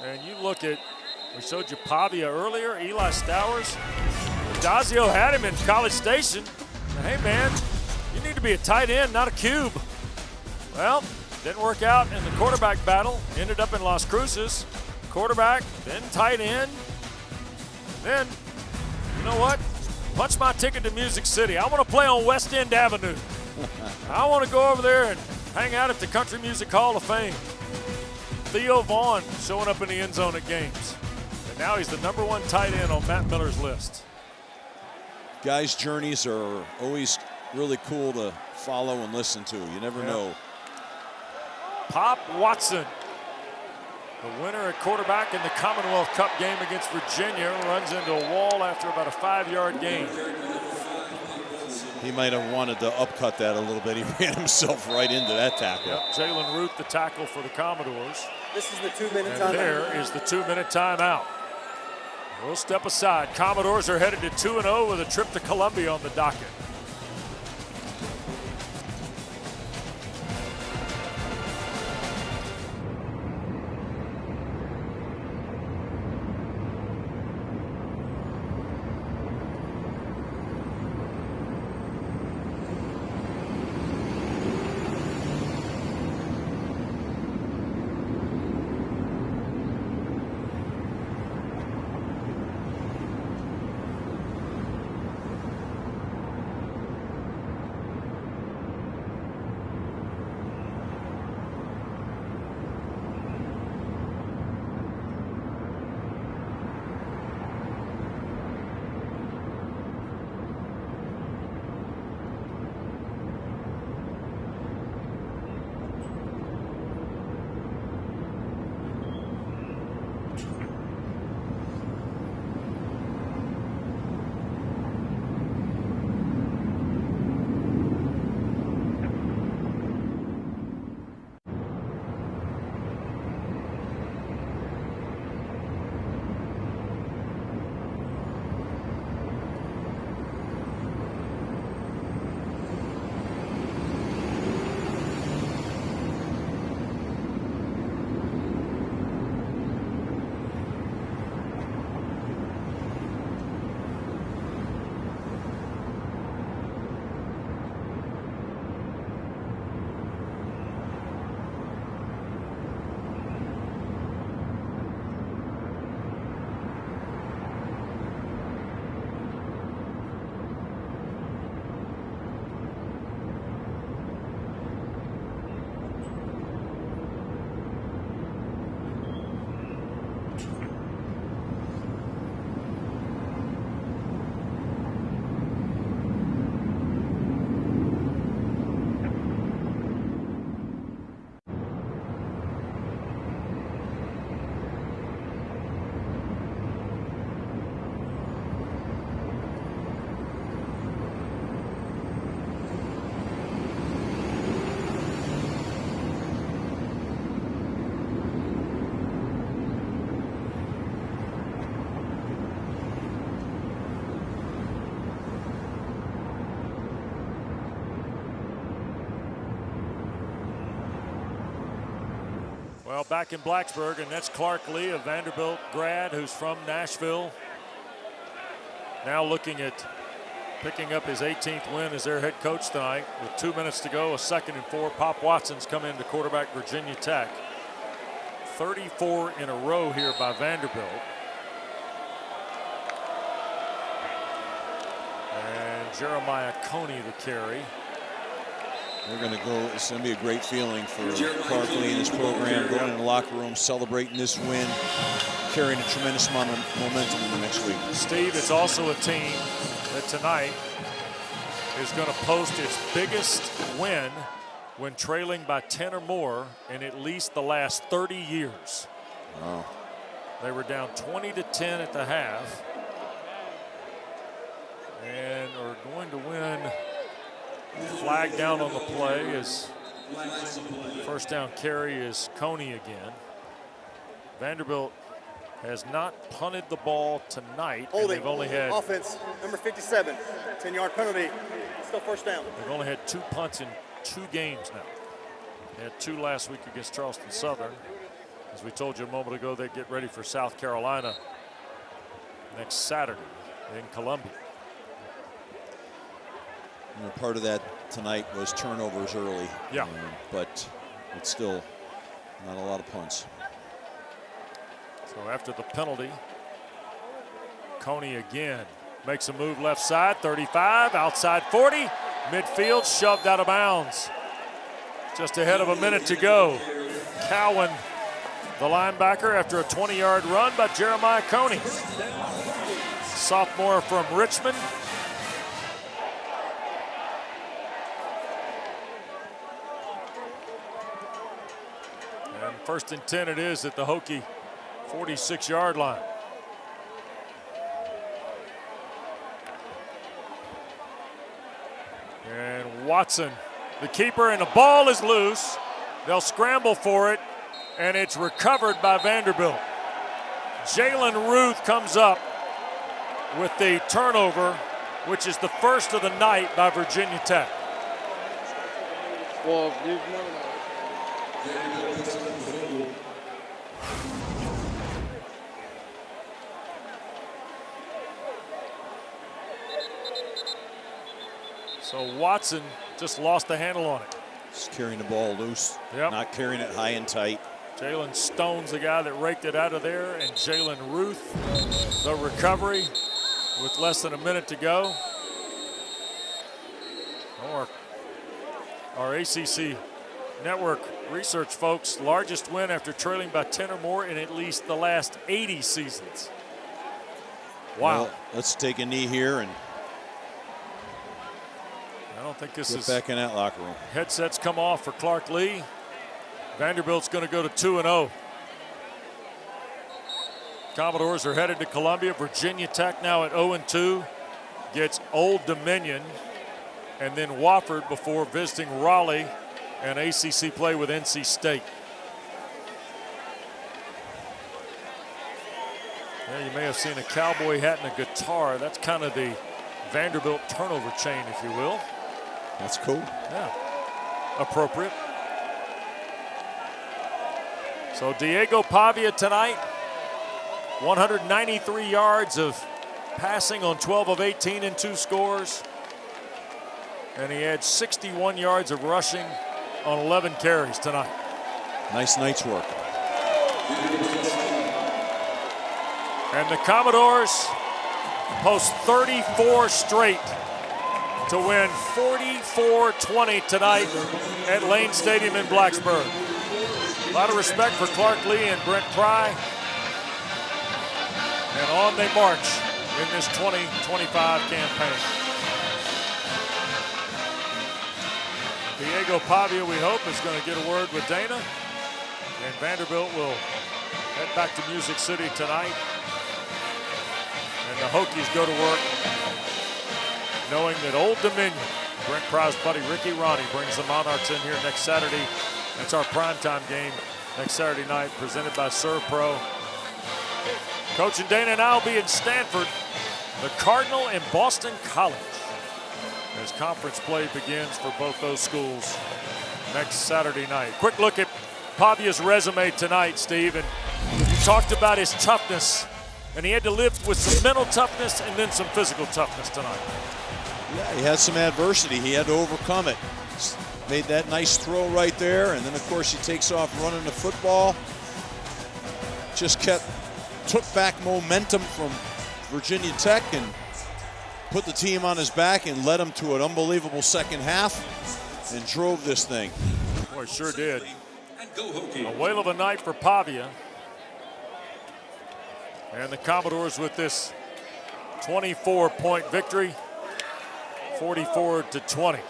And you look at, we showed you Pavia earlier, Eli Stowers. Dazio had him in College Station. And, hey, man, you need to be a tight end, not a cube. Well, didn't work out in the quarterback battle. Ended up in Las Cruces. Quarterback, then tight end. Then, you know what? Punch my ticket to Music City. I want to play on West End Avenue. I want to go over there and hang out at the Country Music Hall of Fame. Theo Vaughn showing up in the end zone at games. And now he's the #1 tight end on Matt Miller's list. Guys' journeys are always really cool to follow and listen to. You never know. Pop Watson, the winner at quarterback in the Commonwealth Cup game against Virginia, runs into a wall after about a 5-yard gain. He might have wanted to upcut that a little bit. He ran himself right into that tackle. Yep. Jalen Root, the tackle for the Commodores. This is the 2-minute And timeout. there is the 2-minute timeout. We'll step aside. Commodores are headed to 2-0 with a trip to Columbia on the docket. Well, back in Blacksburg, and that's Clark Lee, a Vanderbilt grad who's from Nashville. Now looking at picking up his 18th win as their head coach tonight. With 2 minutes to go, a 2nd and 4. Pop Watson's come in to quarterback Virginia Tech. 34 in a row here by Vanderbilt. And Jeremiah Coney the carry. They're going to go. It's going to be a great feeling for Clark Lee and his program, going in the locker room, celebrating this win, carrying a tremendous amount of momentum in the next week. Steve, it's also a team that tonight is going to post its biggest win when trailing by 10 or more in at least the last 30 years. Wow. They were down 20-10 at the half and are going to win. Flag down on the play as first down carry is Coney again. Vanderbilt has not punted the ball tonight. Holding. They've only had offense, number 57, 10-yard penalty, still first down. They've only had 2 punts in 2 games now. They had 2 last week against Charleston Southern. As we told you a moment ago, they get ready for South Carolina next Saturday in Columbia. You know, part of that tonight was turnovers early. Yeah. But it's still not a lot of punts. So after the penalty, Coney again makes a move left side, 35, outside 40, midfield, shoved out of bounds. Just ahead of a minute to go. Cowan, the linebacker, after a 20-yard run by Jeremiah Coney. Sophomore from Richmond. And 1st and 10 it is at the Hokie 46-yard line. And Watson, the keeper, and the ball is loose. They'll scramble for it, and it's recovered by Vanderbilt. Jalen Ruth comes up with the turnover, which is the first of the night by Virginia Tech. Well, you've never know. So Watson just lost the handle on it. Just carrying the ball loose, not carrying it high and tight. Jalen Stone's the guy that raked it out of there, and Jalen Ruth, the recovery with less than a minute to go. Our ACC Network research folks, largest win after trailing by 10 or more in at least the last 80 seasons. Wow. Well, let's take a knee here and I don't think this get is back in that locker room. Headsets come off for Clark Lee. Vanderbilt's going to go to 2-0. Commodores are headed to Columbia. Virginia Tech now at 0-2. Gets Old Dominion and then Wofford before visiting Raleigh and ACC play with NC State. Yeah, you may have seen a cowboy hat and a guitar. That's kind of the Vanderbilt turnover chain, if you will. That's cool. Yeah, appropriate. So Diego Pavia tonight, 193 yards of passing on 12 of 18 and 2 scores. And he had 61 yards of rushing on 11 carries tonight. Nice night's work. And the Commodores post 34 straight to win 44-20 tonight at Lane Stadium in Blacksburg. A lot of respect for Clark Lee and Brent Pry. And on they march in this 2025 campaign. Diego Pavia, we hope, is going to get a word with Dana. And Vanderbilt will head back to Music City tonight. And the Hokies go to work knowing that Old Dominion, Brent Pry's buddy Ricky Ronnie, brings the Monarchs in here next Saturday. That's our primetime game next Saturday night, presented by Serve Pro. Coach and Dana now will be in Stanford, the Cardinal and Boston College, as conference play begins for both those schools next Saturday night. Quick look at Pavia's resume tonight, Steve, and you talked about his toughness, and he had to live with some mental toughness and then some physical toughness tonight. Yeah, he had some adversity. He had to overcome it. Made that nice throw right there, and then of course he takes off running the football. Just took back momentum from Virginia Tech and put the team on his back and led him to an unbelievable second half and drove this thing. Boy, sure did. A whale of a night for Pavia. And the Commodores with this 24-point victory, 44-20.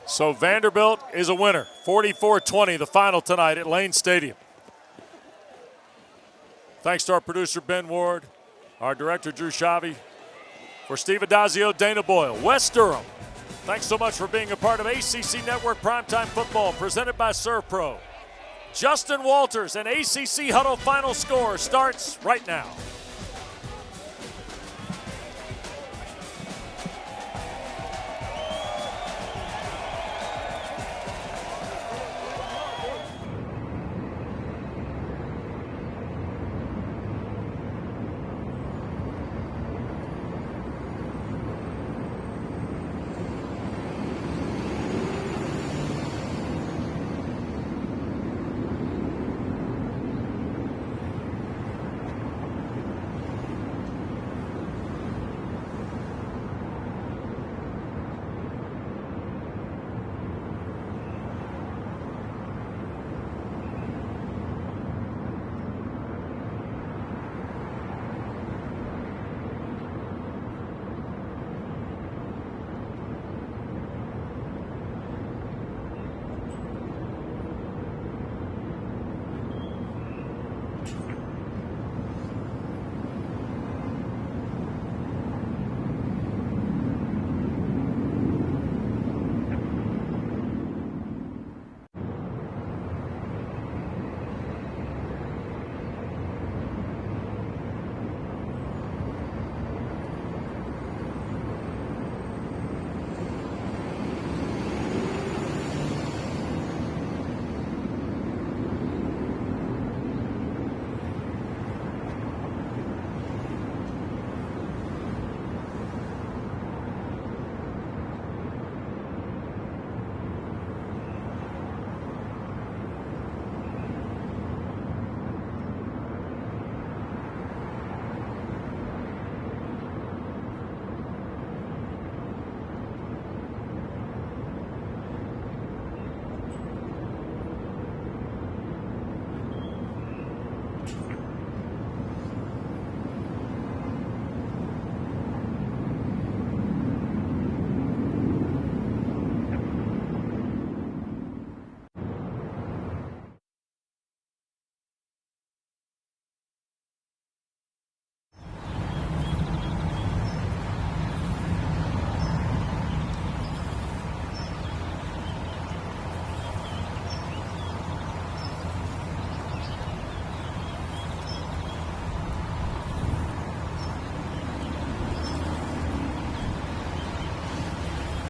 So Vanderbilt is a winner, 44-20, the final tonight at Lane Stadium. Thanks to our producer, Ben Ward, our director, Drew Shavi. For Steve Adazio, Dana Boyle, Wes Durham, thanks so much for being a part of ACC Network Primetime Football, presented by ServPro. Justin Walters and ACC Huddle final score starts right now.